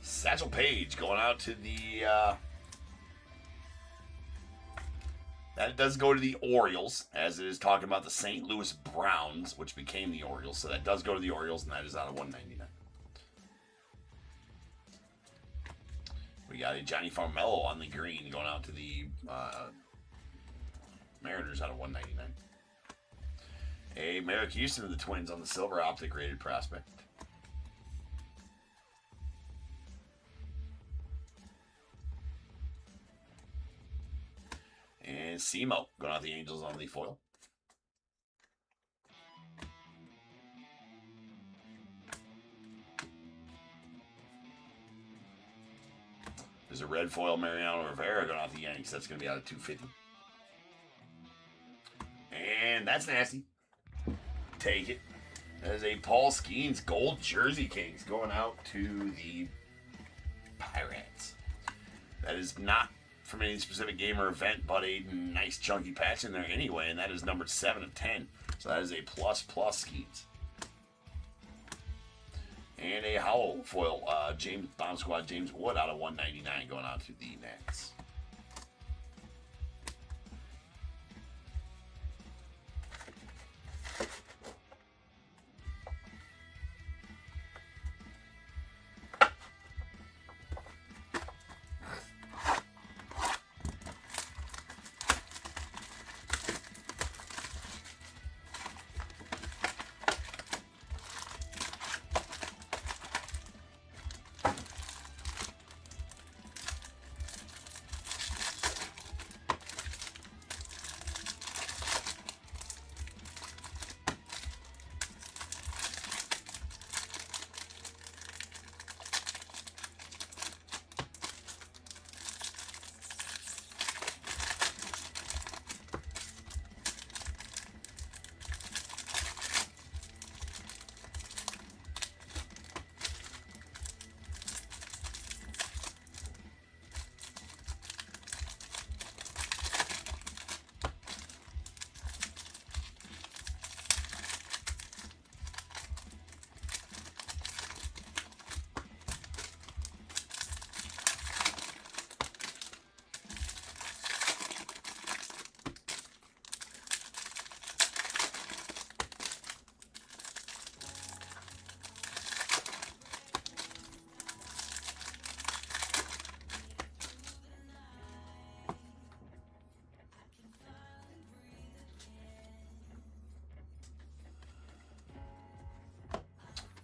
Satchel Paige going out to the, that does go to the Orioles, as it is talking about the St. Louis Browns, which became the Orioles. So that does go to the Orioles, and that is out of 199. We got a Johnny Farmello on the green going out to the Mariners out of 199. A Merrick Houston of the Twins on the silver optic rated prospect. And Simo going out the Angels on the foil. There's a red foil Mariano Rivera going out the Yanks. That's going to be out of 250. And that's nasty. Take it. That is a Paul Skeens Gold Jersey Kings going out to the Pirates. That is not from any specific game or event, but a nice chunky patch in there anyway, and that is numbered 7 of 10. So that is a plus Skeens. And a Howell foil James Bomb Squad James Wood out of 199 going out to the Nets.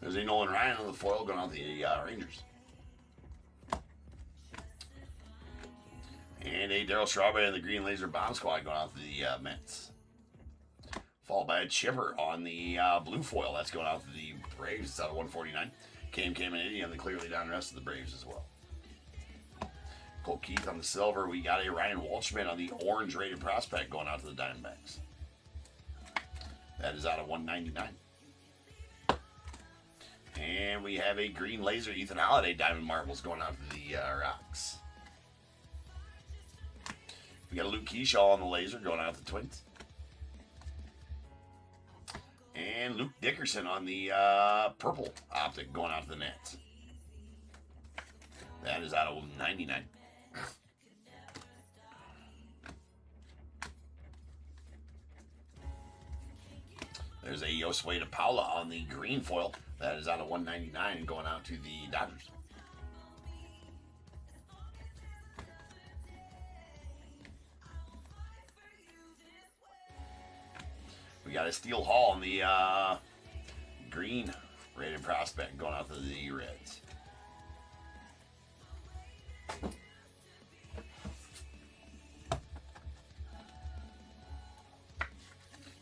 There's a Nolan Ryan on the foil going out the Rangers. And a Darryl Strawberry and the Green Laser Bomb Squad going out to the Mets. Followed by a Chipper on the blue foil. That's going out to the Braves. It's out of 149. Came and Eddie on the clearly down rest of the Braves as well. Cole Keith on the silver. We got a Ryan Waldschmidt on the orange rated prospect going out to the Diamondbacks. That is out of 199. And we have a green laser Ethan Holiday Diamond Marbles going out to the Rocks. We got a Luke Keyshaw on the laser going out to the Twins. And Luke Dickerson on the purple optic going out to the Nets. That is out of 99. There's a Josue de Paula on the green foil. That is out of 199 and going out to the Dodgers. We got a Steel Hall on the green rated prospect going out to the Reds.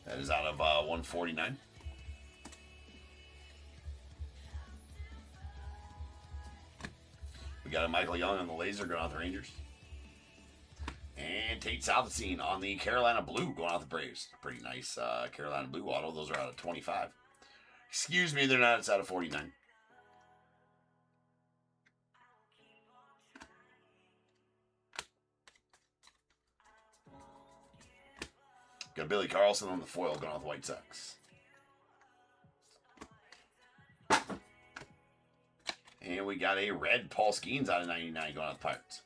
That is out of 149. We got a Michael Young on the laser going out the Rangers. And Tate Salvacine on the Carolina Blue going out the Braves. Pretty nice Carolina Blue auto. Those are out of 25. Excuse me, they're not. It's out of 49. Got Billy Carlson on the foil going out the White Sox. And we got a red Paul Skeens out of 99 going out the Pirates.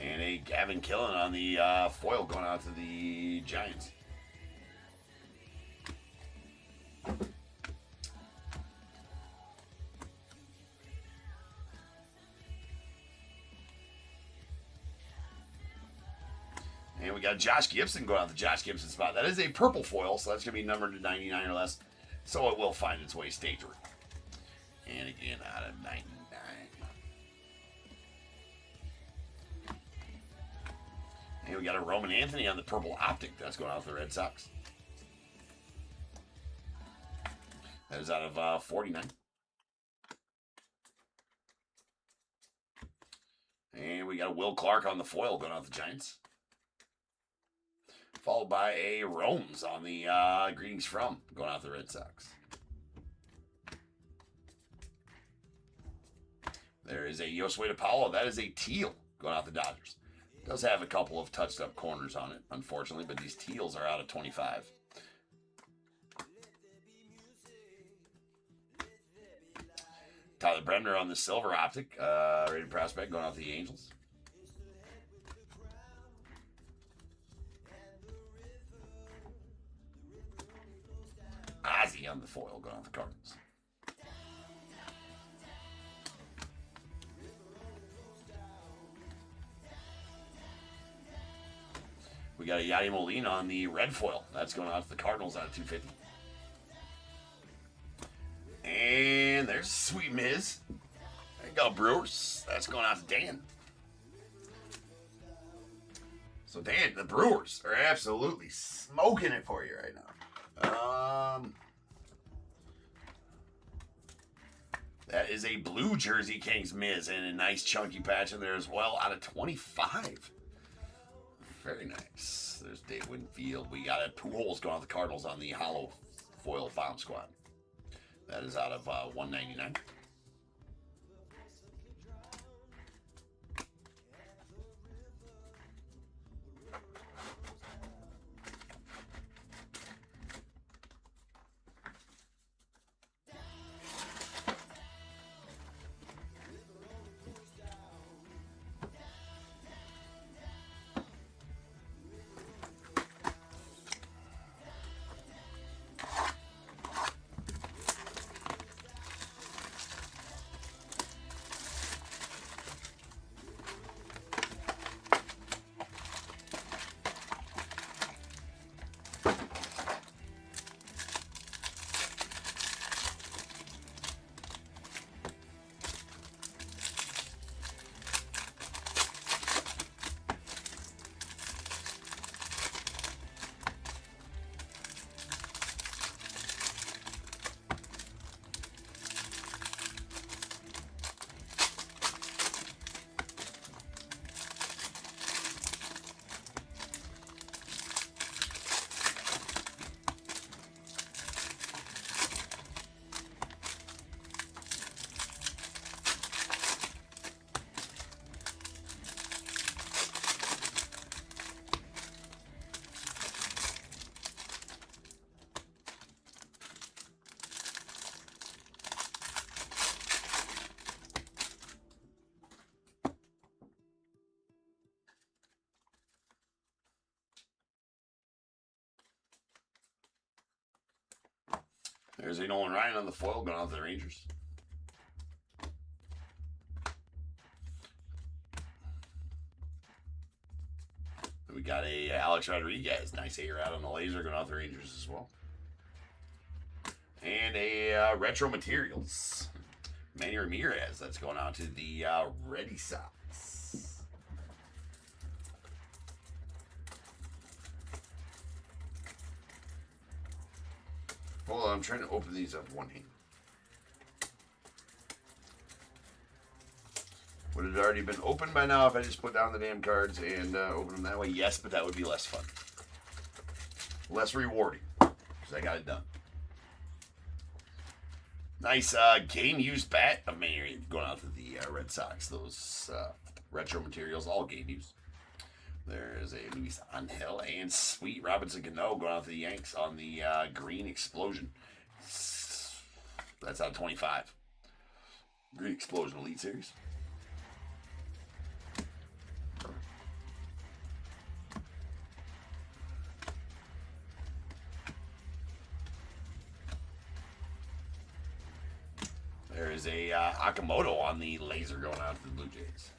And a Gavin Killen on the foil going out to the Giants. And we got Josh Gibson going out the Josh Gibson spot. That is a purple foil, so that's going to be numbered to 99 or less. So it will find its way stage route. And again, out of 99. And we got a Roman Anthony on the purple optic. That's going out to the Red Sox. That is out of 49. And we got a Will Clark on the foil going out the Giants. Followed by a Romes on the Greetings From going out the Red Sox. There is a Josue de Paula. That is a teal going out the Dodgers. Does have a couple of touched up corners on it, unfortunately, but these teals are out of 25. Tyler Bremner on the silver optic, rated prospect going out to the Angels. Ozzy on the foil going out the Cardinals. We got a Yadier Molina on the red foil. That's going out to the Cardinals out of 250. And there's Sweet Miz. There you go, Brewers. That's going out to Dan. So, Dan, the Brewers are absolutely smoking it for you right now. That is a blue Jersey Kings Miz and a nice chunky patch in there as well out of 25. Very nice. There's Dave Winfield. We got a Pujols going out the Cardinals on the hollow foil bomb squad. That is out of 199. There's a Nolan Ryan on the foil going out to the Rangers. We got a Alex Rodriguez. Nice air out on the laser going out to the Rangers as well. And a Retro Materials. Manny Ramirez. That's going out to the Red Sox. Hold on, I'm trying to open these up one hand. Would it have already been opened by now if I just put down the damn cards and open them that way? Yes, but that would be less fun. Less rewarding, because I got it done. Nice game used bat of Manny going out to the Red Sox. Those Retro Materials, all game used. There is a Luis Angel and Sweet Robinson Cano going out to the Yanks on the Green Explosion. That's out of 25. Green Explosion Elite Series. There is a Akamoto on the laser going out to the Blue Jays.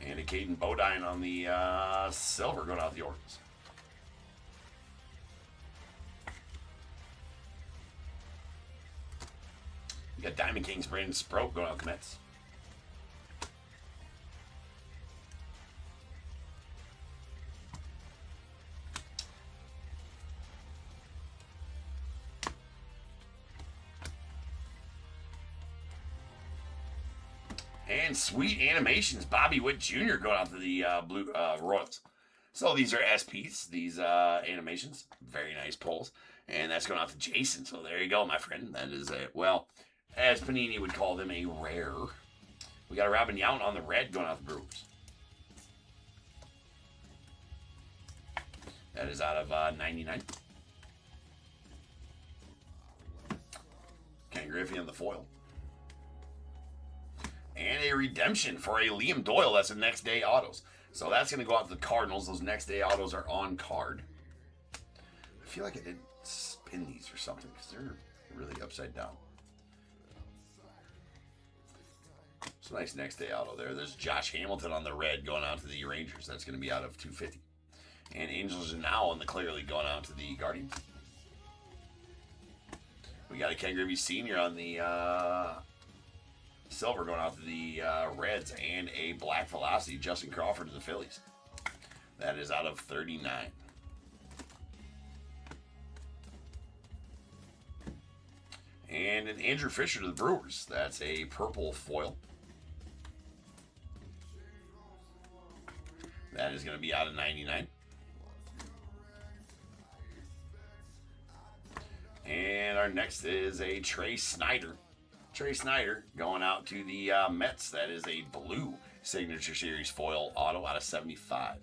And a Caden Bodine on the silver going out to the Orioles. You got Diamond Kings Brandon Sproat going out to the Mets. And Sweet Animations, Bobby Witt Jr. going out to the Blue Royals. So these are SPs, these animations. Very nice pulls. And that's going out to Jason. So there you go, my friend. That is a, well, as Panini would call them, a rare. We got a Robin Yount on the red going out to the Brewers. That is out of 99. Ken Griffey on the foil. And a redemption for a Liam Doyle. That's the next day autos. So that's going to go out to the Cardinals. Those next day autos are on card. I feel like I didn't spin these or something because they're really upside down. It's a nice next day auto there. There's Josh Hamilton on the red going out to the Rangers. That's going to be out of 250. And Angels are now on the clearly going out to the Guardians. We got a Ken Griffey Sr. on the silver going out to the Reds, and a black velocity Justin Crawford to the Phillies. That is out of 39. And an Andrew Fisher to the Brewers. That's a purple foil. That is going to be out of 99. And our next is a Trey Snyder. Trey Snyder going out to the Mets. That is a blue Signature Series foil auto out of 75.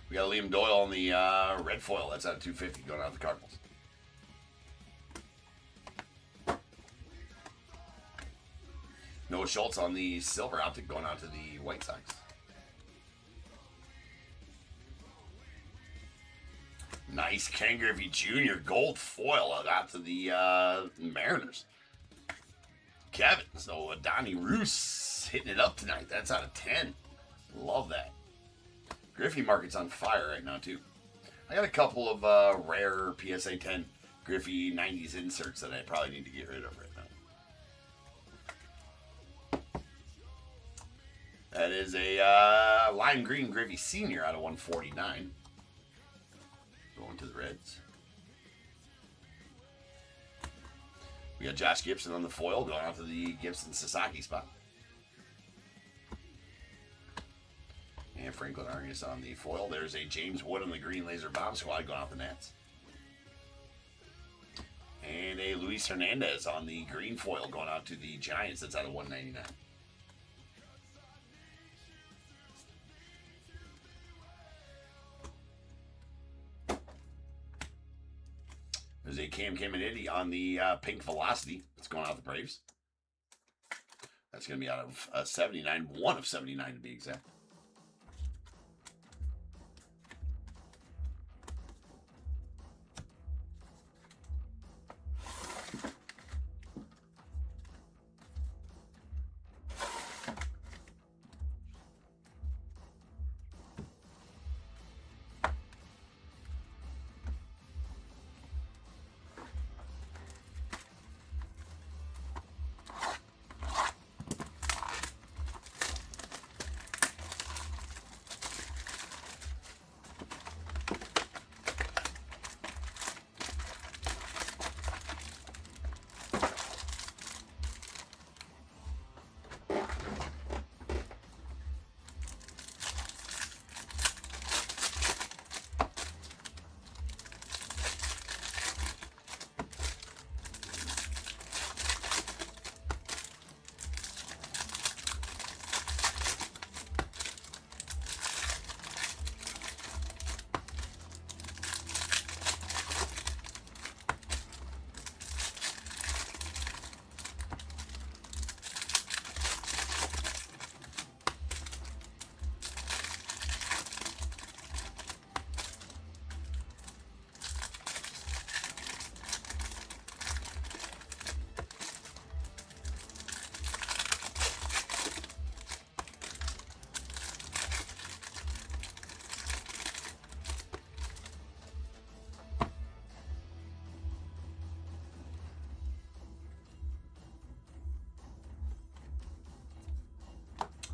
We got Liam Doyle on the red foil. That's out of 250 going out to the Cardinals. Noah Schultz on the silver optic going out to the White Sox. Nice Ken Griffey Jr. gold foil out to the Mariners. Kevin, so Donnie Roos hitting it up tonight. That's out of 10. Love that. Griffey market's on fire right now, too. I got a couple of rare PSA 10 Griffey 90s inserts that I probably need to get rid of right now. That is a lime green Griffey Sr. out of 149. to the Reds. We got Josh Gibson on the foil going out to the Gibson-Sasaki spot. And Franklin Arias on the foil. There's a James Wood on the green laser bomb squad going off the Nats. And a Luis Hernandez on the green foil going out to the Giants. That's out of 199. There's a Cam Caminiti on the pink Velocity. It's going out the Braves. That's going to be out of 79. 1 of 79 to be exact.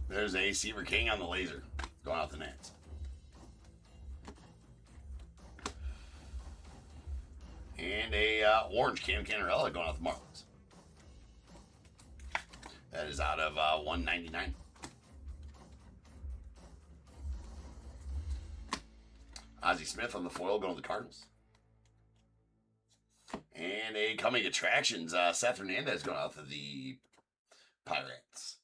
There's a Seaver King on the laser going out the Nats. And a orange Cam Canarella going out the Marlins. That is out of 199. Ozzie Smith on the foil going to the Cardinals. And a coming attractions, Seth Hernandez going out to the Pirates.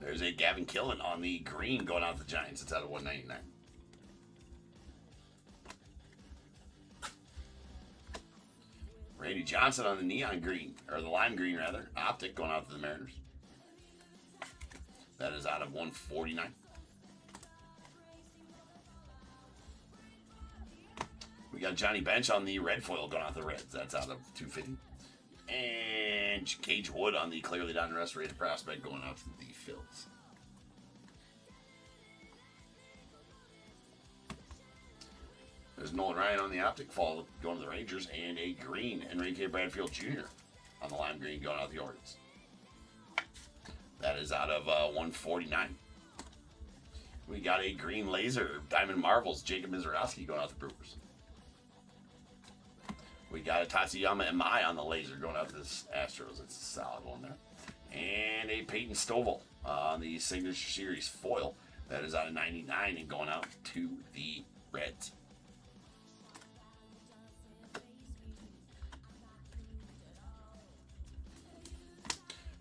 There's a Gavin Killen on the green going out to the Giants. It's out of 199. Randy Johnson on the neon green, or the lime green rather. Optic going out to the Mariners. That is out of 149. We got Johnny Bench on the red foil going out to the Reds. That's out of 250. And Cage Wood on the clearly donruss rated prospect going out to the Phils. There's Nolan Ryan on the optic fall going to the Rangers, and a green Enrique Bradfield Jr. on the lime green going out to the Orioles. That is out of 149. We got a green laser Diamond Marvels Jacob Mizorowski going out to the Brewers. We got a Tatsuyama Emai on the laser going out to the Astros. It's a solid one there. And a Peyton Stovall on the Signature Series foil. That is out of 99 and going out to the Reds.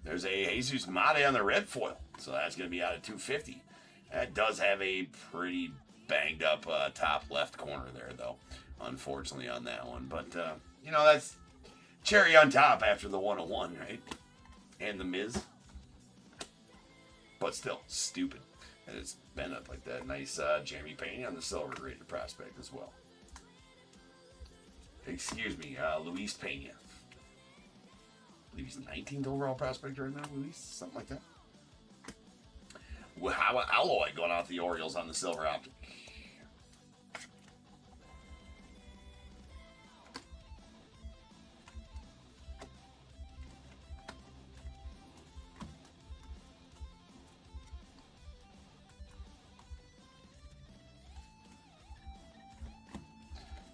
There's a Jesus Mate on the red foil. So that's going to be out of 250. That does have a pretty banged up top left corner there, though. Unfortunately on that one. But, you know, that's cherry on top after the 101, right? And the Miz. But still, stupid. And it's bent up like that. Nice Jeremy Payne on the silver rated prospect as well. Excuse me, Luis Pena. I believe he's the 19th overall prospect right now, Luis. Something like that. Well, how about Alloy going out the Orioles on the silver optic?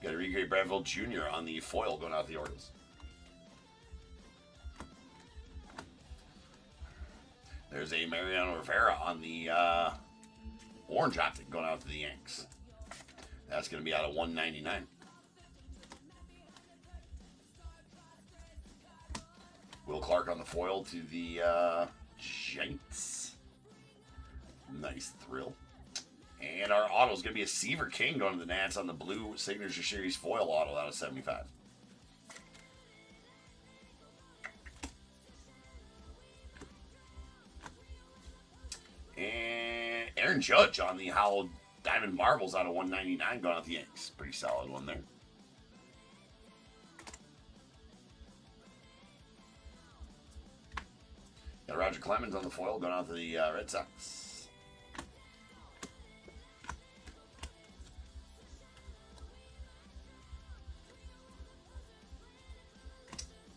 Got a Ricky Bradfield Jr. on the foil going out to the Orioles. There's a Mariano Rivera on the orange optic going out to the Yanks. That's going to be out of 199. Will Clark on the foil to the Giants. Nice thrill. And our auto is going to be a Seaver King going to the Nats on the blue Signature Series foil auto out of 75. And Aaron Judge on the Hollow Diamond Marbles out of 199 going out the Yanks. Pretty solid one there. Got Roger Clemens on the foil going out to the Red Sox.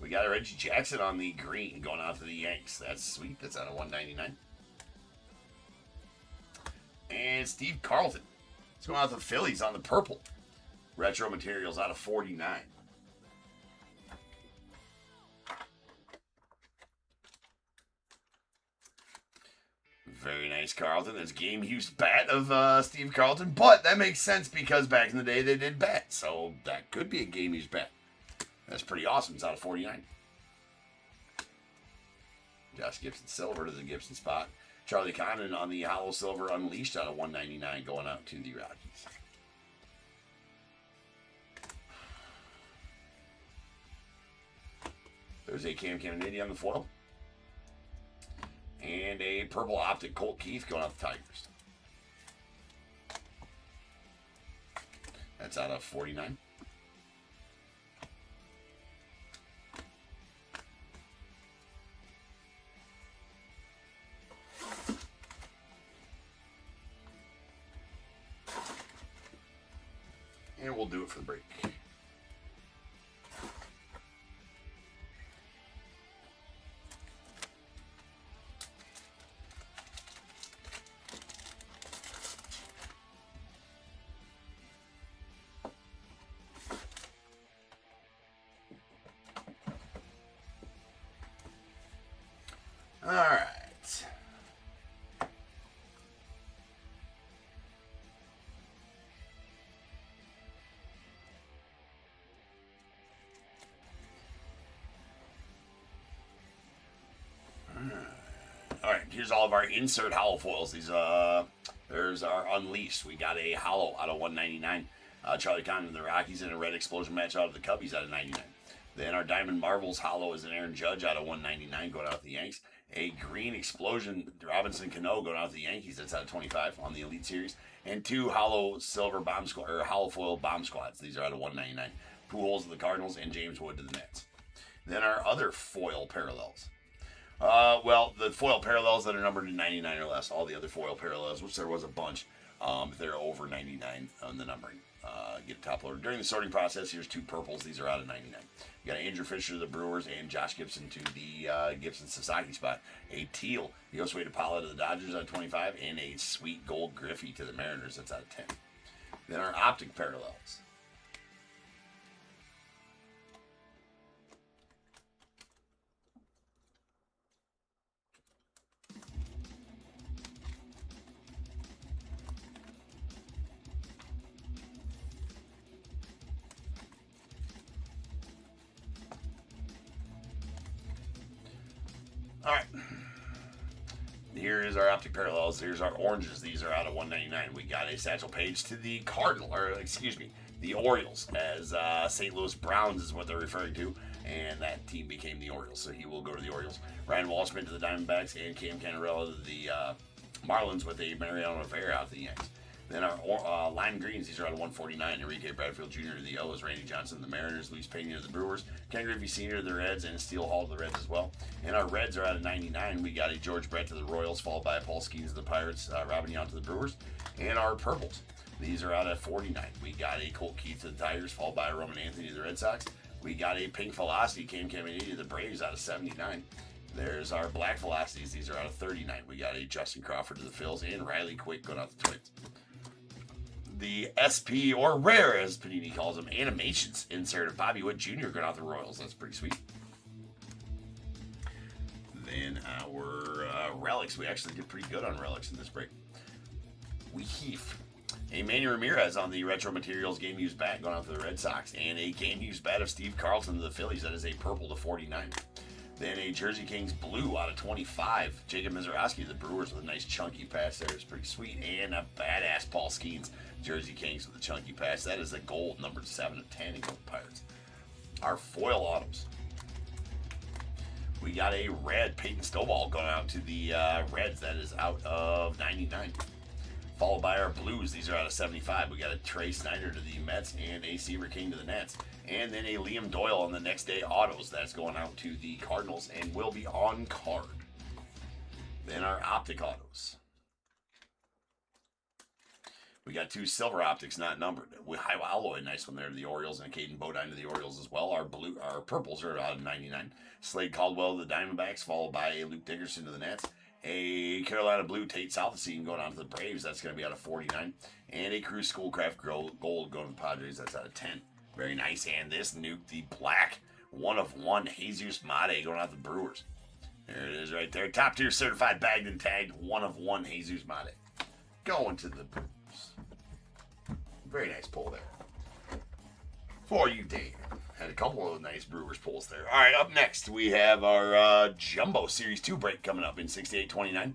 We got a Reggie Jackson on the green going out to the Yanks. That's sweet. That's out of 199. And Steve Carlton. It's going out to the Phillies on the purple. Retro materials out of 49. Very nice, Carlton. There's game used bat of Steve Carlton, but that makes sense because back in the day they did bat, so that could be a game used bat. That's pretty awesome. It's out of 49. Josh Gibson silver to the Gibson spot. Charlie Condon on the hollow silver unleashed out of 199 going out to the Rockies. There's a Cam Kennedy on the foil. And a purple optic Colt Keith going out the Tigers. That's out of 49. And we'll do it for the break. All right. All right, here's all of our insert hollow foils. These there's our Unleashed. We got a hollow out of 199. Charlie Condon, the Rockies, in a red explosion match out of the Cubbies out of 99. Then our Diamond Marvels hollow is an Aaron Judge out of 199 going out to the Yanks. A green explosion Robinson Cano going out to the Yankees. That's out of 25 on the Elite Series. And two hollow silver bomb squad or hollow foil bomb squads. These are out of 199. Pujols to the Cardinals and James Wood to the Nets. Then our other foil parallels. Well, the foil parallels that are numbered to 99 or less. All the other foil parallels, which there was a bunch, if they're over 99 on the numbering, get top loader. During the sorting process, here's two purples. These are out of 99. You got Andrew Fisher to the Brewers and Josh Gibson to the Gibson Sasaki spot. A teal, Yosway DePaula to the Dodgers out of 25, and a sweet gold Griffey to the Mariners. That's out of 10. Then our optic parallels. All right. Here is our optic parallels. Here's our oranges. These are out of 199. We got a Satchel Paige to the the Orioles, as St. Louis Browns is what they're referring to, and that team became the Orioles, so he will go to the Orioles. Ryan Walshman to the Diamondbacks, and Cam Canarella to the Marlins with a Mariano Rivera out to the Yanks. Then our lime greens, these are out of 149. Enrique Bradfield Jr. to the O's, Randy Johnson to the Mariners, Luis Pena to the Brewers, Ken Griffey Sr. to the Reds, and Steele Hall to the Reds as well. And our reds are out of 99. We got a George Brett to the Royals, followed by a Paul Skeens to the Pirates, Robin Yount to the Brewers. And our purples, these are out of 49. We got a Colt Keith to the Tigers, followed by a Roman Anthony to the Red Sox. We got a pink Velocity, Cam Kennedy to the Braves out of 79. There's our black Velocities. These are out of 39. We got a Justin Crawford to the Phils and Riley Quick going out the Twins. the SP, or rare as Panini calls them, animations insert of Bobby Witt Jr. going out the Royals. That's pretty sweet. Then our relics, we actually did pretty good on relics in this break. We heave a Manny Ramirez on the retro materials game used bat going out to the Red Sox, and a game used bat of Steve Carlton to the Phillies. That is a purple to 49. Then a Jersey Kings blue out of 25. Jacob Mizorowski, the Brewers, with a nice chunky pass there. It's pretty sweet. And a badass Paul Skeens, Jersey Kings with a chunky pass. That is a gold, number 7 of 10 in Gold Pirates. Our foil autos. We got a red Peyton Stovall going out to the Reds. That is out of 99. Followed by our blues. These are out of 75. We got a Trey Snyder to the Mets and a Seaver King to the Nets. And then a Liam Doyle on the next day autos. That's going out to the Cardinals and will be on card. Then our optic autos. We got 2 silver optics, not numbered. With high alloy, nice one there to the Orioles, and a Caden Bodine to the Orioles as well. Our purples are out of 99. Slade Caldwell to the Diamondbacks, followed by a Luke Dickerson to the Nets. A Carolina blue Tate Southsea going on to the Braves. That's going to be out of 49. And a Cruz Schoolcraft gold going to the Padres. That's out of 10. Very nice. And this nuke, the black 1 of 1 Jesus Mate going out to the Brewers. There it is right there. Top tier certified bagged and tagged 1 of 1 Jesus Mate. Going to the Brewers. Very nice pull there. For you, Dave. Had a couple of nice Brewers pulls there. All right, up next, we have our Jumbo Series 2 break coming up in 68-29.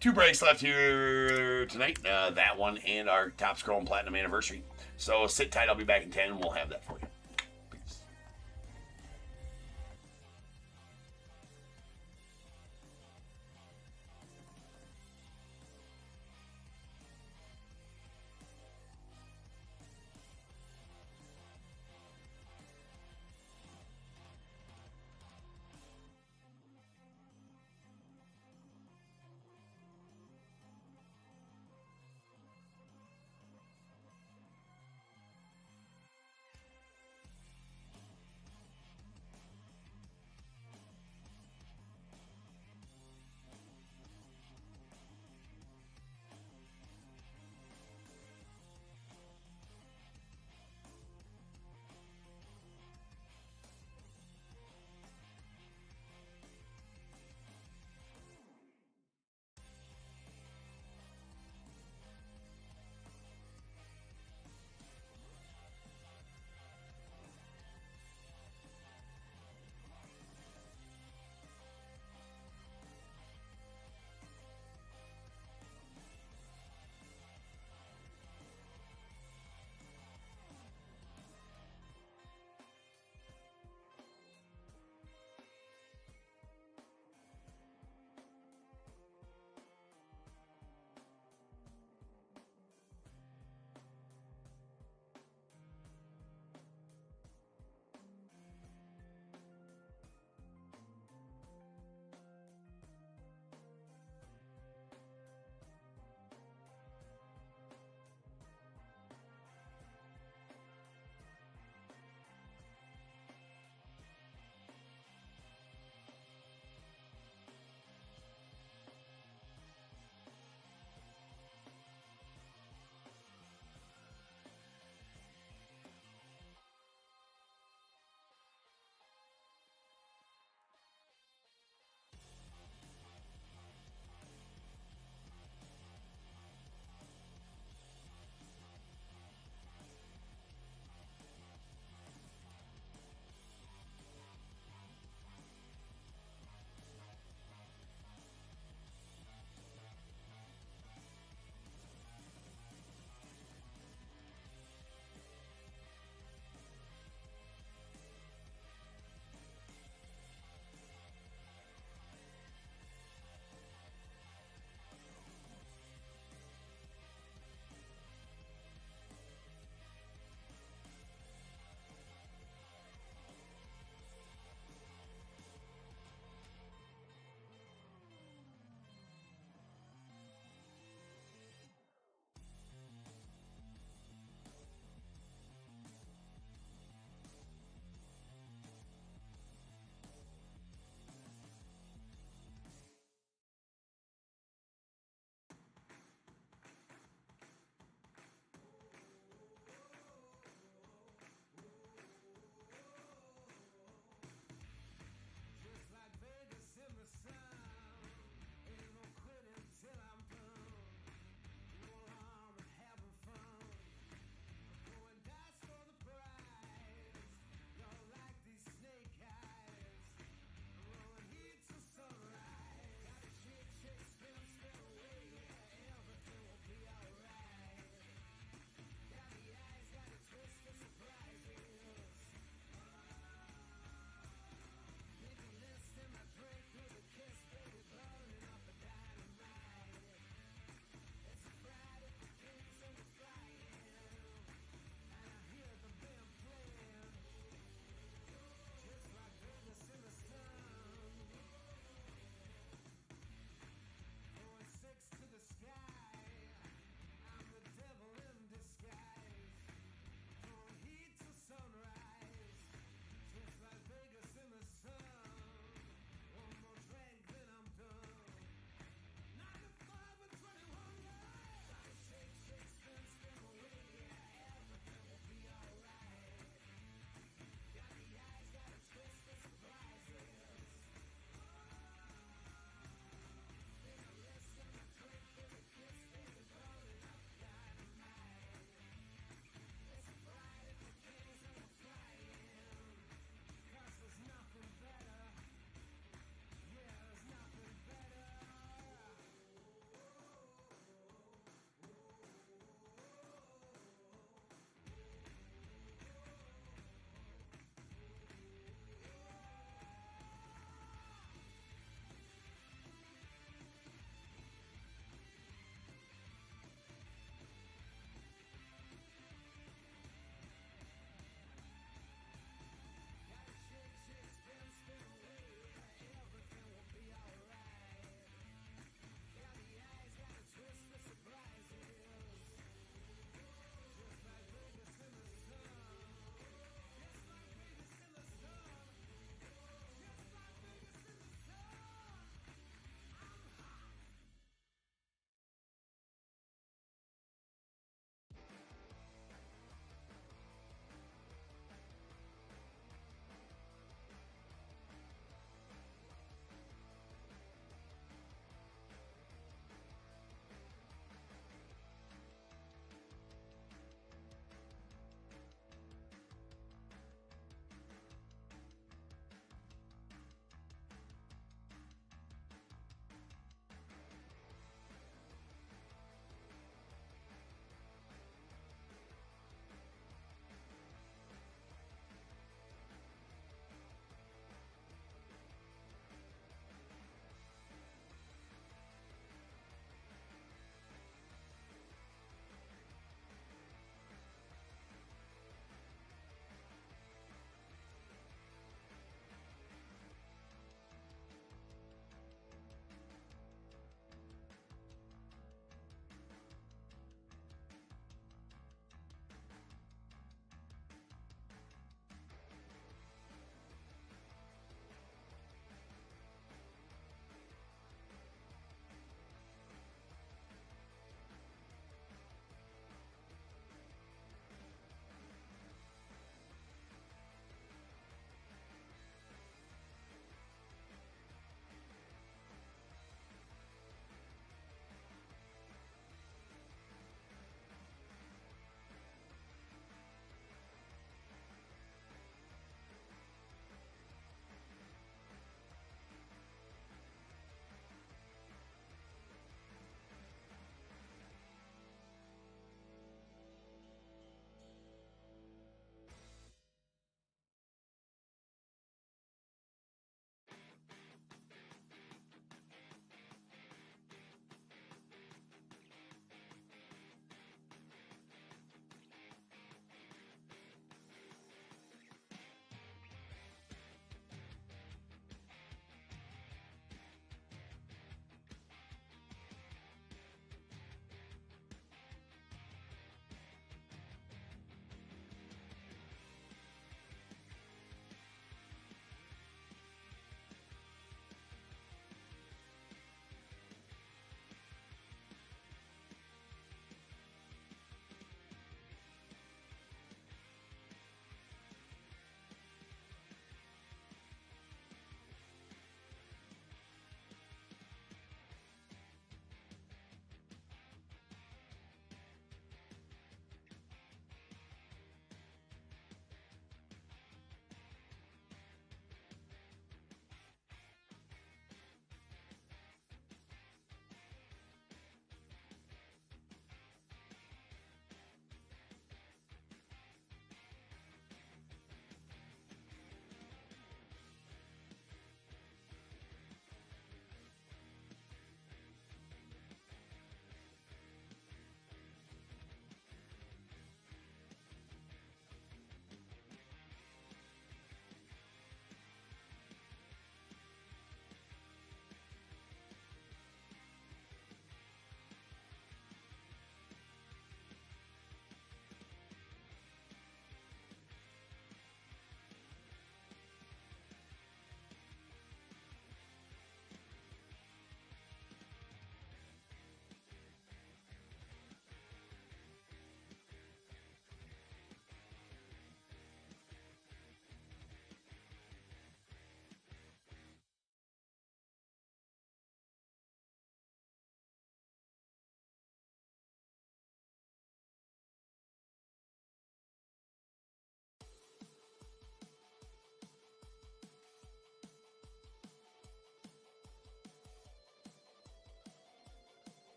2 breaks left here tonight. That one and our Top Scroll and Platinum Anniversary. So sit tight. I'll be back in 10, and we'll have that for you. Peace.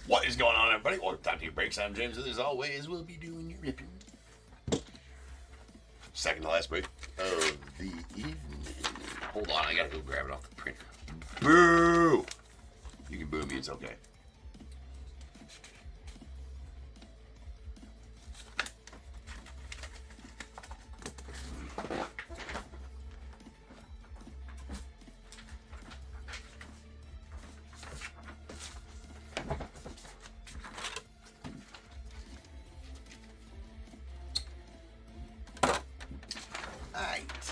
What is going on, everybody? Welcome to Top Tier Breaks. I'm James, and as always, we'll be doing your ripping. Second to last break of the evening. Hold on, I gotta go grab it off the printer. Boo! You can boo me, it's okay.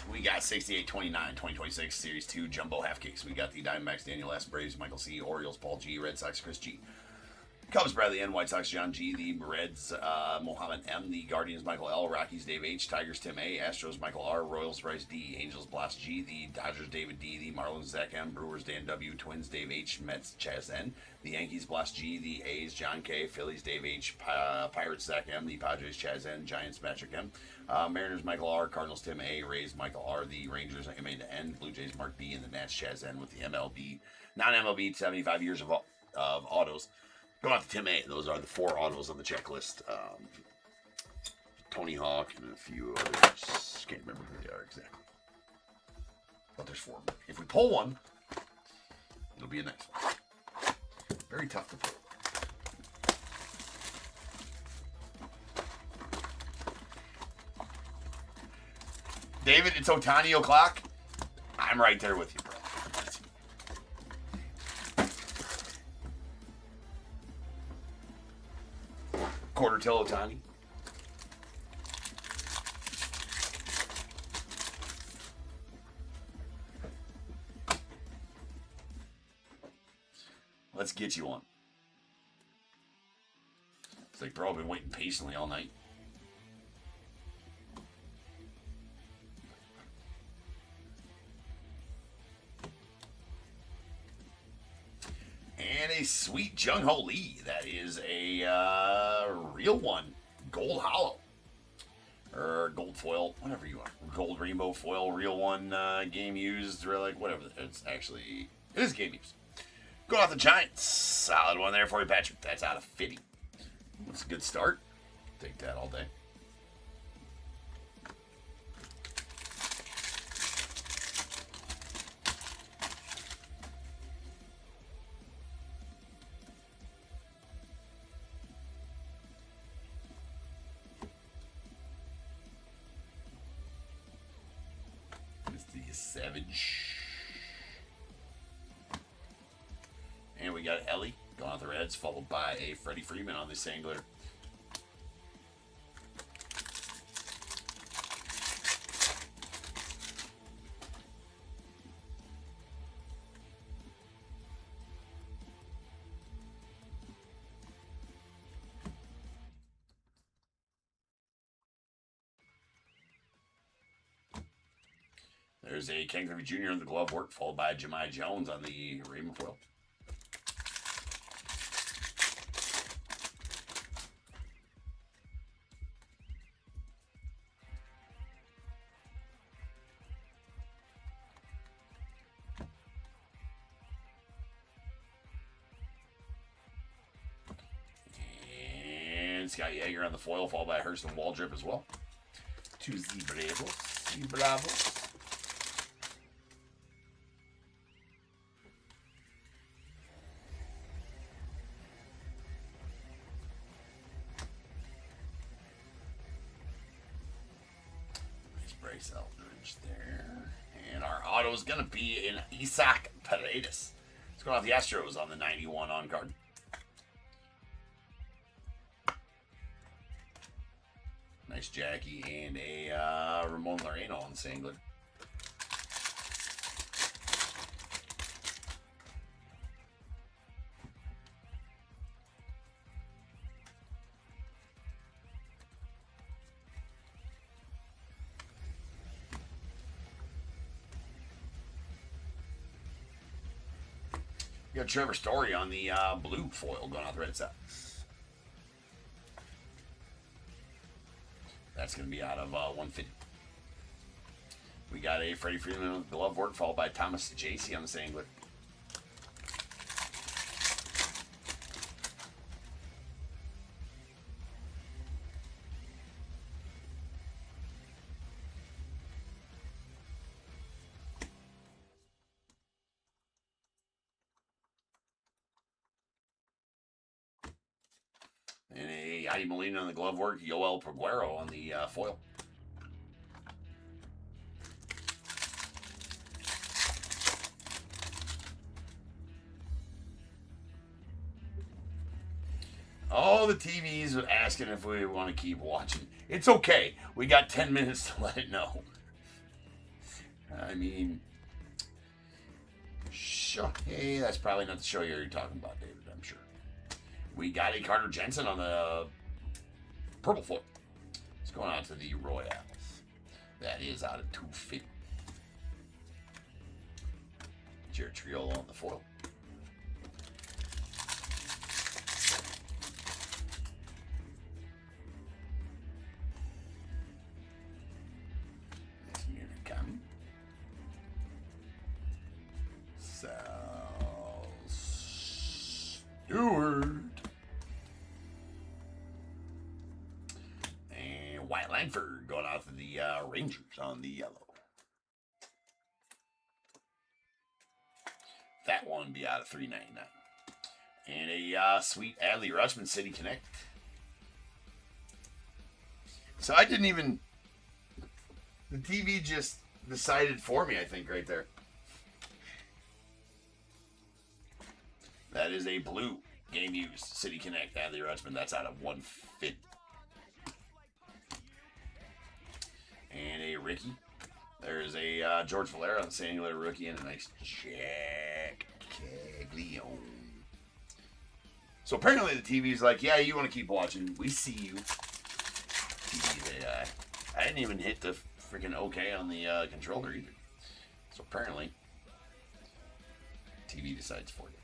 We got 68, 29, 2026 Series 2 Jumbo Half Case. We got the Diamondbacks, Daniel S. Braves, Michael C. Orioles, Paul G. Red Sox, Chris G. Cubs, Bradley N. White Sox, John G. The Reds, Mohammed M. The Guardians, Michael L. Rockies, Dave H. Tigers, Tim A. Astros, Michael R. Royals, Bryce D. Angels, Blast G. The Dodgers, David D. The Marlins, Zach M. Brewers, Dan W. Twins, Dave H. Mets, Chaz N. The Yankees, Blast G. The A's, John K. Phillies, Dave H. Pirates, Zach M. The Padres, Chaz N. Giants, Patrick M. Mariners, Michael R. Cardinals, Tim A. Rays, Michael R. The Rangers, M. A. to N. Blue Jays, Mark B. And the Nats, Chaz N. With the MLB, non-MLB, 75 years of autos. Going out to Tim A. Those are the 4 autos on the checklist. Tony Hawk and a few others. Can't remember who they are exactly. But there's 4 of them. If we pull one, it'll be a nice one. Very tough to pull. David, it's Ohtani o'clock. I'm right there with you, bro. Quarter till Ohtani. Let's get you one. It's like, bro, I've been waiting patiently all night. And a sweet Jung Ho Lee. That is a real one. Gold hollow. Or gold foil. Whatever you want. Gold rainbow foil. Real one. Game used. Or like whatever. It's actually... It is game used. Going off the Giants. Solid one there for you, Patrick. That's out of 50. That's a good start. Take that all day. Savage. And we got Ellie going on the Reds, followed by a Freddie Freeman on this angler. There's a Ken Griffey Jr. on the glove work, followed by Jemai Jones on the Raymond foil. And Scott Yeager on the foil, followed by Hurston Waldrip as well. To the Bravos. Bryce Eldridge there. And our auto is going to be in Isaac Paredes. It's going off the Astros on the 91 on card. Nice Jackie and a Ramon Laureano on the singlet. You got Trevor Story on the blue foil going out the Red Sox. That's going to be out of 150. We got a Freddie Freeman with glove work, followed by Thomas JC on the singlet. Yadi Molina on the glove work. Yoel Peguero on the foil. Oh, the TV's asking if we want to keep watching. It's okay. We got 10 minutes to let it know. I mean, sure. Hey, that's probably not the show you're talking about, David, I'm sure. We got a Carter Jensen on the purple foot. It's going out to the Royals. That is out of 250. Jared Triolo on the foil. Stewart. And Wyatt Langford going out to the Rangers on the yellow. That one be out of $3.99. And a sweet Adley Rutschman City Connect. So I didn't even... The TV just decided for me, I think, right there. That is a blue game used City Connect Adley Rutschman. That's out of 150. And a Ricky. There's a George Valera on the Singular rookie and a nice Jack Caglione. So apparently the TV's like, yeah, you want to keep watching. We see you. TV, I didn't even hit the freaking OK on the controller either. So apparently, TV decides for you.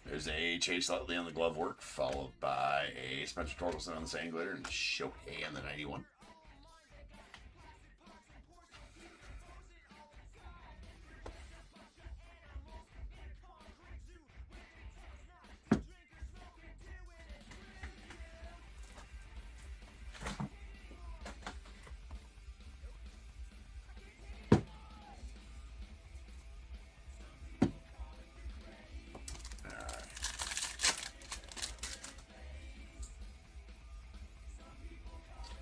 There's a Chase Utley on the glove work, followed by a Spencer Torkelson on the sand glitter and Shohei on the 91.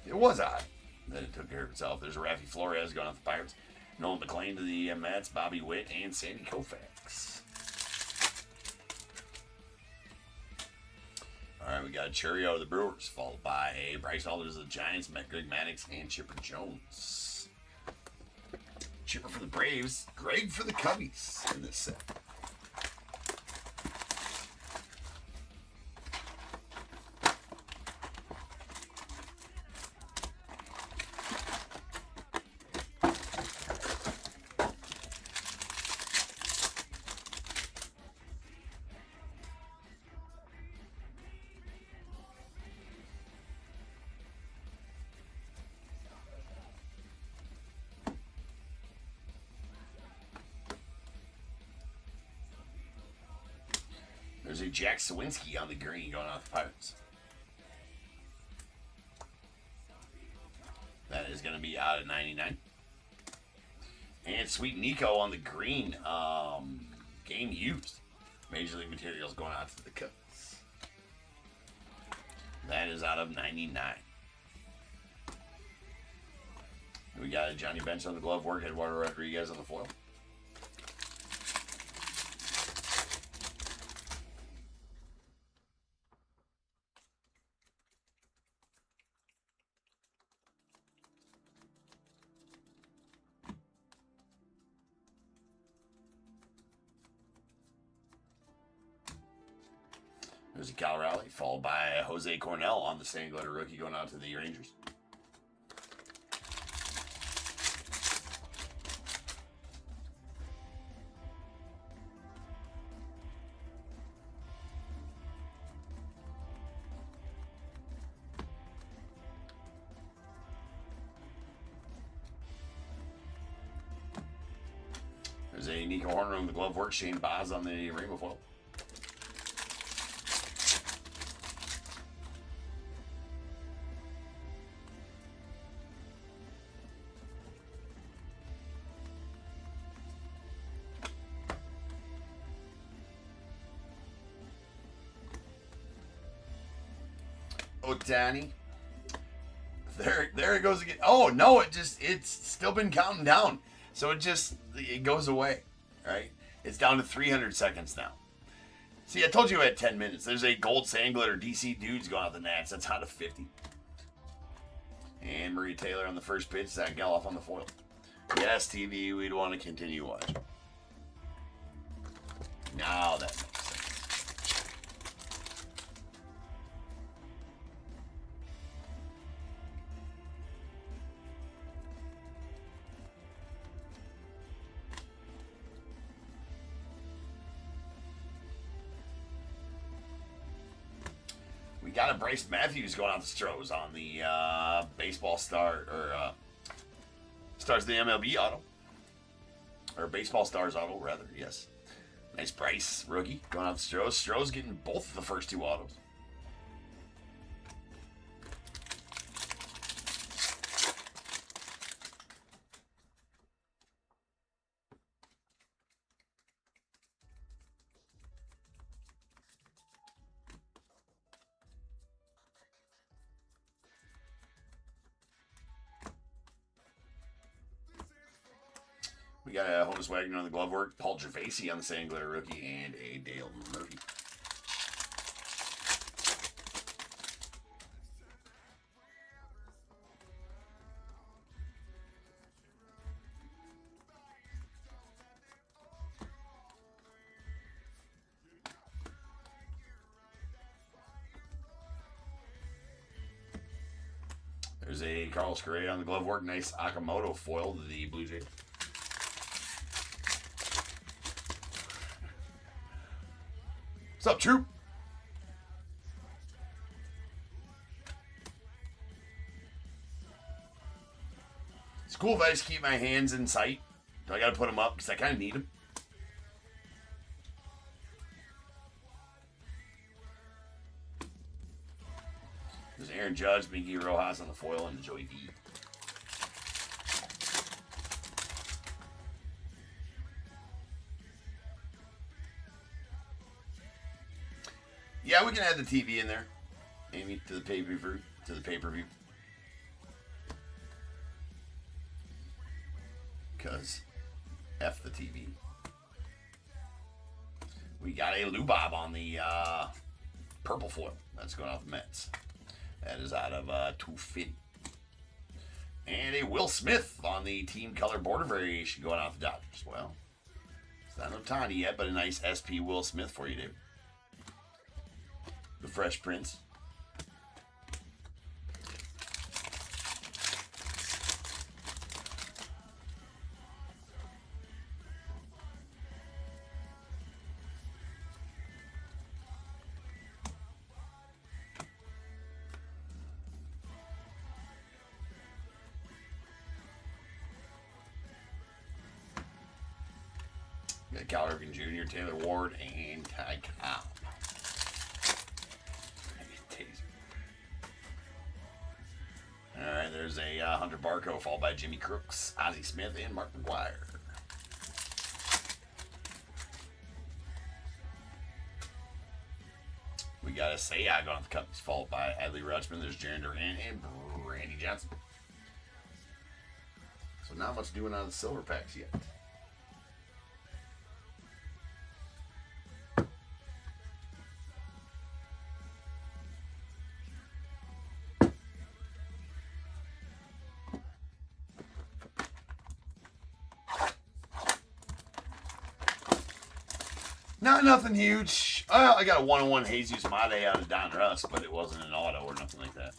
It was odd that it took care of itself. There's a Rafi Flores going off the Pirates. Nolan McLean to the Mets, Bobby Witt, and Sandy Koufax. All right, we got a Churio of the Brewers, followed by a Bryce Alders of the Giants, Greg Maddux, and Chipper Jones. Chipper for the Braves, Greg for the Cubbies in this set. There's a Jack Sawinski on the green going off the Pirates. That is going to be out of 99. And Sweet Nico on the green. Game used. Major League Materials going out to the Cubs. That is out of 99. We got a Johnny Bench on the glove work. Eduardo Rodriguez on the foil. There's a Cal Raleigh, followed by Jose Cornell on the sand glitter rookie going out to the Rangers. There's a Nico Horner on the glove work, Shane Baz on the rainbow foil. Otani. There it goes again. Oh no, it's still been counting down. So it goes away. Right? It's down to 300 seconds now. See, I told you I had 10 minutes. There's a gold sand glitter DC dudes going out the Nats. That's out of 50. And Maria Taylor on the first pitch. Zach Geloff on the foil. Yes, TV, we'd want to continue watching. Now that makes sense. We got a Bryce Matthews going out the Stros on the baseball star, or stars of the MLB auto. Or baseball stars auto, rather, yes. Nice Bryce rookie going out the Stros. Stros getting both of the first two autos. We got a Honus Wagner on the glove work, Paul Gervasi on the sand glitter rookie, and a Dale Murphy. There's a Carlos Correa on the glove work, nice Akamoto foil to the Blue Jays. What's up, Troop? It's cool if I just keep my hands in sight. Do I got to put them up because I kind of need them? There's Aaron Judge, Miggy Rojas on the foil, and Joey V. Yeah, we can add the TV in there, Amy, to the pay-per-view. Because F the TV. We got a Lou Bob on the purple foil. That's going off the Mets. That is out of 250. And a Will Smith on the team color border variation going off the Dodgers. Well, it's not no Tani yet, but a nice SP Will Smith for you, dude. The Fresh Prince. Got Cal Ripken Jr., Taylor Ward, and Ty Cobb. Alright, there's a Hunter Barco, followed by Jimmy Crooks, Ozzie Smith, and Mark McGuire. We got a Sayag on the Cubs, followed by Adley Rutschman. There's Jarren Duran and Randy Johnson. So not much doing on the silver packs yet. Nothing huge. I got a 101 Jesus Mate out of Donruss, but it wasn't an auto or nothing like that.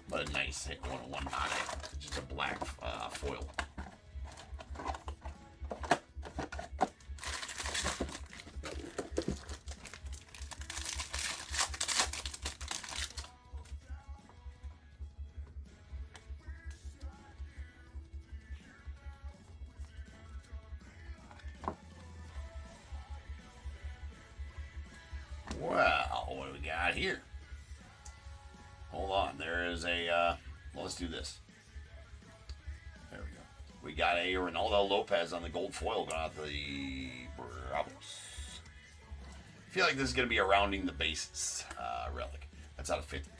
But a nice hit 101 Mate. Just a black foil. Well, what do we got here? Hold on. There is a, well, let's do this. There we go. We got a Ronaldo Lopez on the gold foil going out the Bravos. I feel like this is going to be a rounding the bases relic. That's out of 50.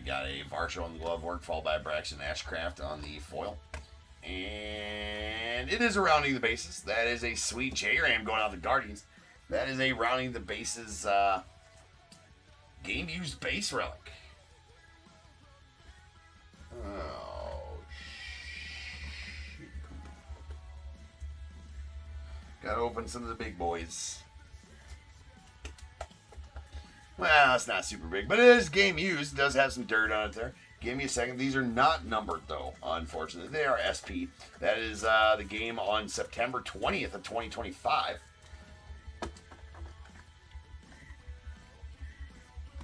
We got a Varsho on the glove work, followed by a Braxton Ashcraft on the foil. And it is a rounding the bases. That is a sweet J-Ram going out the Guardians. That is a rounding the bases game-used base relic. Oh, shoot. Gotta open some of the big boys. Well, it's not super big, but it is game used. It does have some dirt on it there. Give me a second. These are not numbered, though, unfortunately. They are SP. That is the game on September 20th of 2025.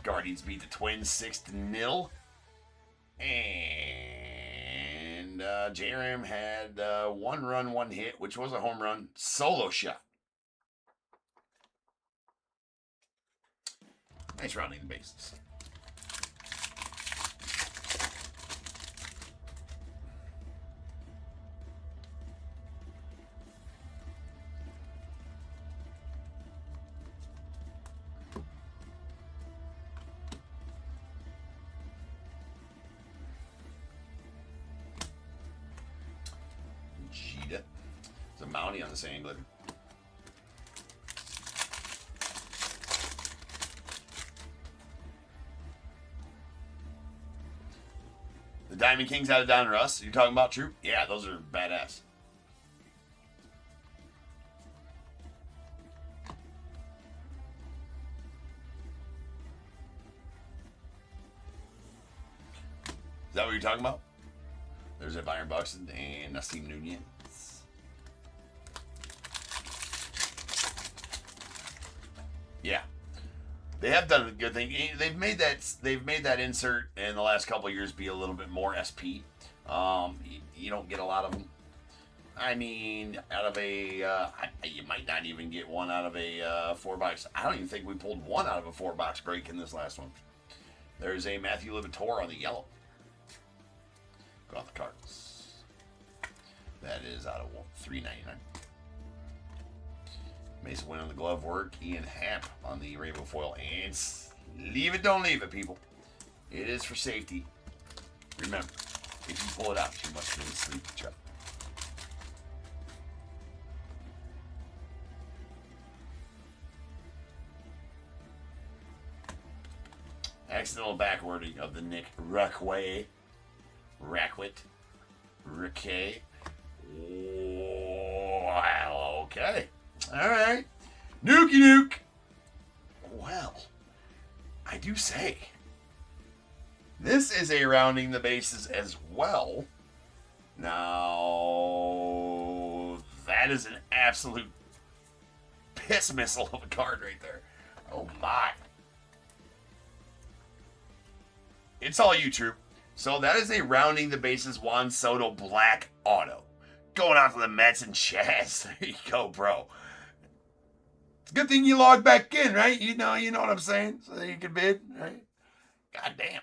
Guardians beat the Twins 6-0. And J-Ram had 1 run, 1 hit, which was a home run. Solo shot. Nice rounding the bases. Gita. It's a Mountie on the same glitter. The Diamond Kings out of Donruss. You're talking about, Troop? Yeah, those are badass. Is that what you're talking about? There's a Byron Buxton and Nassim Nunez. Yeah. They have done a good thing. They've made that insert in the last couple of years be a little bit more SP. You don't get a lot of them. I mean, out of a, you might not even get one out of a 4-box. I don't even think we pulled one out of a 4-box break in this last one. There's a Matthew Libator on the yellow. Go on the Cardinals. That is out of $3.99. Mason Wynn on the glove work. Ian Happ on the rainbow foil. And leave it, don't leave it, people. It is for safety. Remember, if you pull it out, you must really sleep the truck. Accidental backwording of the Nick Rackway. Rickey. Well, okay. All right. Nuke. Well, I do say, this is a rounding the bases as well. Now, that is an absolute piss missile of a card right there. Oh, my. It's all you, Troop. So that is a rounding the bases Juan Soto black auto. Going out to the Mets and Chaz. There you go, bro. It's a good thing you logged back in, right? You know what I'm saying? So that you can bid, right? God damn.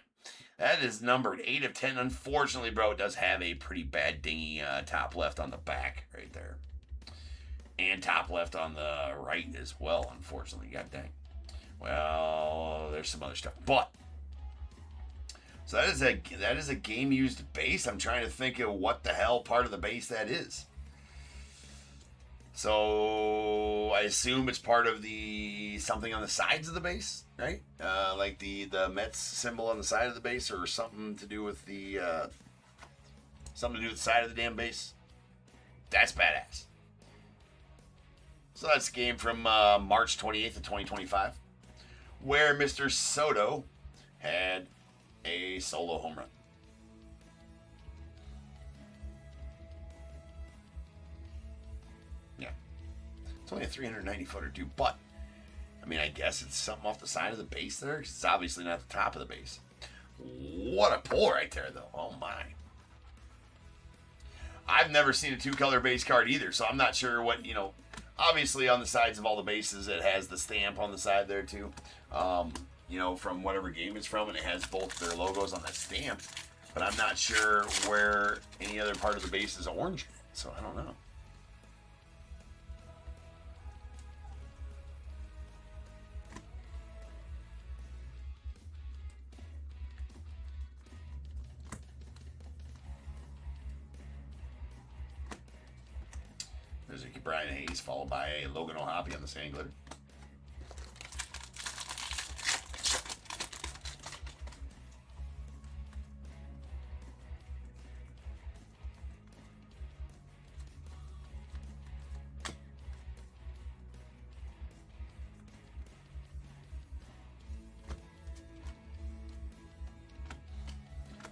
That is numbered 8 of 10. Unfortunately, bro, it does have a pretty bad dingy top left on the back right there. And top left on the right as well, unfortunately. God dang. Well, there's some other stuff. But so that is a game used base. I'm trying to think of what the hell part of the base that is. So I assume it's part of the something on the sides of the base, right? Like the Mets symbol on the side of the base, or something to do with the side of the damn base. That's badass. So that's a game from March 28th of 2025, where Mr. Soto had a solo home run. Yeah. It's only a 390-footer, too, but, I mean, I guess it's something off the side of the base there. It's obviously not the top of the base. What a pull right there, though. Oh, my. I've never seen a two-color base card either, so I'm not sure what, obviously on the sides of all the bases, it has the stamp on the side there, too. From whatever game it's from, and it has both their logos on that stamp. But I'm not sure where any other part of the base is orange, so I don't know. Brian Hayes, followed by a Logan O'Hoppe on the sand glitter.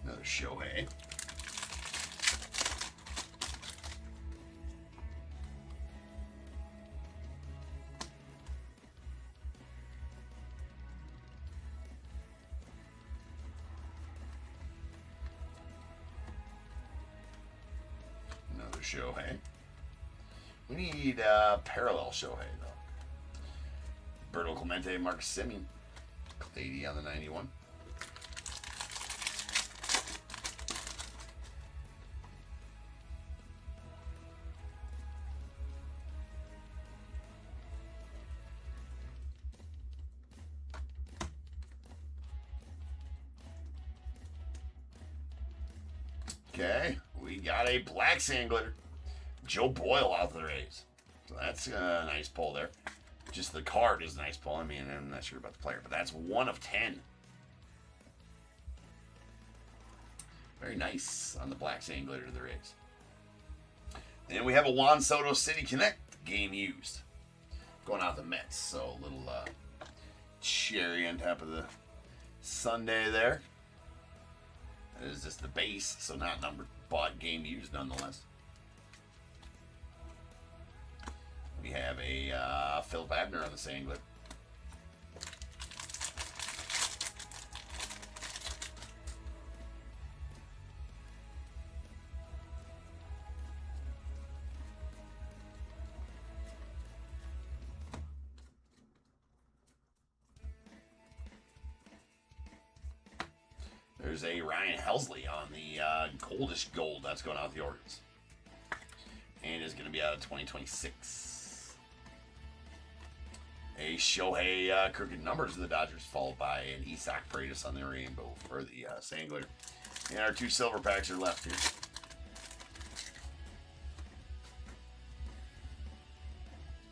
Another Shohei. Another Shohei. We need parallel Shohei, though. Berto Clemente, Marcus Semien. Clady on the 91. Okay, we got a black sand glitter. Joe Boyle out of the Rays. So that's a nice pull there. Just the card is a nice pull. I mean, I'm not sure about the player, but that's 1 of 10. Very nice on the black sand glitter to the Rays. Then we have a Juan Soto City Connect game used. Going out the Mets. So a little cherry on top of the sundae there. That is just the base, so not numbered, but game used nonetheless. We have a Philip Abner on the sand glitter. There's a Ryan Helsley on the goldish gold. That's going out with the Orioles. And is going to be out of 2026. A Shohei crooked numbers of the Dodgers, followed by an Isaac Paredes on the rainbow for the sand glitter. And our 2 silver packs are left here.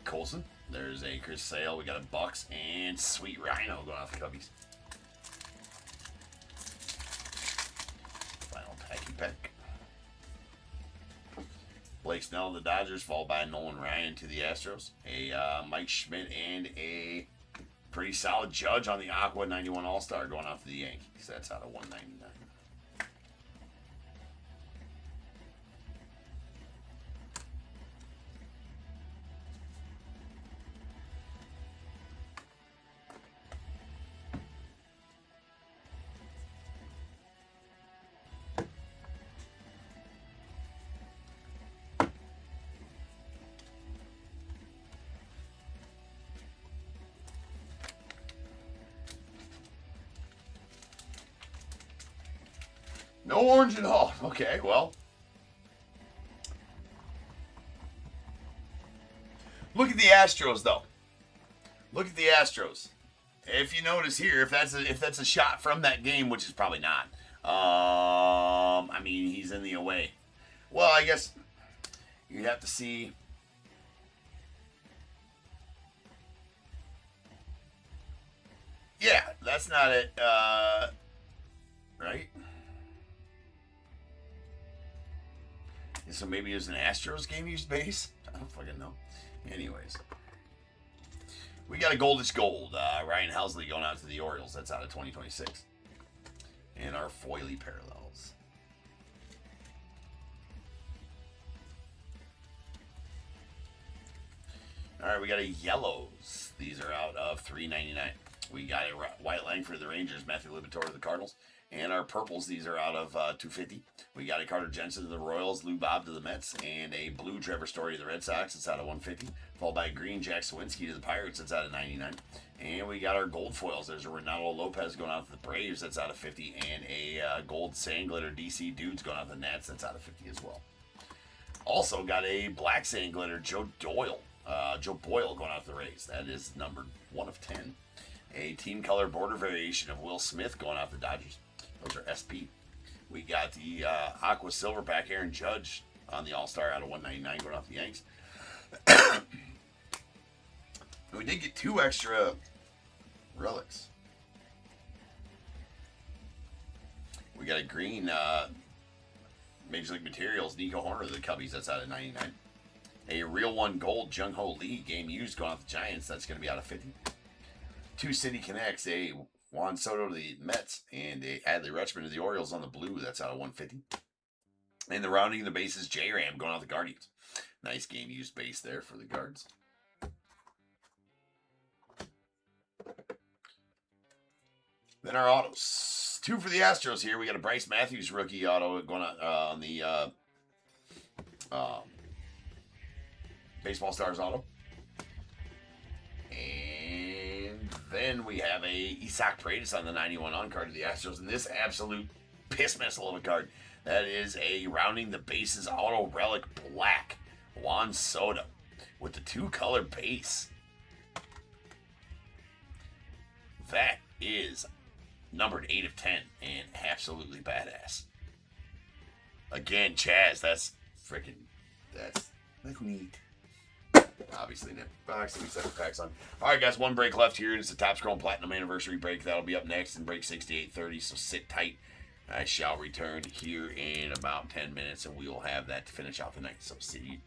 Colson. There's a Chris Sale. We got a Bucks and Sweet Rhino going off the Cubbies. Pack. Blake Snell of the Dodgers, followed by Nolan Ryan to the Astros. A Mike Schmidt and a pretty solid Judge on the Aqua 91 All-Star going off to the Yankees. That's out of 199. No orange at all. Okay, well. Look at the Astros, though. Look at the Astros. If you notice here, if that's a shot from that game, which is probably not. I mean, he's in the away. Well, I guess you'd have to see. Yeah, that's not it. Right? So maybe it was an Astros game used base? I don't fucking know. Anyways. We got a goldish gold. Ryan Helsley going out to the Orioles. That's out of 2026. And our foily parallels. Alright, we got a yellows. These are out of $3.99. We got a White Langford of the Rangers, Matthew Liberatore of the Cardinals. And our purples, these are out of $2.50. We got a Carter Jensen to the Royals, Lou Bob to the Mets, and a blue Trevor Story to the Red Sox. It's out of $1.50. Followed by a green Jack Sawinski to the Pirates. It's out of $99. And we got our gold foils. There's a Ronaldo Lopez going out to the Braves. That's out of $50. And a gold sand glitter DC Dudes going out to the Nats. That's out of $50 as well. Also got a black sand glitter Joe Boyle going out to the Rays. That is numbered 1 of 10. A team color border variation of Will Smith going out to the Dodgers. Those are SP. We got the Aqua Silver Pack Aaron Judge on the All-Star out of $199 going off the Yanks. We did get 2 extra relics. We got a green Major League Materials Nico Horner of the Cubbies. That's out of 99. A real one gold Jung Ho Lee game used going off the Giants. That's going to be out of 50. 2 City Connects. A Juan Soto to the Mets and a Adley Rutschman to the Orioles on the blue. That's out of 150. And the rounding of the bases J-Ram going off the Guardians. Nice game used base there for the Guards. Then our autos. 2 for the Astros here. We got a Bryce Matthews rookie auto going on the Baseball Stars auto. And then we have a Isaac Paredes on the 91 on card of the Astros. And this absolute piss missile of a card. That is a rounding the bases auto relic black Juan Soto with the 2-color base. That is numbered 8 of 10 and absolutely badass. Again, Chaz, that's neat. Obviously, we set the packs on. All right, guys, 1 break left here. It's the Top Scroll Platinum Anniversary break. That'll be up next in break 6830, so sit tight. I shall return here in about 10 minutes, and we will have that to finish out the night. So see you.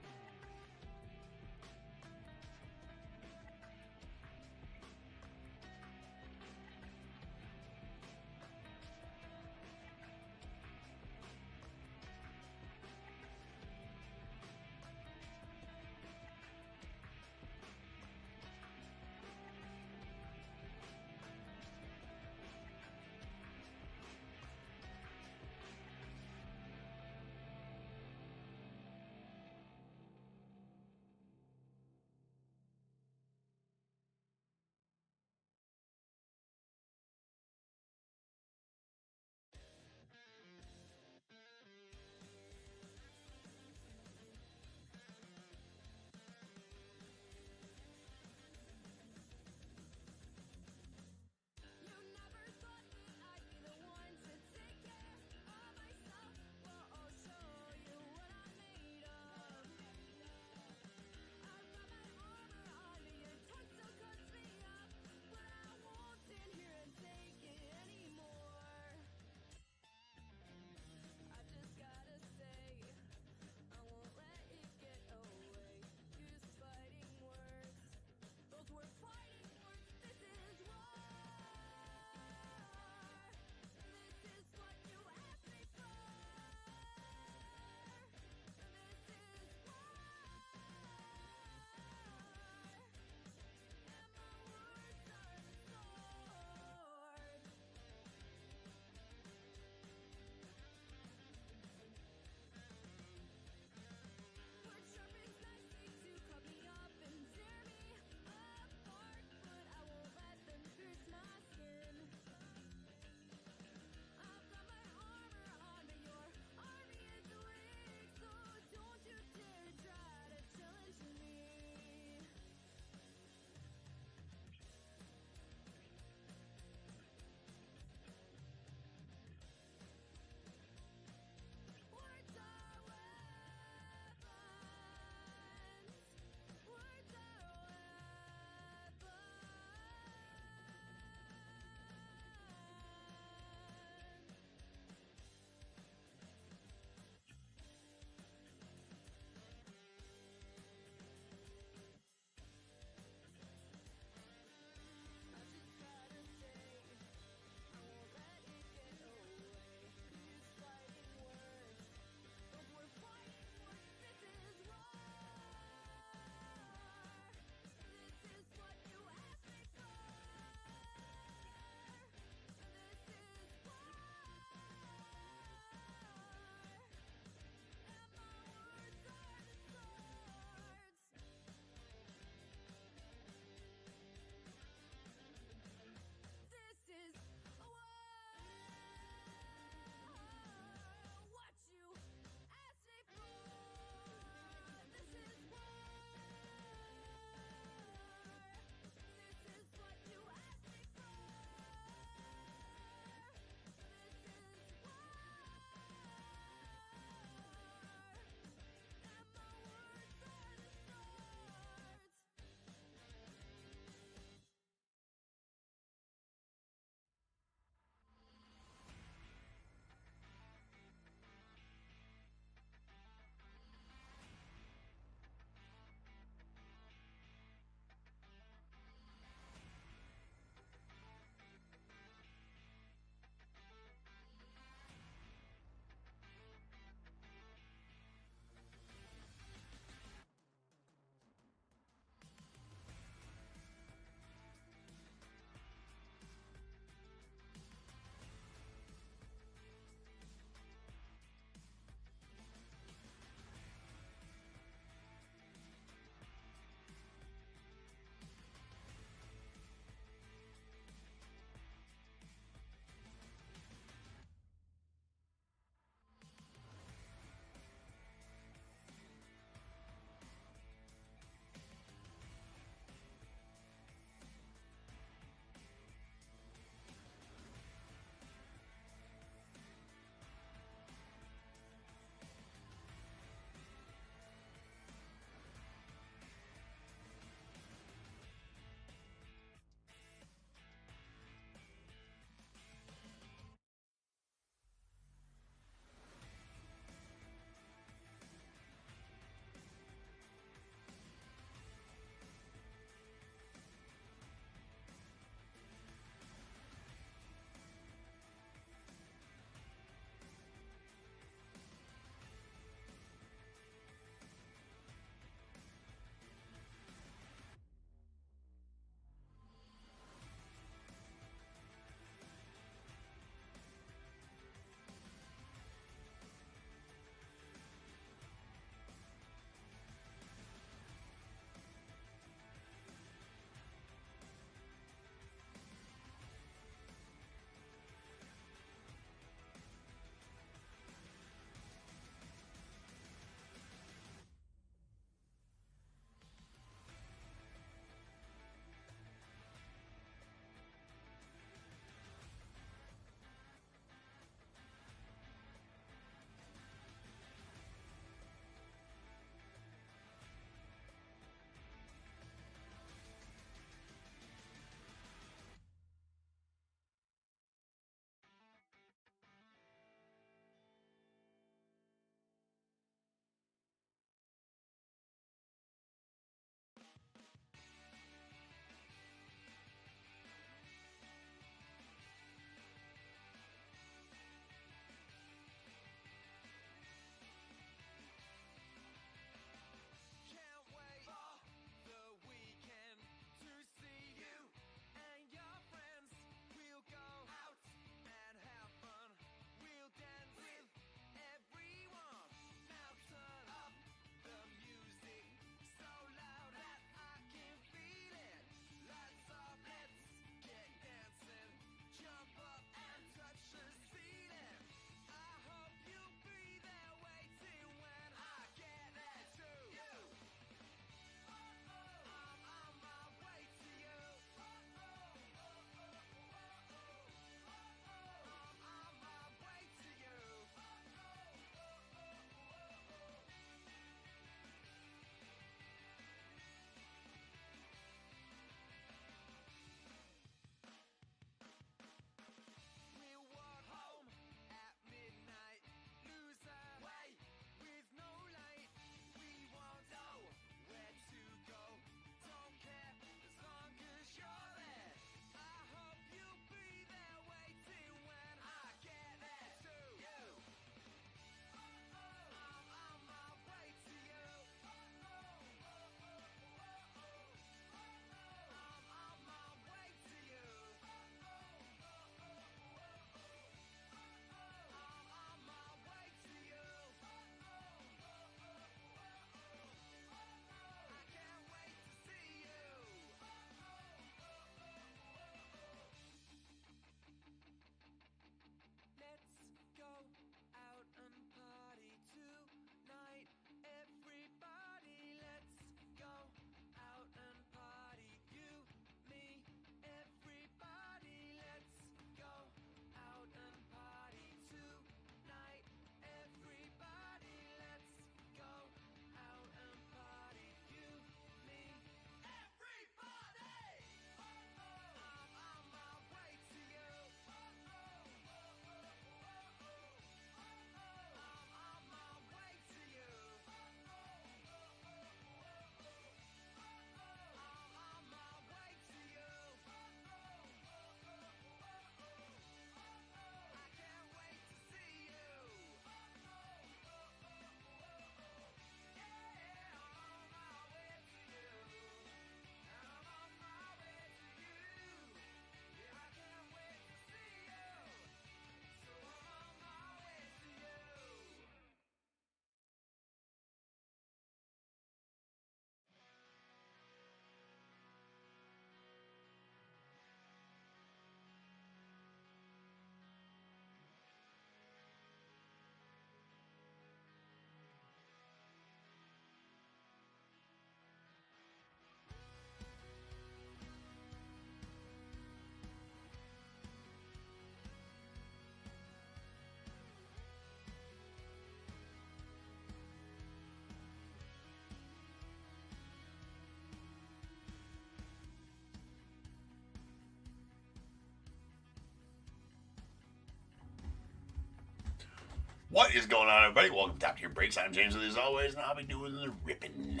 What is going on, everybody? Welcome to Top Tier Breaks. I'm James with you as always, and I'll be doing the ripping.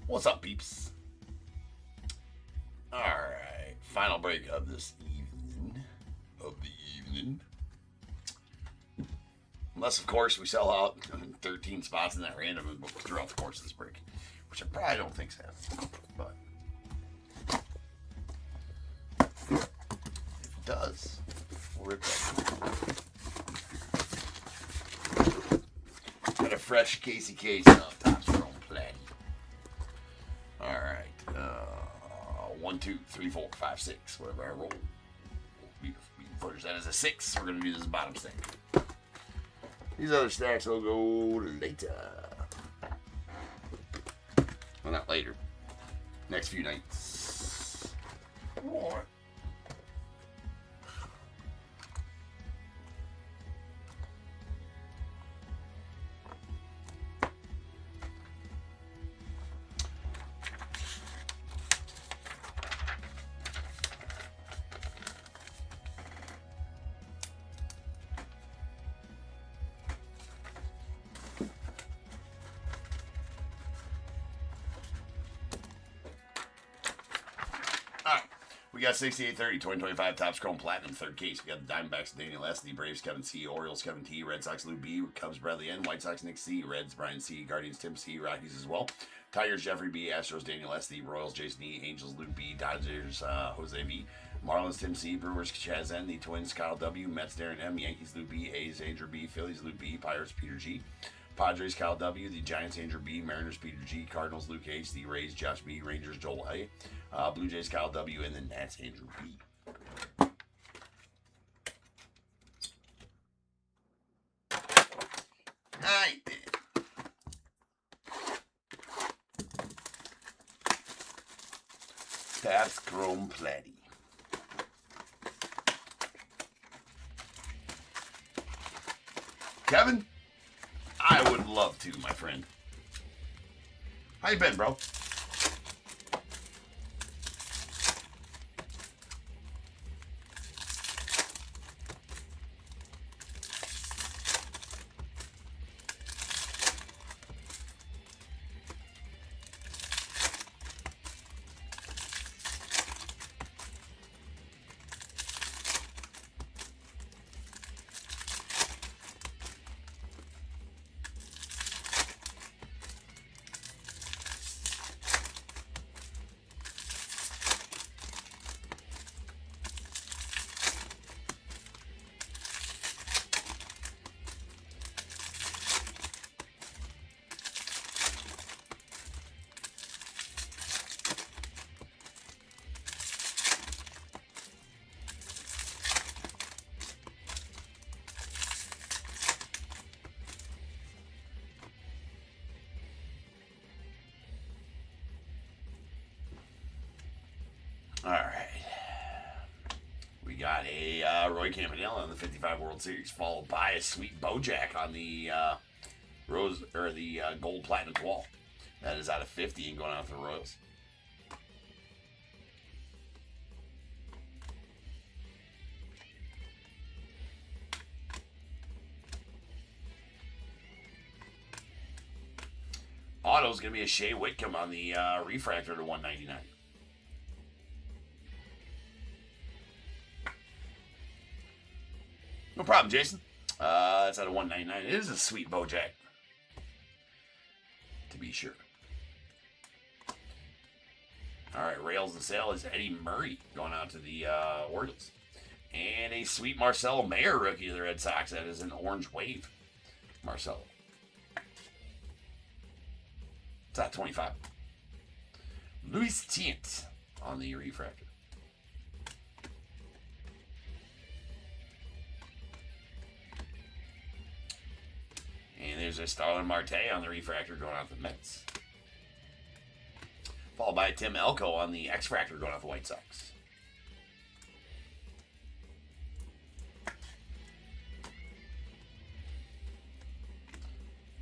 What's up, peeps? Alright, final break of this evening. Unless, of course, we sell out 13 spots in that random throughout the course of this break. Which I probably don't think so. But if it does, we'll rip that. Got a fresh Casey case of Topps Chrome Platinum. Alright. 1, 2, 3, 4, 5, 6. Whatever I roll. First, that is a 6. We're going to do this bottom stack. These other stacks will go later. Well, not later. Next few nights. What? We got 6830, 2025 Topps Chrome Platinum, third case. We got the Diamondbacks, Daniel S., the Braves, Kevin C., Orioles, Kevin T., Red Sox, Lou B., Cubs, Bradley N., White Sox, Nick C., Reds, Brian C., Guardians, Tim C., Rockies as well. Tigers, Jeffrey B., Astros, Daniel S., the Royals, Jason E., Angels, Lou B., Dodgers, Jose V., Marlins, Tim C., Brewers, Chaz N., the Twins, Kyle W., Mets, Darren M., Yankees, Lou B., A's, Andrew B., Phillies, Lou B., Pirates, Peter G., Padres, Kyle W., the Giants, Andrew B., Mariners, Peter G., Cardinals, Luke H., the Rays, Josh B., Rangers, Joel A., Blue Jays, Kyle W., and the Nats, Andrew B. Alright then. Topps Chrome Platinum. Kevin, I would love to, my friend. How you been, bro? All right. We got a Roy Campanella on the 55 World Series, followed by a sweet Bojack on the rose or the gold platinum wall. That is out of 50 and going out for the Royals. Auto's going to be a Shea Whitcomb on the refractor to 199. No problem, Jason. That's out of 199. It is a sweet Bojack, to be sure. All right, Rails and Sale is Eddie Murray going out to the Orioles. And a sweet Marcelo Mayer rookie of the Red Sox. That is an orange wave. Marcelo. It's at 25. Luis Tient on the refractor. And there's a Starlin Marte on the refractor going out the Mets. Followed by Tim Elko on the X-Fractor going out the White Sox.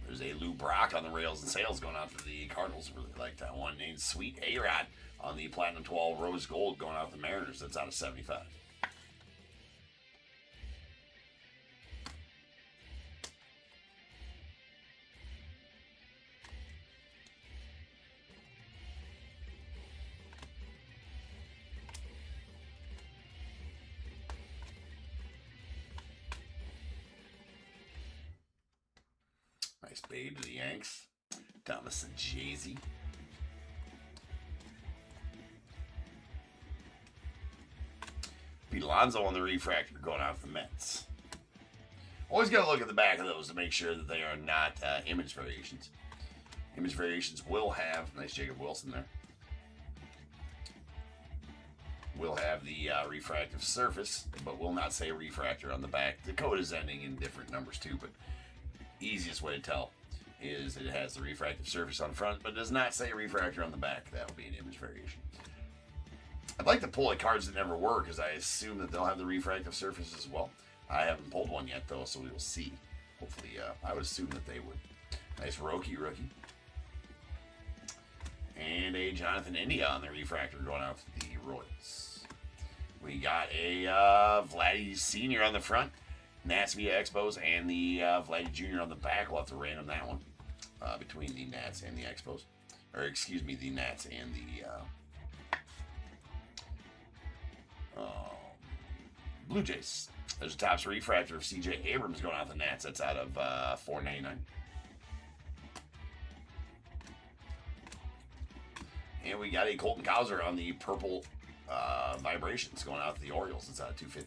There's a Lou Brock on the Rails and Sales going out to the Cardinals. Really like that one. Named Sweet A-Rod on the Platinum 12 Rose Gold going out to the Mariners. That's out of 75. Nice babe to the Yanks. Thomas and Jay-Z. Pete Alonso on the refractor going out for the Mets. Always got to look at the back of those to make sure that they are not image variations. Image variations will have, nice Jacob Wilson there, will have the refractive surface, but will not say refractor on the back. The code is ending in different numbers too, but easiest way to tell is it has the refractive surface on the front, but does not say refractor on the back. That will be an image variation. I'd like to pull the cards that never were, because I assume that they'll have the refractive surface as well. I haven't pulled one yet, though, so we will see. Hopefully, I would assume that they would. Nice rookie. And a Jonathan India on the refractor going out to the Royals. We got a Vladdy Sr. on the front. Nats via Expos, and the Vladdy Jr. on the back. We'll have to random that one between the Nats and the Expos. Or, excuse me, the Nats and the Blue Jays. There's a Topps refractor of CJ Abrams going out the Nats. That's out of $4.99. And we got a Colton Cowser on the purple vibrations going out to the Orioles. It's out of $2.50.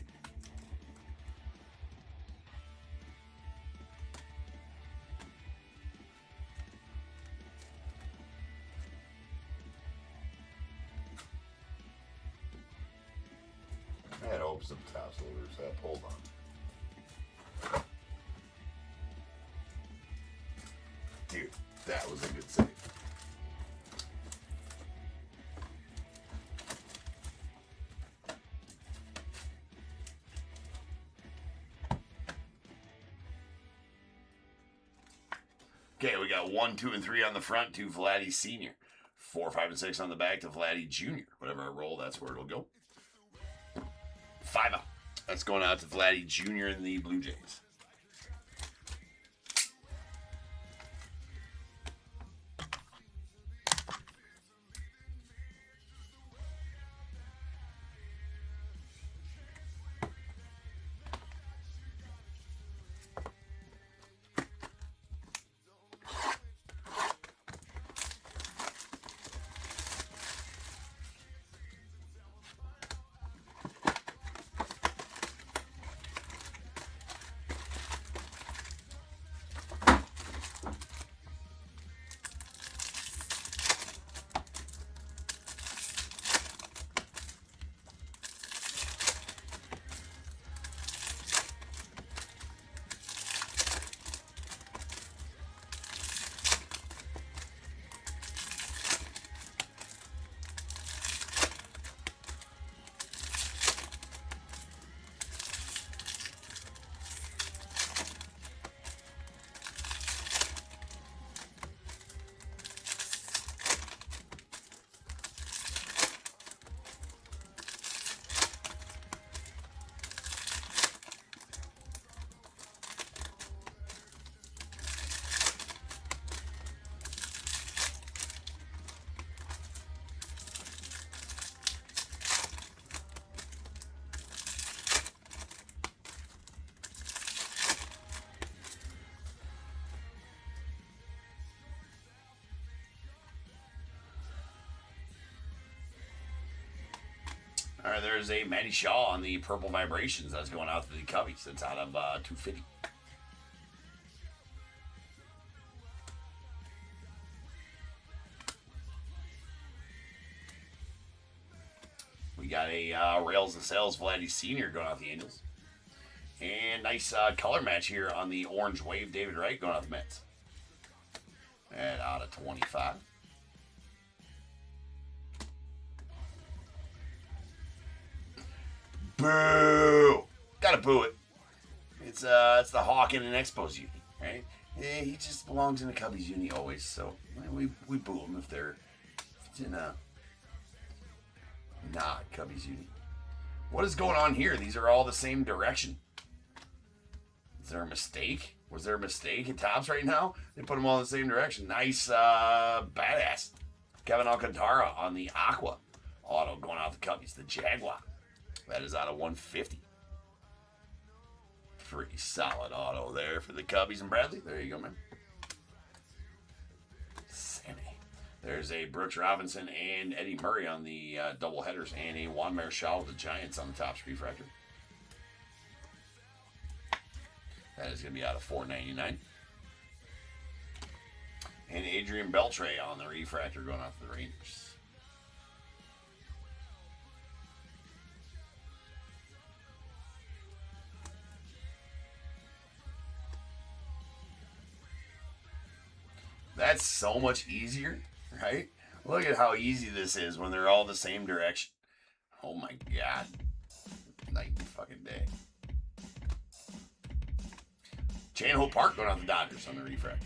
I had hopes of Topps loaders that pulled on. Dude, that was a good save. Okay, we got 1, 2, and 3 on the front to Vladdy Sr. 4, 5, and 6 on the back to Vladdy Jr. Whatever I roll, that's where it'll go. 5 out. That's going out to Vladdy Jr. and the Blue Jays. All right, there's a Matty Shaw on the purple vibrations. That's going out to the Cubbies. That's out of $2.50. We got a Rails and Sales Vladdy Sr. going out the Angels. And nice color match here on the Orange Wave David Wright going out the Mets. And out of 25. Boo! Gotta boo it. It's the Hawken and Expos uni, right? Yeah, he just belongs in the Cubbies uni always, so we boo him if it's in a not Cubbies uni. What is going on here? These are all the same direction. Is there a mistake? Was there a mistake at Topps right now? They put them all in the same direction. Nice, badass. Kevin Alcantara on the Aqua auto going out the Cubbies. The Jaguar. That is out of 150. Pretty solid auto there for the Cubbies and Bradley. There you go, man. There's a Brooks Robinson and Eddie Murray on the double headers, and a Juan Marichal of the Giants on the TOPPS refractor. That is going to be out of $4.99. And Adrian Beltre on the refractor going out to the Rangers. That's so much easier, right? Look at how easy this is when they're all the same direction. Oh my God. Night and fucking day. Chan-Ho Park going out the Dodgers on the refractor.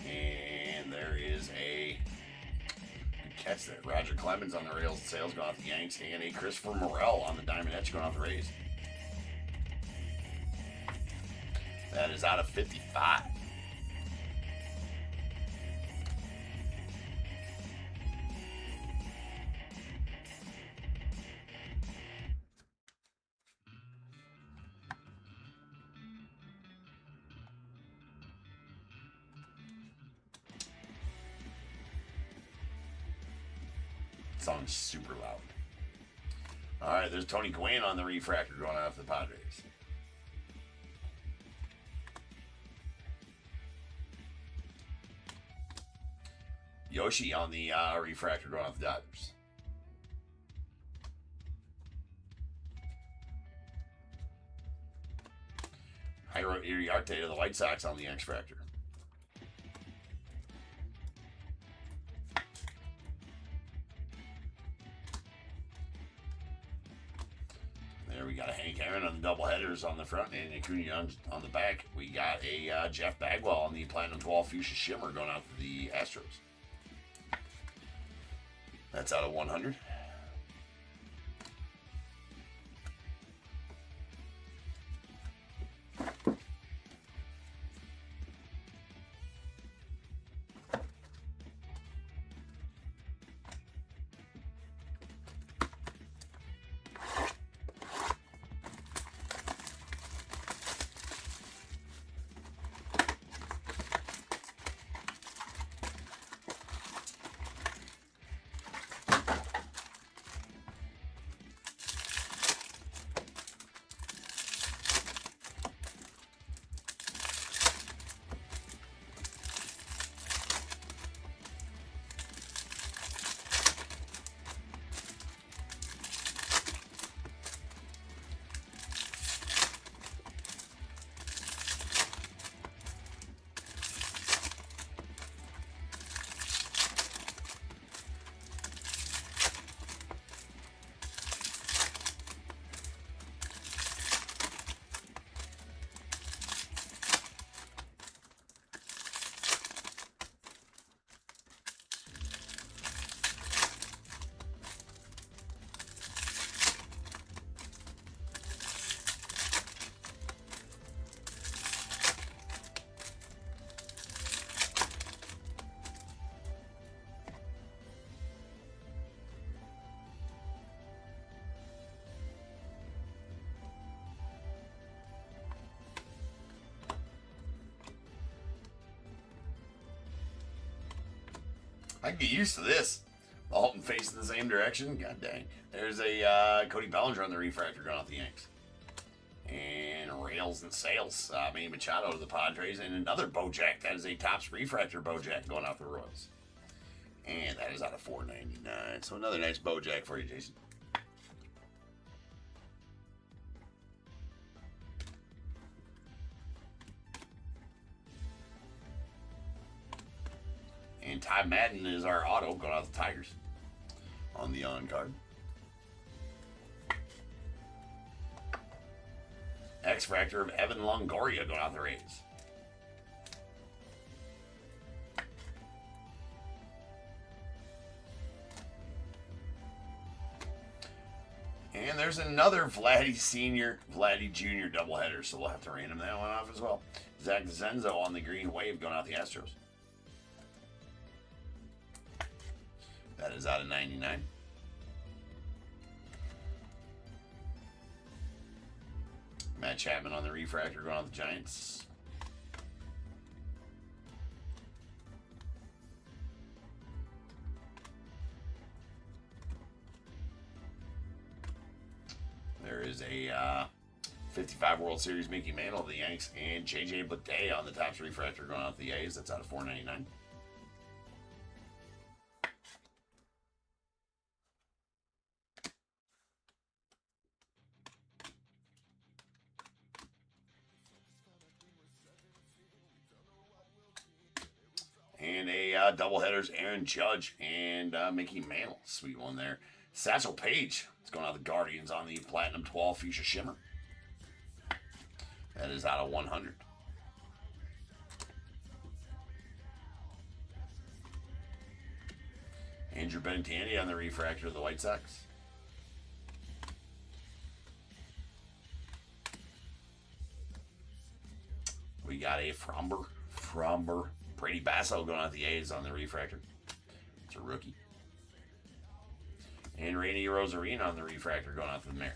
And there is a good catch there. Roger Clemens on the Rails and Sales going out the Yanks. And a Christopher Morel on the Diamond Etch going out the Rays. That is out of 55. Song's super loud. All right, there's Tony Gwynn on the refractor going off the Padres. Yoshi on the refractor going off the Dodgers. Jairo Iriarte of the White Sox on the X-Fractor. There we got a Hank Aaron on the double headers on the front and Acuna Young on the back. We got a Jeff Bagwell on the Platinum 12 Fuchsia Shimmer going out to the Astros. That's out of 100. I can get used to this. Alton facing the same direction. God dang. There's a Cody Bellinger on the refractor going off the Yanks. And Rails and Sales. Manny Machado to the Padres. And another Bojack. That is a TOPPS refractor Bojack going off the Royals. And that is out of $4.99. So another nice Bojack for you, Jason. And Ty Madden is our auto going out the Tigers on the on card. X-Fractor of Evan Longoria going out the Rays. And there's another Vladdy Sr., Vladdy Jr. doubleheader, so we'll have to random that one off as well. Zach Zenzo on the green wave going out the Astros. That is out of 99. Matt Chapman on the refractor going out the Giants. There's a 55 World Series Mickey Mantle of the Yanks, and J.J. Bleday on the Topps refractor going out the A's. That's out of $4.99. And a doubleheaders, Aaron Judge and Mickey Mantle. Sweet one there. Satchel Paige is going out the Guardians on the Platinum 12 Fuchsia Shimmer. That is out of 100. Andrew Benintendi on the refractor of the White Sox. We got a Fromber. Brady Basso going out the A's on the refractor. It's a rookie. And Randy Rosarina on the refractor going out to the Mariners.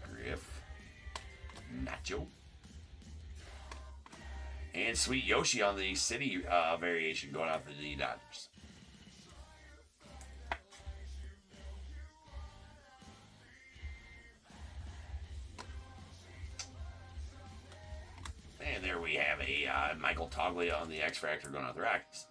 Griff. Nacho. And Sweet Yoshi on the City variation going out to the Dodgers. And there we have a Michael Toglia on the X-Factor going out the Rockies.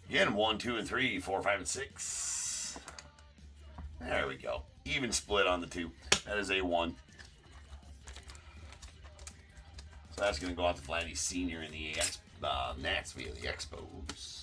Again, 1, 2, and 3, 4, 5, and 6. There we go. Even split on the 2. That is a 1. So that's going to go out to Vladdy Sr. in the Nats via the Expos.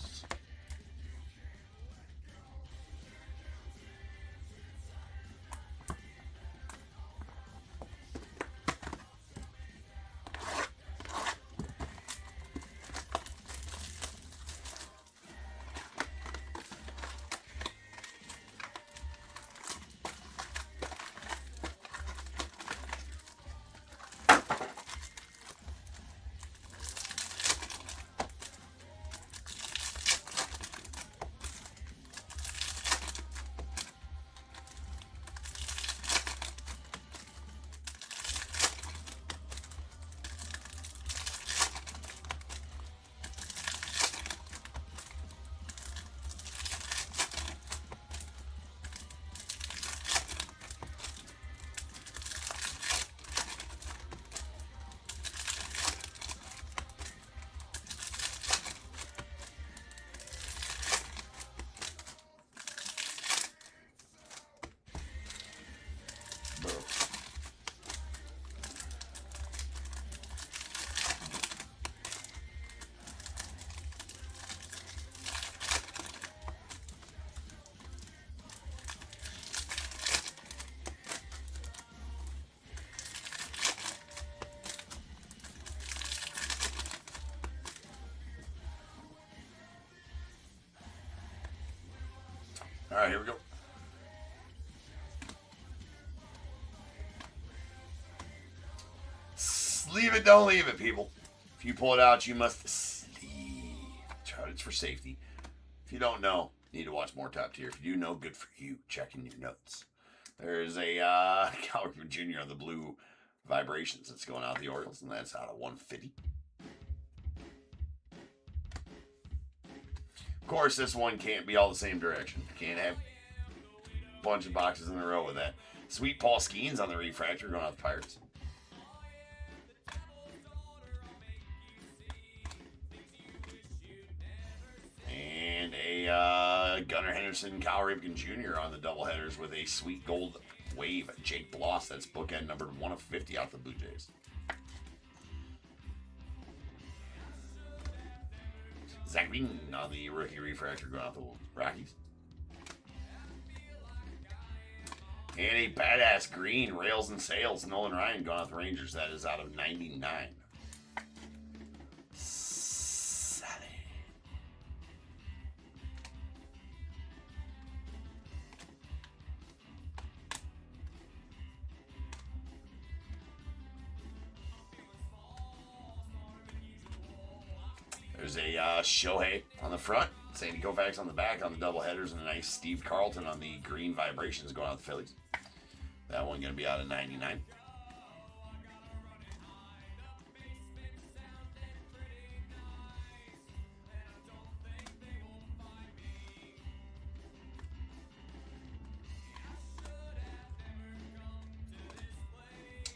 All right, here we go. Leave it, don't leave it, people. If you pull it out, you must sleeve. It's for safety. If you don't know, you need to watch more Top Tier. If you do know, good for you. Checking your notes. There's a Calvin Jr. on the blue vibrations that's going out the Orioles, and that's out of 150. Of course, this one can't be all the same direction. Can't have a bunch of boxes in a row with that. Sweet Paul Skeens on the refractor going out the Pirates. And a Gunnar Henderson, Cal Ripken Jr. on the doubleheaders with a sweet gold wave. Jake Bloss, that's bookend numbered 1 of 50 out the Blue Jays. Zach Green on the rookie refractor going out the Rockies. And a badass green Rails and Sales, Nolan Ryan going out the Rangers. That is out of 99. Sally. There's a Shohei on the front. Sandy Koufax on the back on the double headers, and a nice Steve Carlton on the green vibrations going out the Phillies. That one going to be out of 99.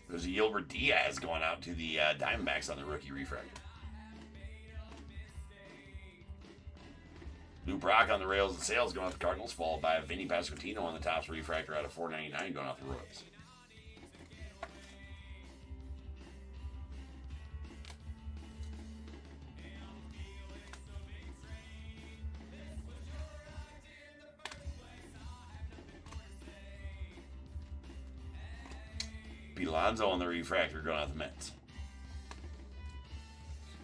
There's a Gilbert Diaz going out to the Diamondbacks on the rookie refractor. Lou Brock on the rails and sails going out the Cardinals, followed by Vinny Pasquantino on the Topps refractor out of 499 going out the Royals. Alonso on the refractor going out the Mets.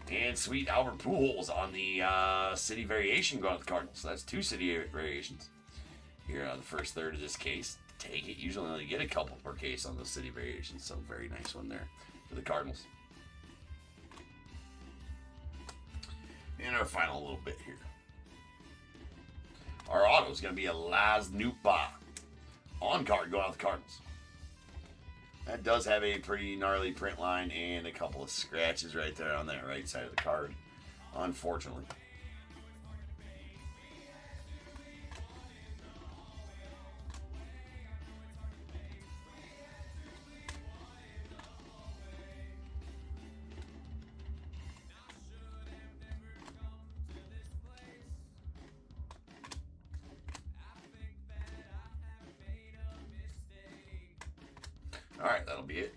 And sweet Albert Pujols on the City Variation going out the Cardinals. So that's 2 City Variations here on the first third of this case. Take it. Usually only get a couple per case on those City Variations. So very nice one there for the Cardinals. And our final little bit here. Our auto is going to be a Laz Nupa on card going out the Cardinals. That does have a pretty gnarly print line and a couple of scratches right there on that right side of the card, unfortunately. All right, that'll be it.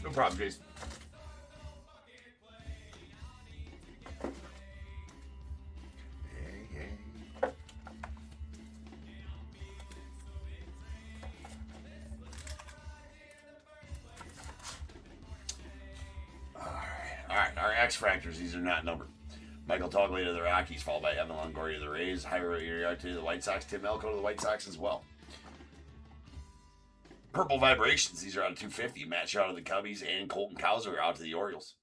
No problem, Jason. All right, our X Fractors, these are not numbered. Michael Toglia to the Rockies, followed by Evan Longoria to the Rays, Jairo Uriarte to the White Sox, Tim Elko to the White Sox as well. Purple Vibrations, these are out of 250. Matt Shaw to the Cubbies, and Colton Cowser out to the Orioles.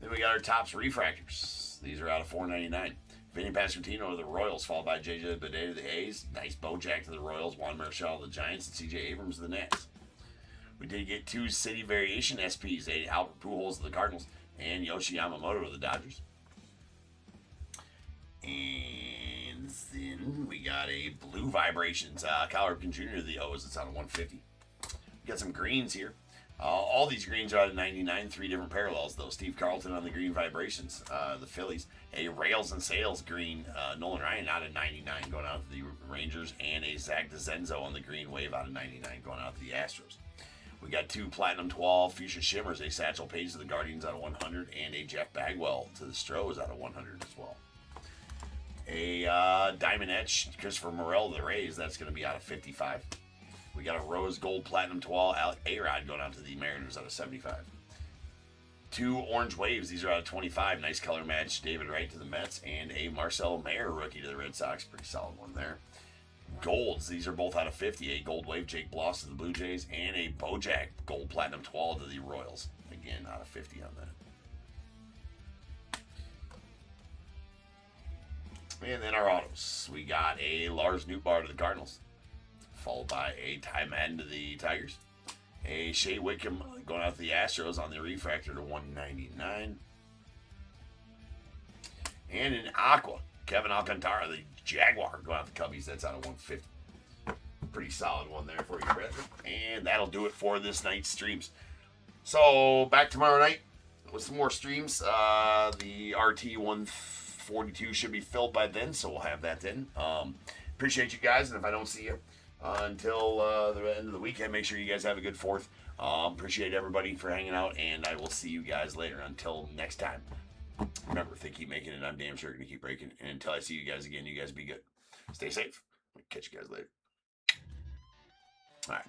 Then we got our Topps Refractors. These are out of 499. Vinny Pasquantino to the Royals, followed by J.J. Bidet to the A's. Nice Bojack to the Royals, Juan Marichal to the Giants, and C.J. Abrams to the Nats. We did get 2 City Variation SPs, Albert Pujols to the Cardinals, and Yoshi Yamamoto to the Dodgers. And then we got a Blue Vibrations, Cal Ripken Jr. to the O's. It's out of 150. We got some greens here. All these greens are out of 99, 3 different parallels, though. Steve Carlton on the Green Vibrations, the Phillies. A Rails and Sales green, Nolan Ryan out of 99 going out to the Rangers, and a Zach DeZenzo on the Green Wave out of 99 going out to the Astros. We got 2 Platinum 12 Fuchsia Shimmers, a Satchel Paige to the Guardians out of 100, and a Jeff Bagwell to the Stros out of 100 as well. A Diamond Etch Christopher Morel to the Rays, that's going to be out of 55. We got a Rose Gold Platinum 12 A-Rod going out to the Mariners out of 75. 2 Orange Waves, these are out of 25. Nice color match, David Wright to the Mets, and a Marcelo Mayer rookie to the Red Sox. Pretty solid one there. Golds, these are both out of 50. A Gold Wave Jake Bloss to the Blue Jays, and a Bojack Gold Platinum 12 to the Royals. Again, out of 50 on that. And then our autos. We got a Lars Nootbaar to the Cardinals, followed by a Ty Madden to the Tigers. A Shea Wickham going out to the Astros on the refractor to 199. And an Aqua, Kevin Alcantara, the Jaguar, going out to the Cubbies. That's out of 150. Pretty solid one there for you, Brett. And that'll do it for this night's streams. So back tomorrow night with some more streams. The RT 142 should be filled by then, so we'll have that then. Appreciate you guys, and if I don't see you until the end of the weekend, make sure you guys have a good 4th. Appreciate everybody for hanging out, and I will see you guys later. Until next time. Remember, if they keep making it, I'm damn sure going to keep breaking. And until I see you guys again, you guys be good. Stay safe. I'll catch you guys later.